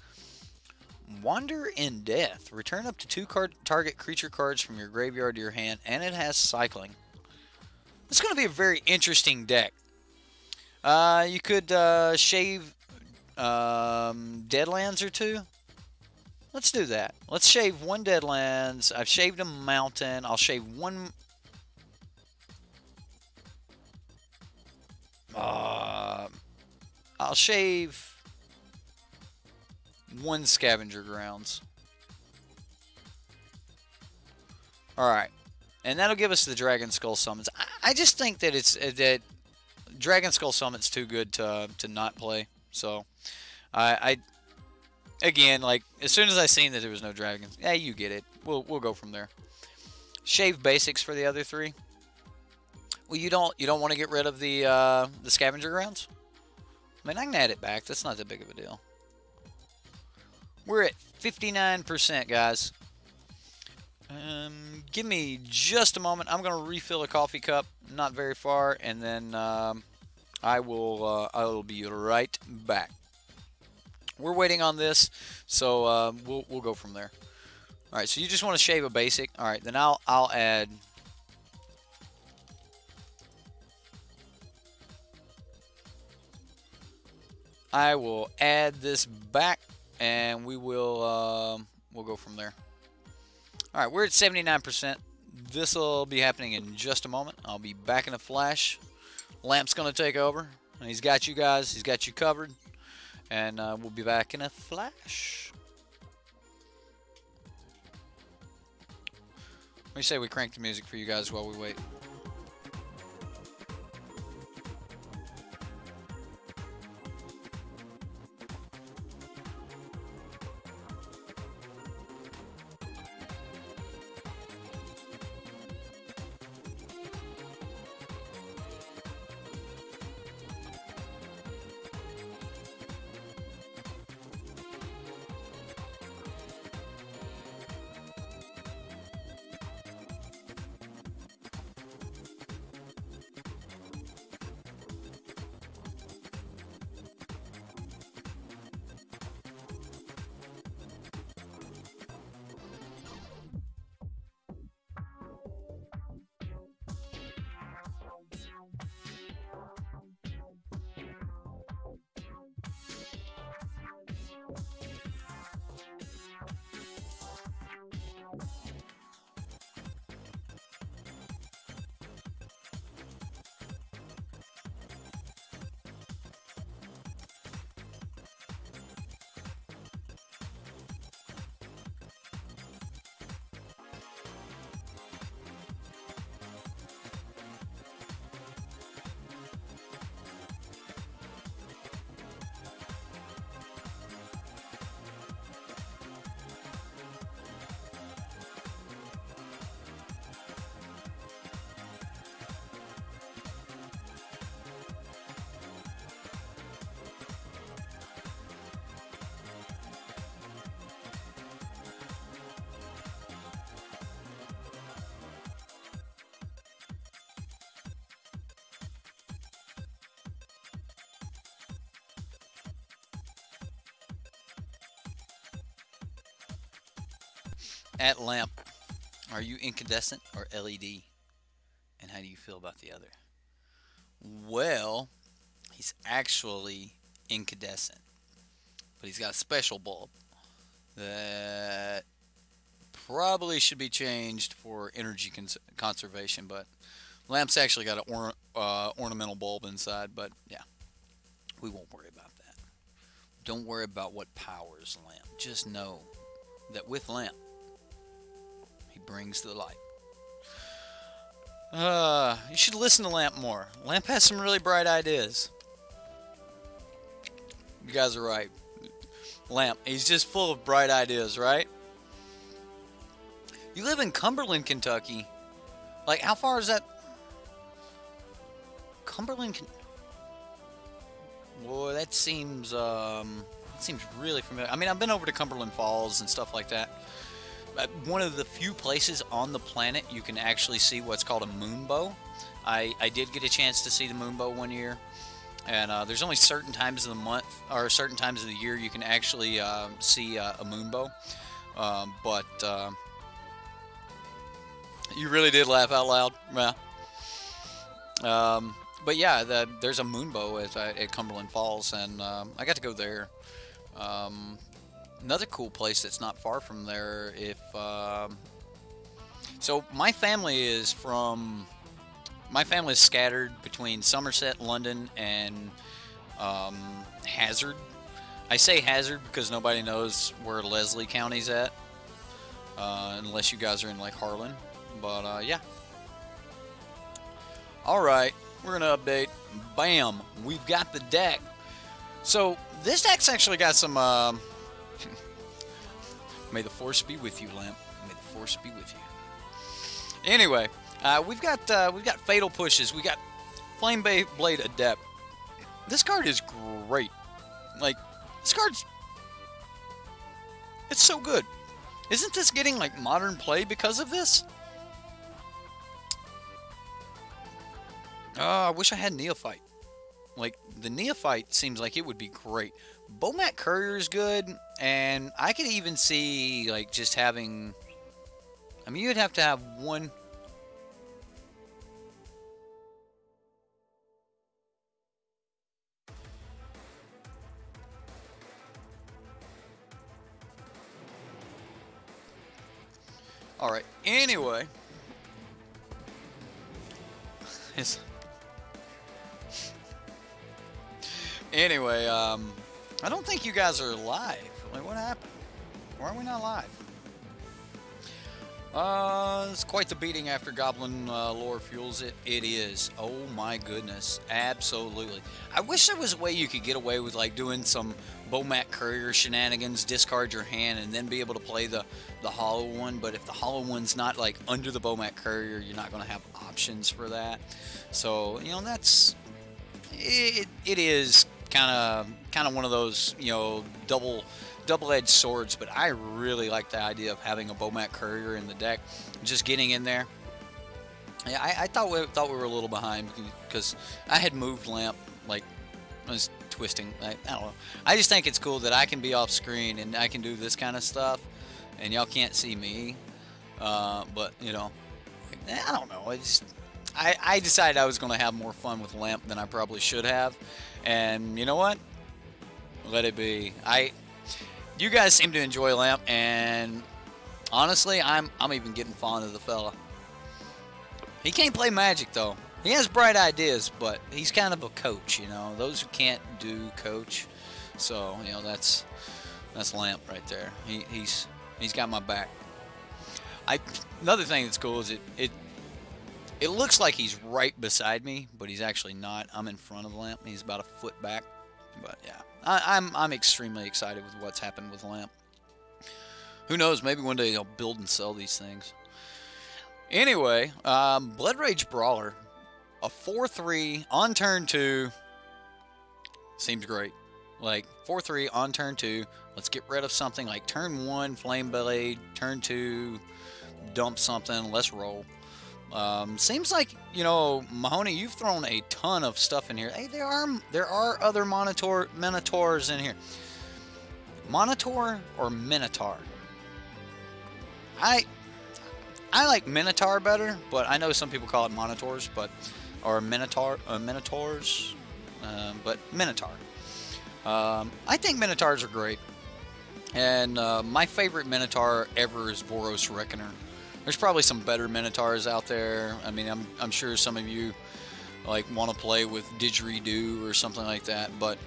Wander in Death. Return up to 2 target creature cards from your graveyard to your hand, and it has cycling. It's going to be a very interesting deck. You could shave Deadlands or 2. Let's do that. Let's shave 1 Deadlands. I've shaved a Mountain. I'll shave 1. I'll shave 1 Scavenger Grounds. Alright. And that'll give us the Dragon Skull Summons. I just think that that Dragon Skull Summon's too good to not play. So, again, like, as soon as I seen that there was no dragons, yeah, you get it. We'll go from there. Shave basics for the other 3. Well, you don't want to get rid of the Scavenger Grounds? I mean, I can add it back. That's not that big of a deal. We're at 59%, guys. Give me just a moment. I'm going to refill a coffee cup, not very far, and then I will be right back. We're waiting on this, so we'll go from there. All right, so you just want to shave a basic. All right, then I'll add. I will add this back, and we'll go from there. All right, we're at 79%. This will be happening in just a moment. I'll be back in a flash. Lamp's going to take over. He's got you guys. He's got you covered. And we'll be back in a flash. Let me say we crank the music for you guys while we wait. At Lamp, are you incandescent or LED? And how do you feel about the other? Well, he's actually incandescent, but he's got a special bulb that probably should be changed for energy conservation, but Lamp's actually got an ornamental bulb inside, but yeah, we won't worry about that. Don't worry about what powers Lamp. Just know that with Lamp, he brings the light. You should listen to Lamp more. Lamp has some really bright ideas. You guys are right. Lamp, he's just full of bright ideas, right? You live in Cumberland, Kentucky. Like, how far is that? Cumberland? Boy, that seems really familiar. I mean, I've been over to Cumberland Falls and stuff like that. One of the few places on the planet you can actually see what's called a moonbow. I did get a chance to see the moonbow one year, and there's only certain times of the month or certain times of the year you can actually see a moonbow. But you really did laugh out loud, yeah. But yeah, there's a moonbow at Cumberland Falls, and I got to go there. Another cool place that's not far from there. So my family is scattered between Somerset, London, and Hazard. I say Hazard because nobody knows where Leslie County's at, unless you guys are in like Harlan. But yeah. All right, we're gonna update. Bam, we've got the deck. So this deck's actually got some. May the force be with you, Lamp. May the force be with you. Anyway, we've got Fatal Pushes. We got Flame Blade Adept. This card is great. Like, this card's, it's so good. Isn't this getting like modern play because of this? I wish I had Neophyte. Like, the Neophyte seems like it would be great. Bomat Courier is good, and I could even see, like, just having... I mean, you'd have to have one... Alright, anyway... Anyway, I don't think you guys are live. Like, what happened? Why are we not live? It's quite the beating after Goblin lore fuels it. It is. Oh my goodness. Absolutely. I wish there was a way you could get away with, like, doing some Bomat Courier shenanigans, discard your hand, and then be able to play the hollow one. But if the hollow one's not, like, under the Bomat Courier, you're not going to have options for that. So, you know, that's... It is kind of one of those, you know, double-edged swords, but I really like the idea of having a Bomat Courier in the deck, just getting in there. Yeah, I thought we were a little behind because I had moved Lamp, like, I was twisting. I don't know. I just think it's cool that I can be off screen and I can do this kind of stuff, and y'all can't see me. But you know, I don't know. I decided I was going to have more fun with Lamp than I probably should have, and you know what? Let it be. You guys seem to enjoy Lamp, and honestly, I'm even getting fond of the fella. He can't play Magic though. He has bright ideas, but he's kind of a coach, you know. Those who can't do coach. So, you know, that's Lamp right there. He's got my back. Another thing that's cool is it looks like he's right beside me, but he's actually not. I'm in front of Lamp. He's about a foot back. But yeah, I'm extremely excited with what's happened with Lamp. Who knows? Maybe one day they'll build and sell these things. Anyway, Blood Rage Brawler, a 4/3 on turn 2. Seems great. Like 4/3 on turn 2. Let's get rid of something like turn 1 Flame Blade, turn 2 dump something. Let's roll. Seems like, you know, Mahoney, you've thrown a ton of stuff in here. Hey, there are other Minotaurs in here. Minotaur or Minotaur? I like Minotaur better, but I know some people call it Minotaurs, or Minotaurs, but Minotaur. I think Minotaurs are great, and my favorite Minotaur ever is Boros Reckoner. There's probably some better Minotaurs out there. I mean, I'm sure some of you like want to play with Didgeridoo or something like that, but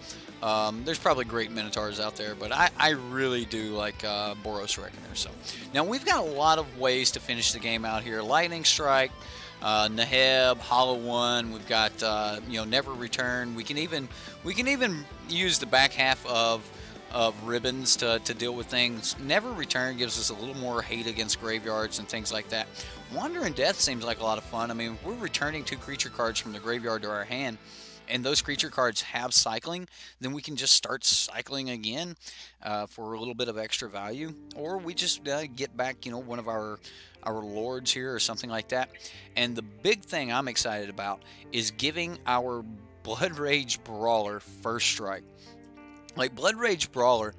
there's probably great Minotaurs out there, but I really do like Boros Reckoner. So now we've got a lot of ways to finish the game out here. Lightning Strike, Neheb, Hollow One. We've got you know, Never Return. We can even use the back half of of ribbons to deal with things. Never Return gives us a little more hate against graveyards and things like that. Wandering Death seems like a lot of fun. I mean, if we're returning 2 creature cards from the graveyard to our hand, and those creature cards have cycling, then we can just start cycling again for a little bit of extra value, or we just get back, you know, one of our lords here or something like that. And the big thing I'm excited about is giving our Blood Rage Brawler first strike. Like, Blood Rage Brawler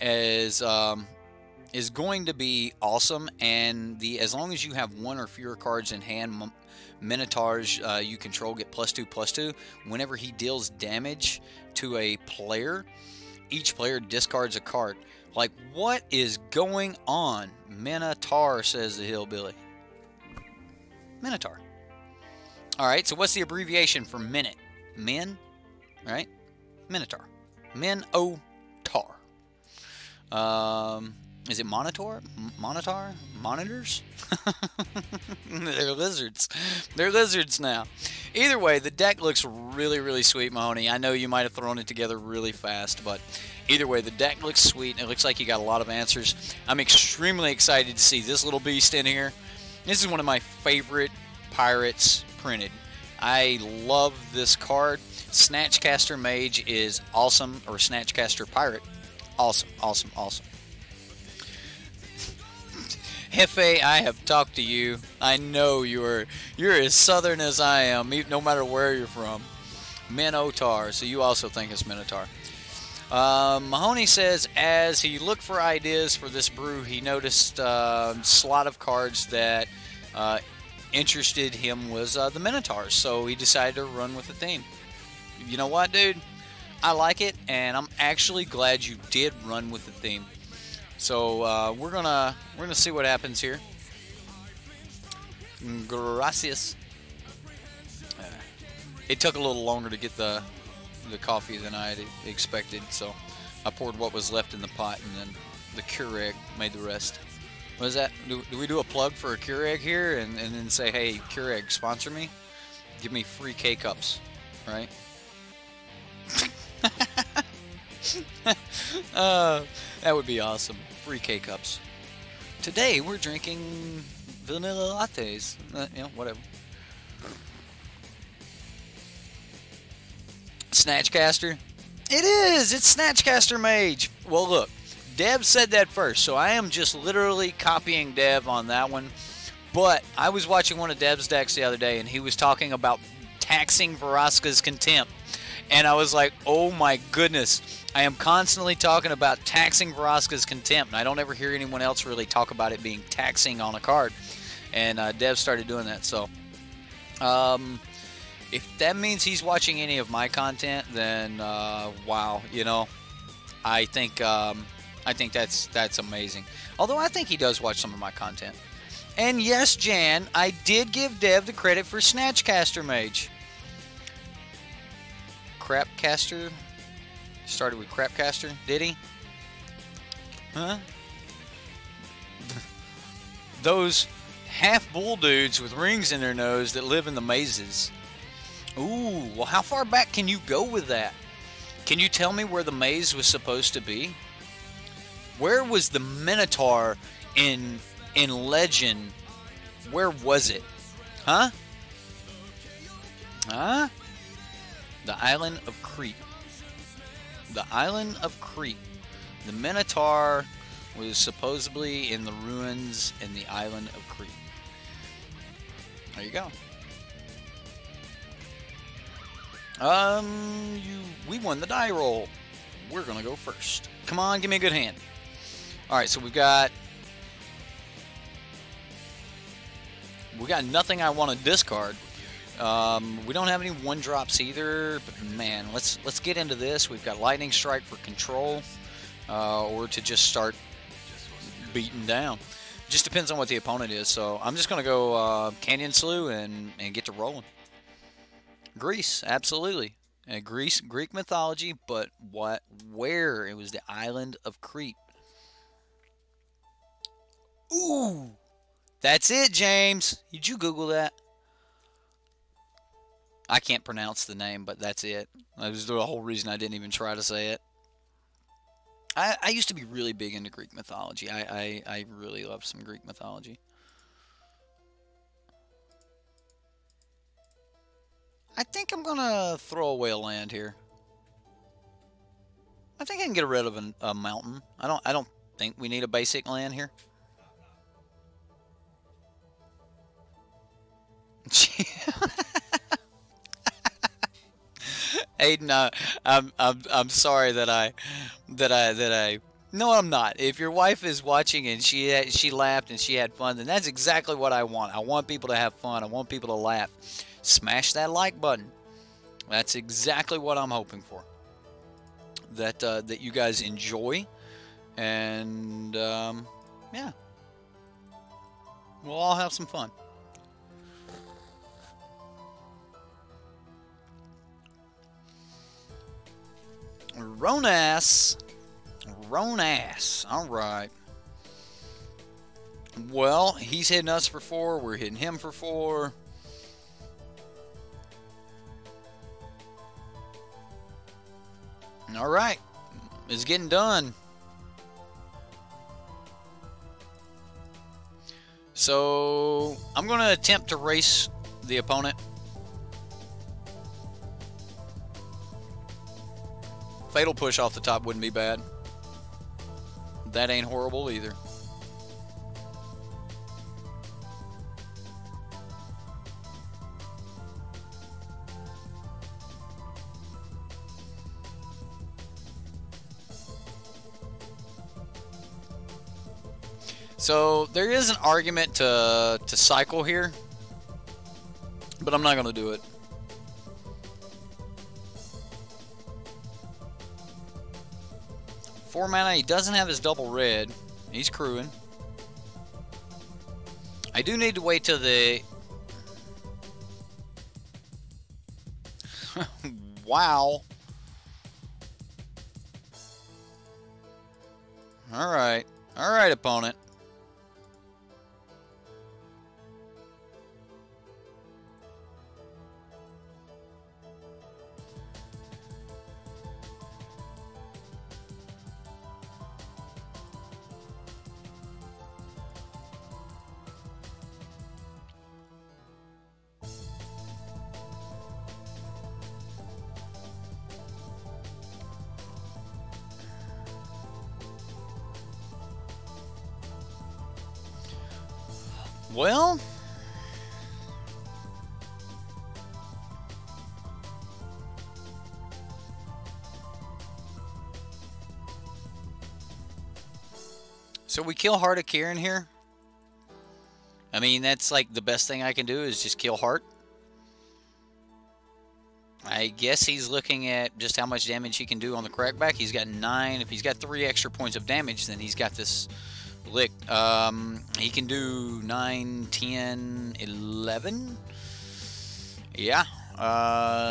is going to be awesome, and as long as you have 1 or fewer cards in hand, Minotaurs you control get +2/+2. Whenever he deals damage to a player, each player discards a card. Like, what is going on? Minotaur, says the hillbilly. Minotaur. Alright, so what's the abbreviation for minute? Min, right? Minotaur. Minotaur. Is it Monitor? Monitor? Monitors? They're lizards. They're lizards now. Either way, the deck looks really, really sweet, Mahoney. I know you might have thrown it together really fast, but either way, the deck looks sweet, and it looks like you got a lot of answers. I'm extremely excited to see this little beast in here. This is one of my favorite pirates printed. I love this card. Snatchcaster Mage is awesome, or Snatchcaster Pirate. Awesome, awesome, awesome. Jefe, I have talked to you. I know you're as southern as I am, no matter where you're from. Minotaur, so you also think it's Minotaur. Mahoney says, as he looked for ideas for this brew, he noticed a slot of cards that interested him was the Minotaurs, so he decided to run with the theme. You know what, dude? I like it, and I'm actually glad you did run with the theme. So we're gonna see what happens here. Gracias. It took a little longer to get the coffee than I had expected, so I poured what was left in the pot, and then the Keurig made the rest. What is that? Do we do a plug for a Keurig here, and then say, hey, Keurig, sponsor me? Give me free K-Cups, right? That would be awesome. Free K-Cups. Today we're drinking vanilla lattes. You know, whatever. Snatchcaster? It is! It's Snatchcaster Mage! Well, look. Dev said that first, so I am just literally copying Dev on that one. But I was watching one of Dev's decks the other day, and he was talking about taxing Vraska's Contempt. And I was like, oh my goodness. I am constantly talking about taxing Vraska's Contempt, and I don't ever hear anyone else really talk about it being taxing on a card. And Dev started doing that, so if that means he's watching any of my content, then wow, you know, I think that's amazing. Although I think he does watch some of my content. And yes, Jan, I did give Dev the credit for Snatchcaster Mage. Crapcaster? Started with Crapcaster, did he? Huh? Those half-bull dudes with rings in their nose that live in the mazes. Ooh, well, how far back can you go with that? Can you tell me where the maze was supposed to be? Where was the Minotaur in Legend? Where was it? Huh? Huh? The island of Crete. The island of Crete. The Minotaur was supposedly in the ruins in the island of Crete. There you go. We won the die roll. We're gonna go first. Come on, give me a good hand. Alright, so we got nothing I want to discard. We don't have any one-drops either, but man, let's get into this. We've got Lightning Strike for control, or to just start beating down. Just depends on what the opponent is, so I'm just going to go Canyon Slough and get to rolling. Greece, absolutely. Greek mythology, but where? It was the island of Crete. Ooh! That's it, James! Did you Google that? I can't pronounce the name, but that's it. That was the whole reason I didn't even try to say it. I used to be really big into Greek mythology. I really love some Greek mythology. I think I'm gonna throw away a land here. I think I can get rid of a mountain. I don't think we need a basic land here. Aiden, I'm sorry that I. No, I'm not. If your wife is watching and she laughed and she had fun, then that's exactly what I want. I want people to have fun. I want people to laugh. Smash that like button. That's exactly what I'm hoping for. That you guys enjoy, and yeah, we'll all have some fun. Ronas. All right. Well, he's hitting us for 4. We're hitting him for 4. All right. It's getting done. So, I'm going to attempt to race the opponent. Fatal push off the top wouldn't be bad. That ain't horrible either. So there is an argument to cycle here, but I'm not going to do it. Four mana. He doesn't have his double red. He's crewing. I do need to wait till the... Wow. Alright. Alright, opponent. Well, so we kill Heart of Kieran here. I mean, that's like the best thing I can do is just kill Heart. I guess he's looking at just how much damage he can do on the crackback. He's got 9. If he's got 3 extra points of damage, then he's got this lick. He can do 9, 10, 11. Yeah.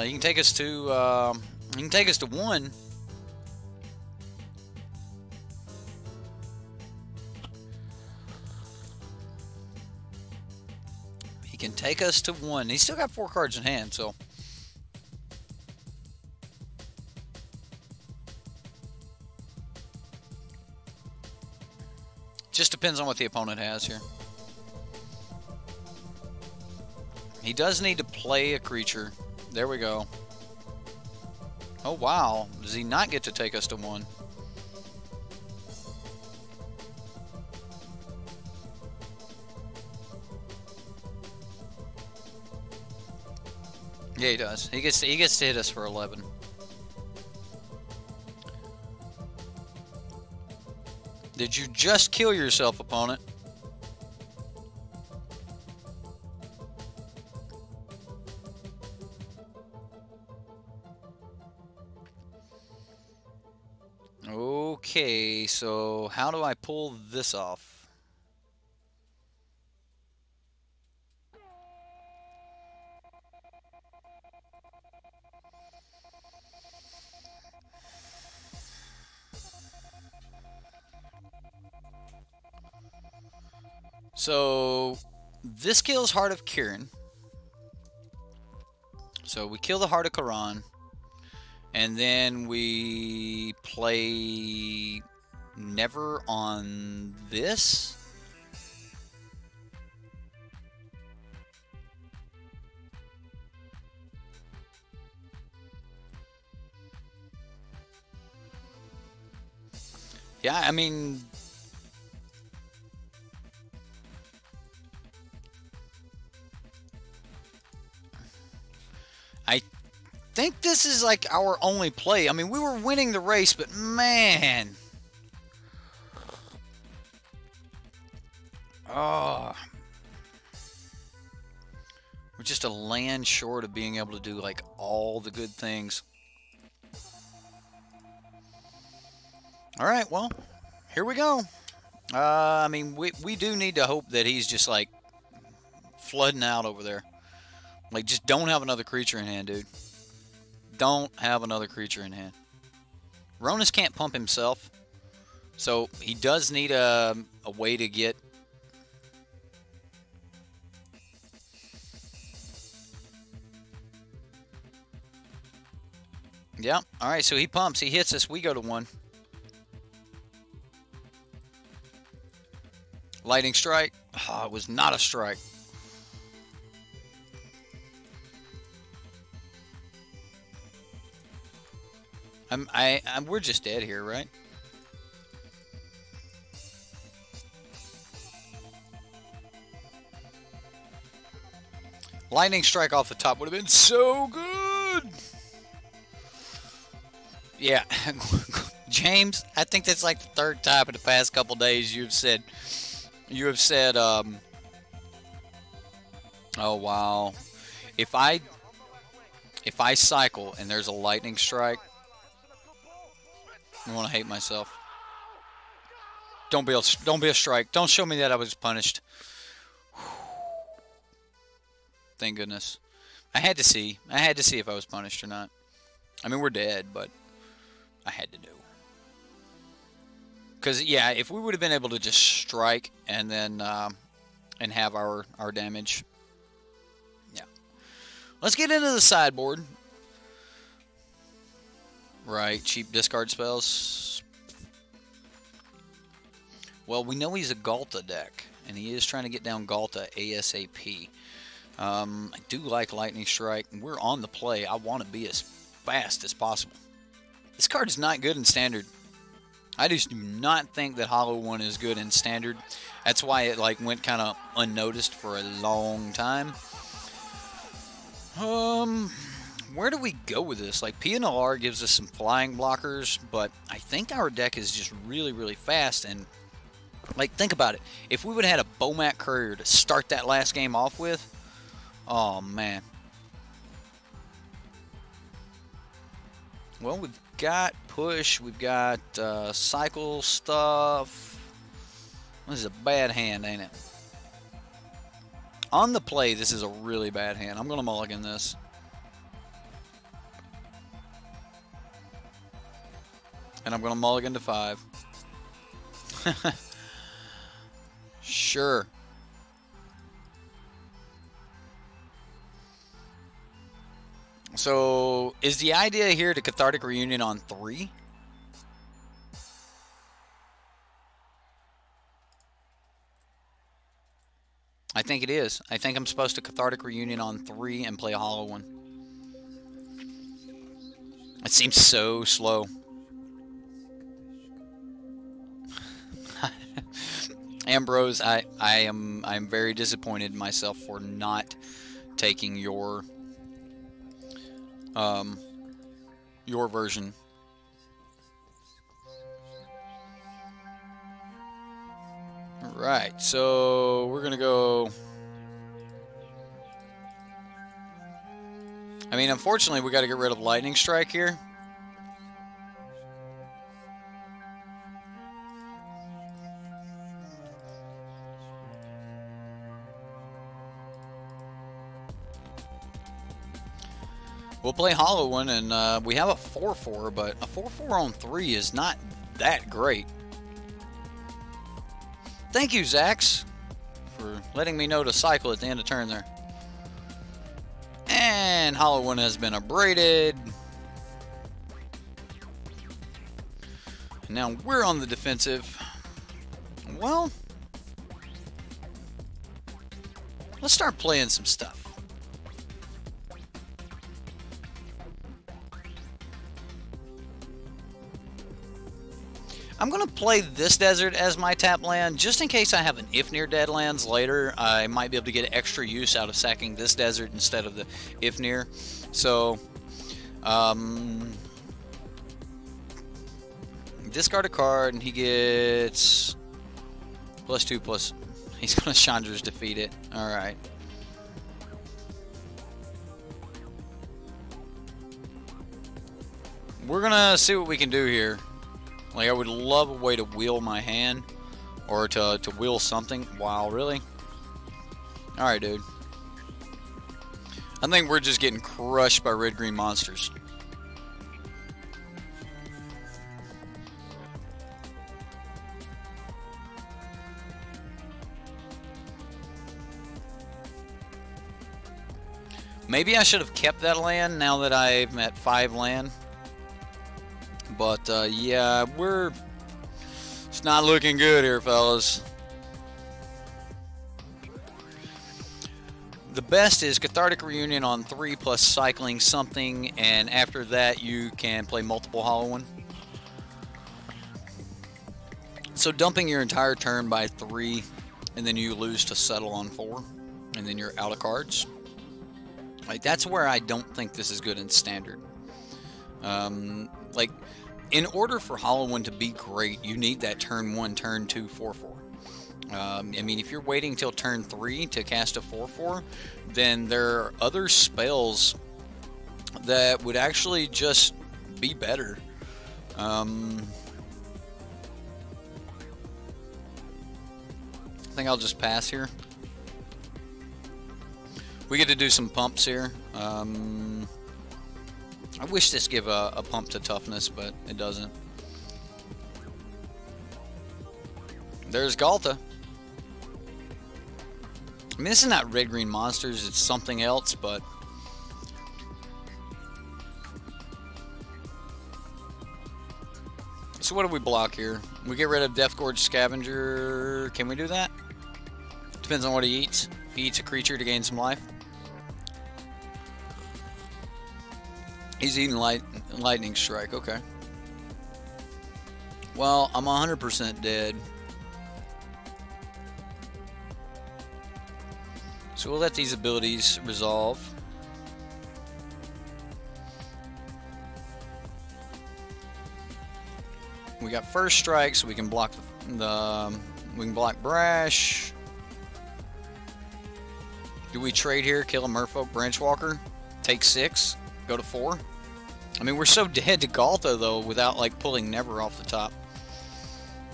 He can take us to 1. He can take us to 1. He's still got 4 cards in hand, so just depends on what the opponent has here. He does need to play a creature. There we go. Oh, wow. Does he not get to take us to 1? Yeah, he does. He gets to hit us for 11. Did you just kill yourself, opponent? Okay, so how do I pull this off? So this kills Heart of Kieran. So we kill the Heart of Karan, and then we play never on this. Yeah, I mean, I think this is like our only play. I mean, we were winning the race, but man. Oh. We're just a land short of being able to do like all the good things. All right, well, here we go. I mean, we do need to hope that he's just like flooding out over there. Like, just don't have another creature in hand, dude. Don't have another creature in hand. Ronus can't pump himself, so he does need a way to get. Yeah, all right, so he pumps, he hits us, we go to 1. Lightning strike. Oh, it was not a strike. We're just dead here, right? Lightning strike off the top would have been so good. Yeah, James, I think that's like the 3rd time in the past couple days you've said, oh wow, if I cycle and there's a lightning strike, I want to hate myself. Don't be a strike. Don't show me that I was punished. Thank goodness. I had to see if I was punished or not. I mean, we're dead, but I had to do. Because yeah, if we would have been able to just strike and then and have our damage. Yeah. Let's get into the sideboard. Right, cheap discard spells. Well, we know he's a Galta deck, and he is trying to get down Galta ASAP. I do like Lightning Strike, and we're on the play. I want to be as fast as possible. This card is not good in Standard. I just do not think that Hollow One is good in Standard. That's why it like went kind of unnoticed for a long time. Where do we go with this? Like, PNLR gives us some flying blockers, but I think our deck is just really, really fast. And, like, think about it. If we would have had a Bomat Courier to start that last game off with, oh, man. Well, we've got push. We've got cycle stuff. This is a bad hand, ain't it? On the play, this is a really bad hand. I'm going to mulligan this. And I'm going to mulligan to 5. Sure. So, is the idea here to Cathartic Reunion on 3? I think it is. I think I'm supposed to Cathartic Reunion on 3 and play a Hollow One. It seems so slow. Ambrose, I'm very disappointed in myself for not taking your version. Right, so we're gonna go. I mean, unfortunately, we got to get rid of Lightning Strike here. We'll play Hollow One, and we have a 4/4, but a 4/4 on 3 is not that great. Thank you, Zax, for letting me know to cycle at the end of turn there. And Hollow One has been abraded. And now we're on the defensive. Well, let's start playing some stuff. I'm going to play this desert as my tap land, just in case I have an Ifnir deadlands later. I might be able to get extra use out of sacking this desert instead of the Ifnir. So, discard a card, and he gets +2+. He's going to Chandra's defeat it. Alright. We're going to see what we can do here. Like, I would love a way to wheel my hand, or to wheel something. Wow, really? Alright, dude. I think we're just getting crushed by red-green monsters. Maybe I should have kept that land now that I'm at 5 land. But, yeah, it's not looking good here, fellas. The best is Cathartic Reunion on 3 plus cycling something, and after that you can play multiple Hollow One. So dumping your entire turn by 3, and then you lose to settle on 4, and then you're out of cards. Like, that's where I don't think this is good in Standard. Like, in order for Hollow One to be great, you need that turn 1, turn 2, 4/4. I mean, if you're waiting till turn 3 to cast a 4/4, then there are other spells that would actually just be better. I think I'll just pass here. We get to do some pumps here. I wish this gave a pump to toughness, but it doesn't. There's Galta. I mean, this is not red-green monsters, it's something else, but... So what do we block here? We get rid of Death Gorge Scavenger. Can we do that? Depends on what he eats. If he eats a creature to gain some life. He's eating Lightning Strike, okay. Well, I'm 100% dead. So we'll let these abilities resolve. We got first strike, so we can block we can block Brash. Do we trade here? Kill a Merfolk Branchwalker? Take 6? Go to 4? I mean, we're so dead to Galta, though, without, like, pulling Never off the top.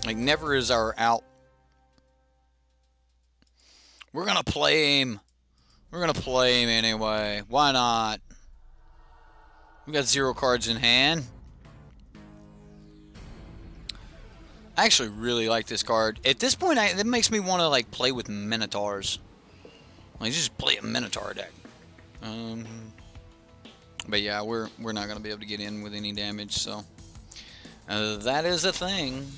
Like, Never is our out. We're gonna play him. We're gonna play him anyway. Why not? We got 0 cards in hand. I actually really like this card. At this point, it makes me want to, like, play with Minotaurs. Like, just play a Minotaur deck. But yeah, we're not going to be able to get in with any damage, so that is a thing.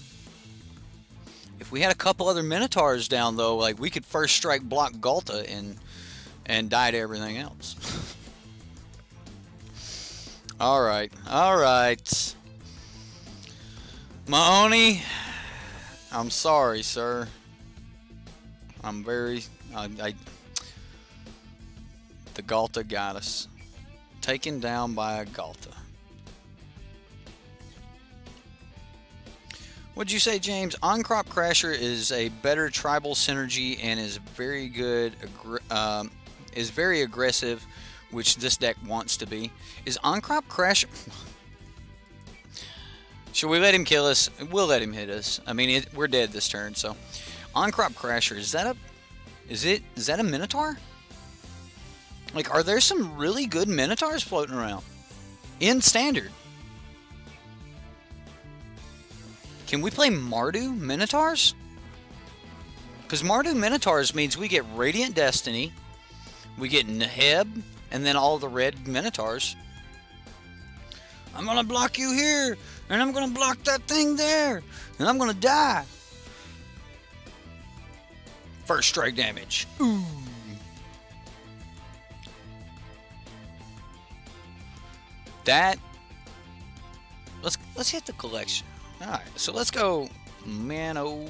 If we had a couple other Minotaurs down, though, like, we could first strike block Galta and die to everything else. Alright, alright. Mahoney, I'm sorry, sir. I'm very... the Galta got us. Taken down by a Galta. What'd you say, James? On-Crop Crasher is a better tribal synergy and is very good. Is very aggressive, which this deck wants to be. Is On-Crop Crasher? Should we let him kill us? We'll let him hit us. I mean, we're dead this turn. So, On-Crop Crasher, is that a Minotaur? Like, are there some really good Minotaurs floating around in Standard? Can we play Mardu Minotaurs? Because Mardu Minotaurs means we get Radiant Destiny, we get Neheb, and then all the red Minotaurs. I'm gonna block you here. and I'm gonna block that thing there, and I'm gonna die. First strike damage. Ooh. That. Let's hit the collection. All right, so let's go Minotaurs.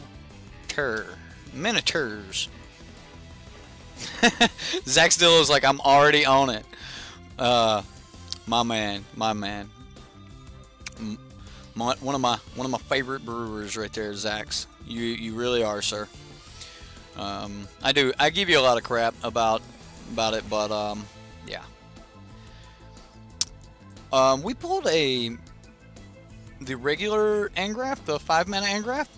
Zach still is like, I'm already on it. My man. One of my favorite brewers right there, Zach's. You really are, sir. I give you a lot of crap about it, but yeah. We pulled the regular Engraft, the 5-mana Engraft.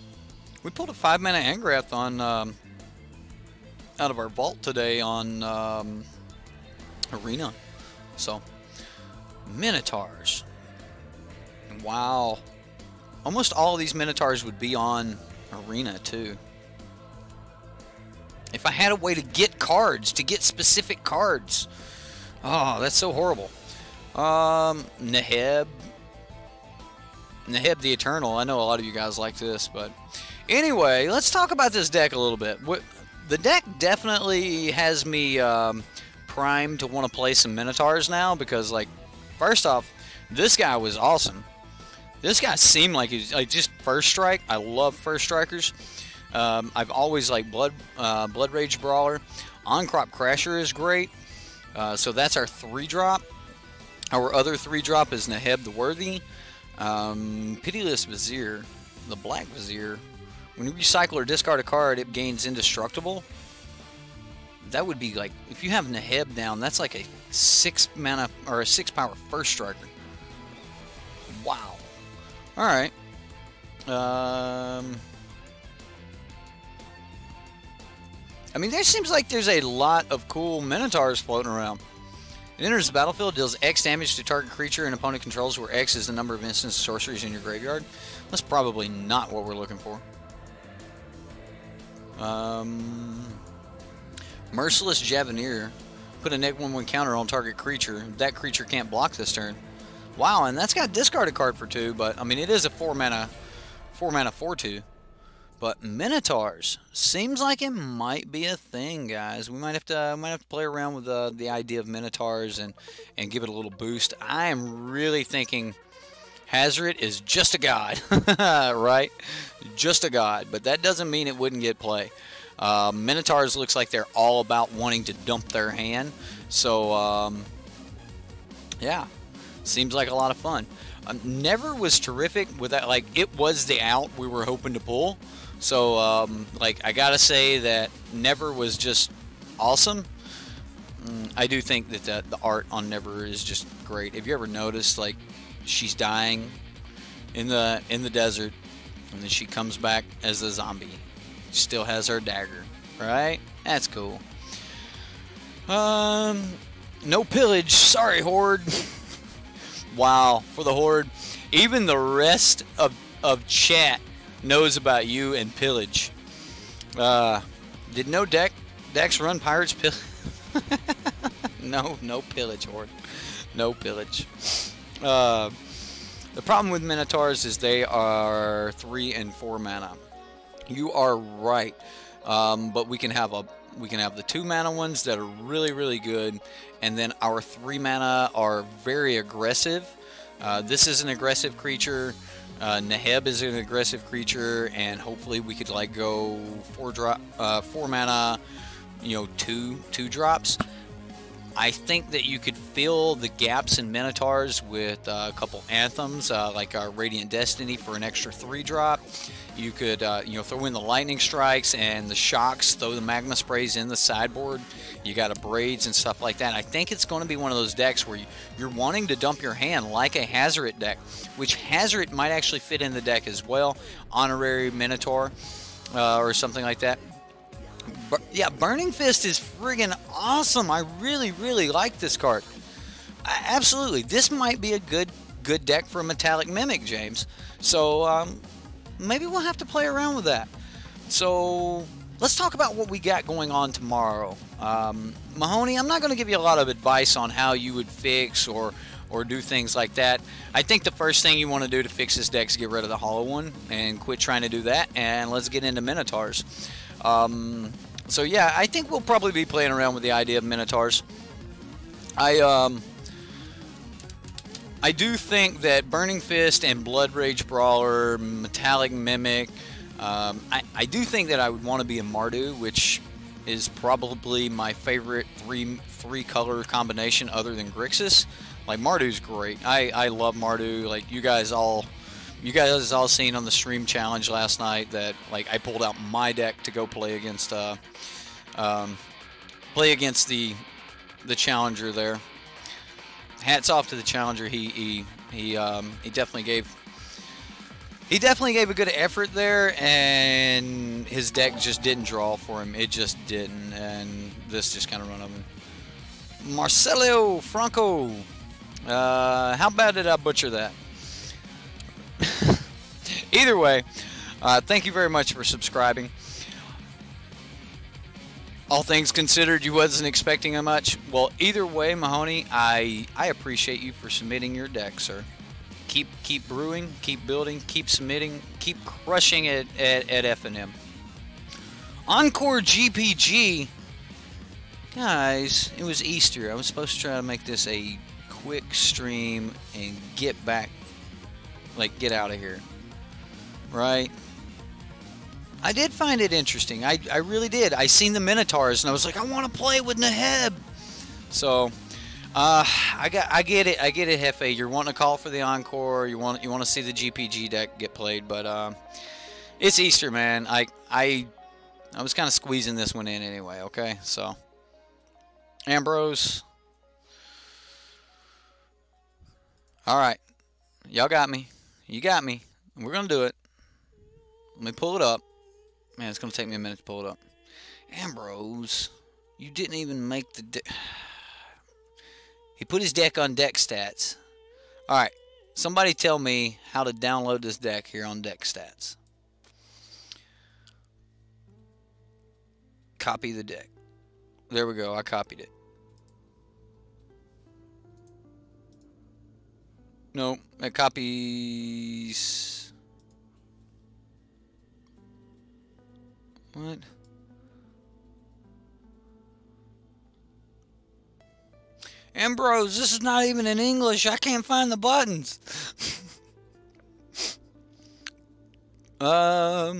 We pulled a 5-mana Engraft on out of our vault today on Arena. So Minotaurs. Wow. Almost all of these Minotaurs would be on Arena too. If I had a way to get cards, to get specific cards. Oh, that's so horrible. Neheb the Eternal. I know a lot of you guys like this, but anyway, let's talk about this deck a little bit. The deck definitely has me primed to want to play some Minotaurs now because, like, first off, this guy was awesome. This guy seemed like he's like just first strike. I love first strikers. I've always liked Blood Rage Brawler. On-Crop Crasher is great. So that's our 3-drop. Our other 3-drop is Neheb the Worthy. Pitiless Vizier, the Black Vizier. When you recycle or discard a card, it gains Indestructible. That would be like, if you have Neheb down, that's like a 6-mana or a 6-power first striker. Wow. Alright. I mean, there seems like there's a lot of cool Minotaurs floating around. It enters the battlefield, deals X damage to target creature an opponent controls, where X is the number of instant sorceries in your graveyard. That's probably not what we're looking for. Merciless Javanir. Put a -1/1 counter on target creature. That creature can't block this turn. Wow, and that's got discard a card for 2, but I mean it is a 4-mana 4/2. But Minotaurs seems like it might be a thing, guys. We might have to play around with the idea of Minotaurs and give it a little boost. I am really thinking Hazard is just a god, right? Just a god, but that doesn't mean it wouldn't get play. Minotaurs looks like they're all about wanting to dump their hand, so yeah, seems like a lot of fun. Never was terrific with that. Like, it was the out we were hoping to pull. So, like, I gotta say that Never was just awesome. I do think that the art on Never is just great. Have you ever noticed, like, she's dying in the desert, and then she comes back as a zombie. She still has her dagger, right? That's cool. No pillage. Sorry, Horde. Wow, for the Horde. Even the rest of chat knows about you and pillage. Did no decks run pirates pillage? No pillage, Horde. No pillage. The problem with Minotaurs is they are 3 and 4 mana. You are right, but we can have the 2 mana ones that are really good, and then our 3 mana are very aggressive. This is an aggressive creature. Neheb is an aggressive creature, and hopefully we could like go 4 mana, you know, 2 drops. I think that you could fill the gaps in Minotaurs with a couple anthems, like Radiant Destiny for an extra 3-drop. You could, you know, throw in the lightning strikes and the shocks, throw the magma sprays in the sideboard. You got a braids and stuff like that. I think it's going to be one of those decks where you're wanting to dump your hand like a Hazard deck, which Hazard might actually fit in the deck as well. Honorary Minotaur or something like that. But yeah, Burning Fist is friggin' awesome. I really like this card. Absolutely, this might be a good deck for a Metallic Mimic, James. So maybe we'll have to play around with that. So let's talk about what we got going on tomorrow. Mahoney, I'm not going to give you a lot of advice on how you would fix or or do things like that. I think the first thing you want to do to fix this deck is get rid of the hollow one and quit trying to do that, and let's get into Minotaurs. So yeah, I think we'll probably be playing around with the idea of Minotaurs. I do think that Burning Fist and Blood Rage Brawler, Metallic Mimic, I do think that I would want to be a Mardu, which is probably my favorite three color combination other than Grixis. Like, Mardu's great. I love Mardu. Like, you guys all seen on the stream challenge last night that, like, I pulled out my deck to go play against the challenger there. Hats off to the challenger. He definitely gave a good effort there, and his deck just didn't draw for him. It just didn't, and this just kind of run over him. Marcelo Franco. How bad did I butcher that? Either way, thank you very much for subscribing. All things considered, you wasn't expecting that much. Well, either way, Mahoney, I appreciate you for submitting your deck, sir. Keep brewing, keep building, keep submitting, keep crushing it at FNM. Encore GPG. Guys, it was Easter. I was supposed to try to make this a quick stream and get back, like, get out of here. Right? I did find it interesting. I really did. I seen the Minotaurs and I was like, I want to play with Neheb. So, I get it. I get it, Jefe. You're wanting to call for the Encore. You want to see the GPG deck get played, but it's Easter, man. I was kind of squeezing this one in anyway. Okay, so Ambrose. All right, y'all got me. You got me. We're gonna do it. Let me pull it up. Man, it's gonna take me a minute to pull it up. Ambrose, you didn't even make the deck. He put his deck on deck stats. Alright, somebody tell me how to download this deck here on deck stats. Copy the deck. There we go, I copied it. No, it copies... What? Ambrose, this is not even in English. I can't find the buttons. You're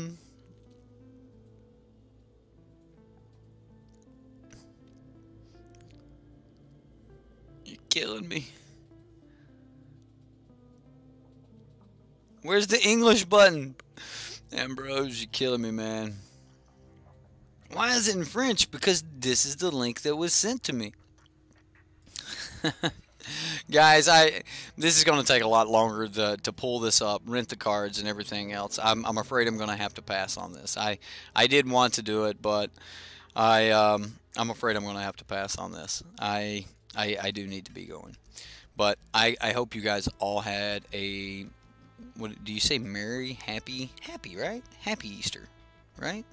killing me. Where's the English button? Ambrose, you're killing me, man. Why is it in French? Because this is the link that was sent to me. Guys, this is going to take a lot longer to pull this up, rent the cards and everything else. I'm afraid I'm going to have to pass on this. I did want to do it, but I'm afraid I'm going to have to pass on this. I do need to be going. But I hope you guys all had a, what do you say, merry, happy, right? Happy Easter, right?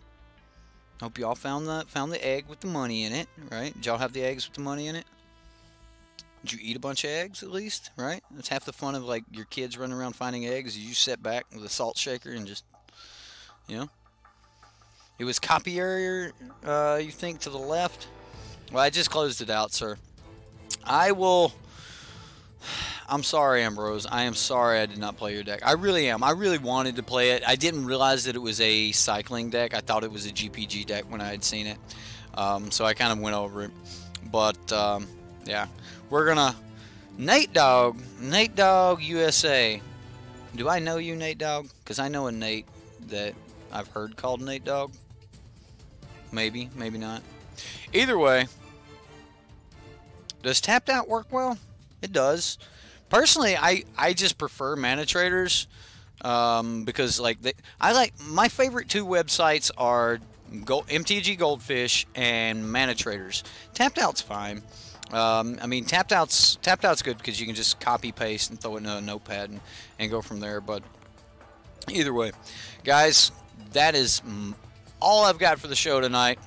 Hope you all found the egg with the money in it, right? Did y'all have the eggs with the money in it? Did you eat a bunch of eggs at least, right? That's half the fun of, like, your kids running around finding eggs. You sit back with a salt shaker and just, you know. It was copy area, you think, to the left? Well, I just closed it out, sir. I'm sorry, Ambrose. I am sorry I did not play your deck. I really am. I really wanted to play it. I didn't realize that it was a cycling deck. I thought it was a GPG deck when I had seen it. So I kind of went over it. But, yeah. We're gonna... Nate Dogg USA. Do I know you, Nate Dogg? Because I know a Nate that I've heard called Nate Dogg. Maybe, maybe not. Either way, does Tapped Out work well? It does. Personally, I just prefer manatraders because, like, my favorite two websites are MTG Goldfish and manatraders. Tapped Out's fine. I mean, Tapped Out's good because you can just copy paste and throw it in a notepad and go from there. But either way, guys, that is all I've got for the show tonight.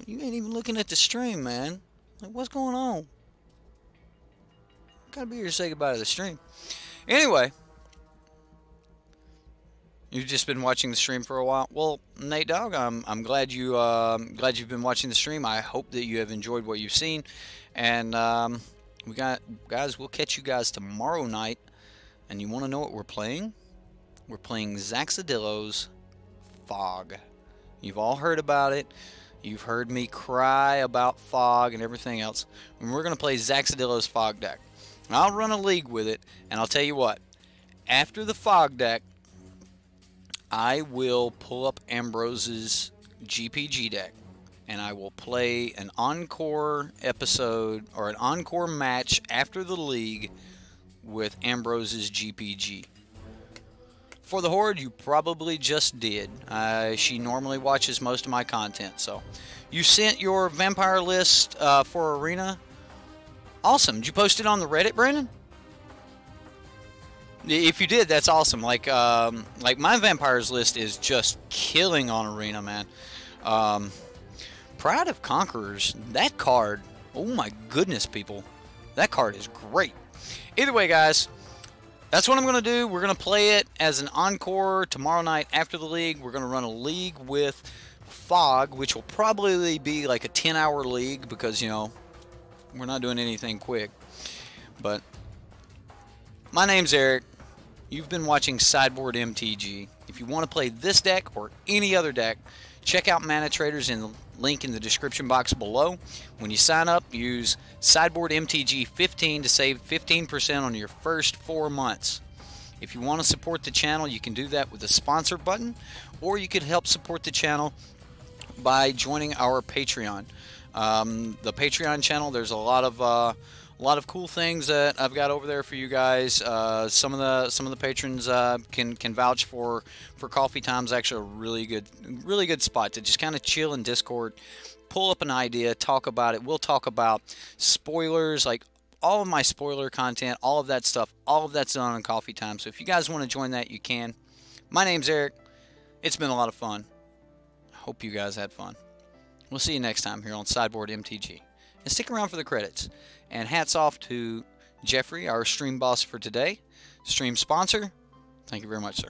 You ain't even looking at the stream, man. Like, what's going on? gotta be here to say goodbye to the stream. Anyway, you've just been watching the stream for a while. Well, Nate Dogg, I'm glad you've been watching the stream. I hope that you have enjoyed what you've seen, and we'll catch you guys tomorrow night. And you want to know what we're playing? We're playing Zaxxadillo's Fog. You've all heard about it. You've heard me cry about Fog and everything else. And we're going to play Zaxxadillo's Fog deck. I'll run a league with it, and I'll tell you what. After the Fog deck, I will pull up Ambrose's GPG deck, and I will play an encore episode or an encore match after the league with Ambrose's GPG. For the Horde, you probably just did. She normally watches most of my content. So, you sent your vampire list for Arena. Awesome. Did you post it on the Reddit, Brandon? If you did, that's awesome. Like my vampires list is just killing on Arena, man. Pride of Conquerors, that card. Oh my goodness, people, that card is great. Either way, guys, that's what I'm going to do. We're going to play it as an encore tomorrow night after the league. We're going to run a league with Fog, which will probably be like a 10-hour league because, you know, we're not doing anything quick. But my name's Eric. You've been watching Sideboardmtg. If you want to play this deck or any other deck, check out manatraders in the link in the description box below. When you sign up, use Sideboardmtg15 to save 15% on your first 4 months. If you want to support the channel, you can do that with the sponsor button, or you could help support the channel by joining our Patreon. The Patreon channel, there's a lot of cool things that I've got over there for you guys. Some of the patrons can vouch for Coffee Time's actually a really good spot to just kind of chill in Discord, pull up an idea, talk about it. We'll talk about spoilers, like all of my spoiler content, all of that stuff. All of that's done on Coffee Time. So if you guys want to join that, you can. My name's Eric. It's been a lot of fun. I hope you guys had fun. We'll see you next time here on Sideboardmtg. And stick around for the credits. And hats off to Jeffrey, our stream boss for today. Stream sponsor. Thank you very much, sir.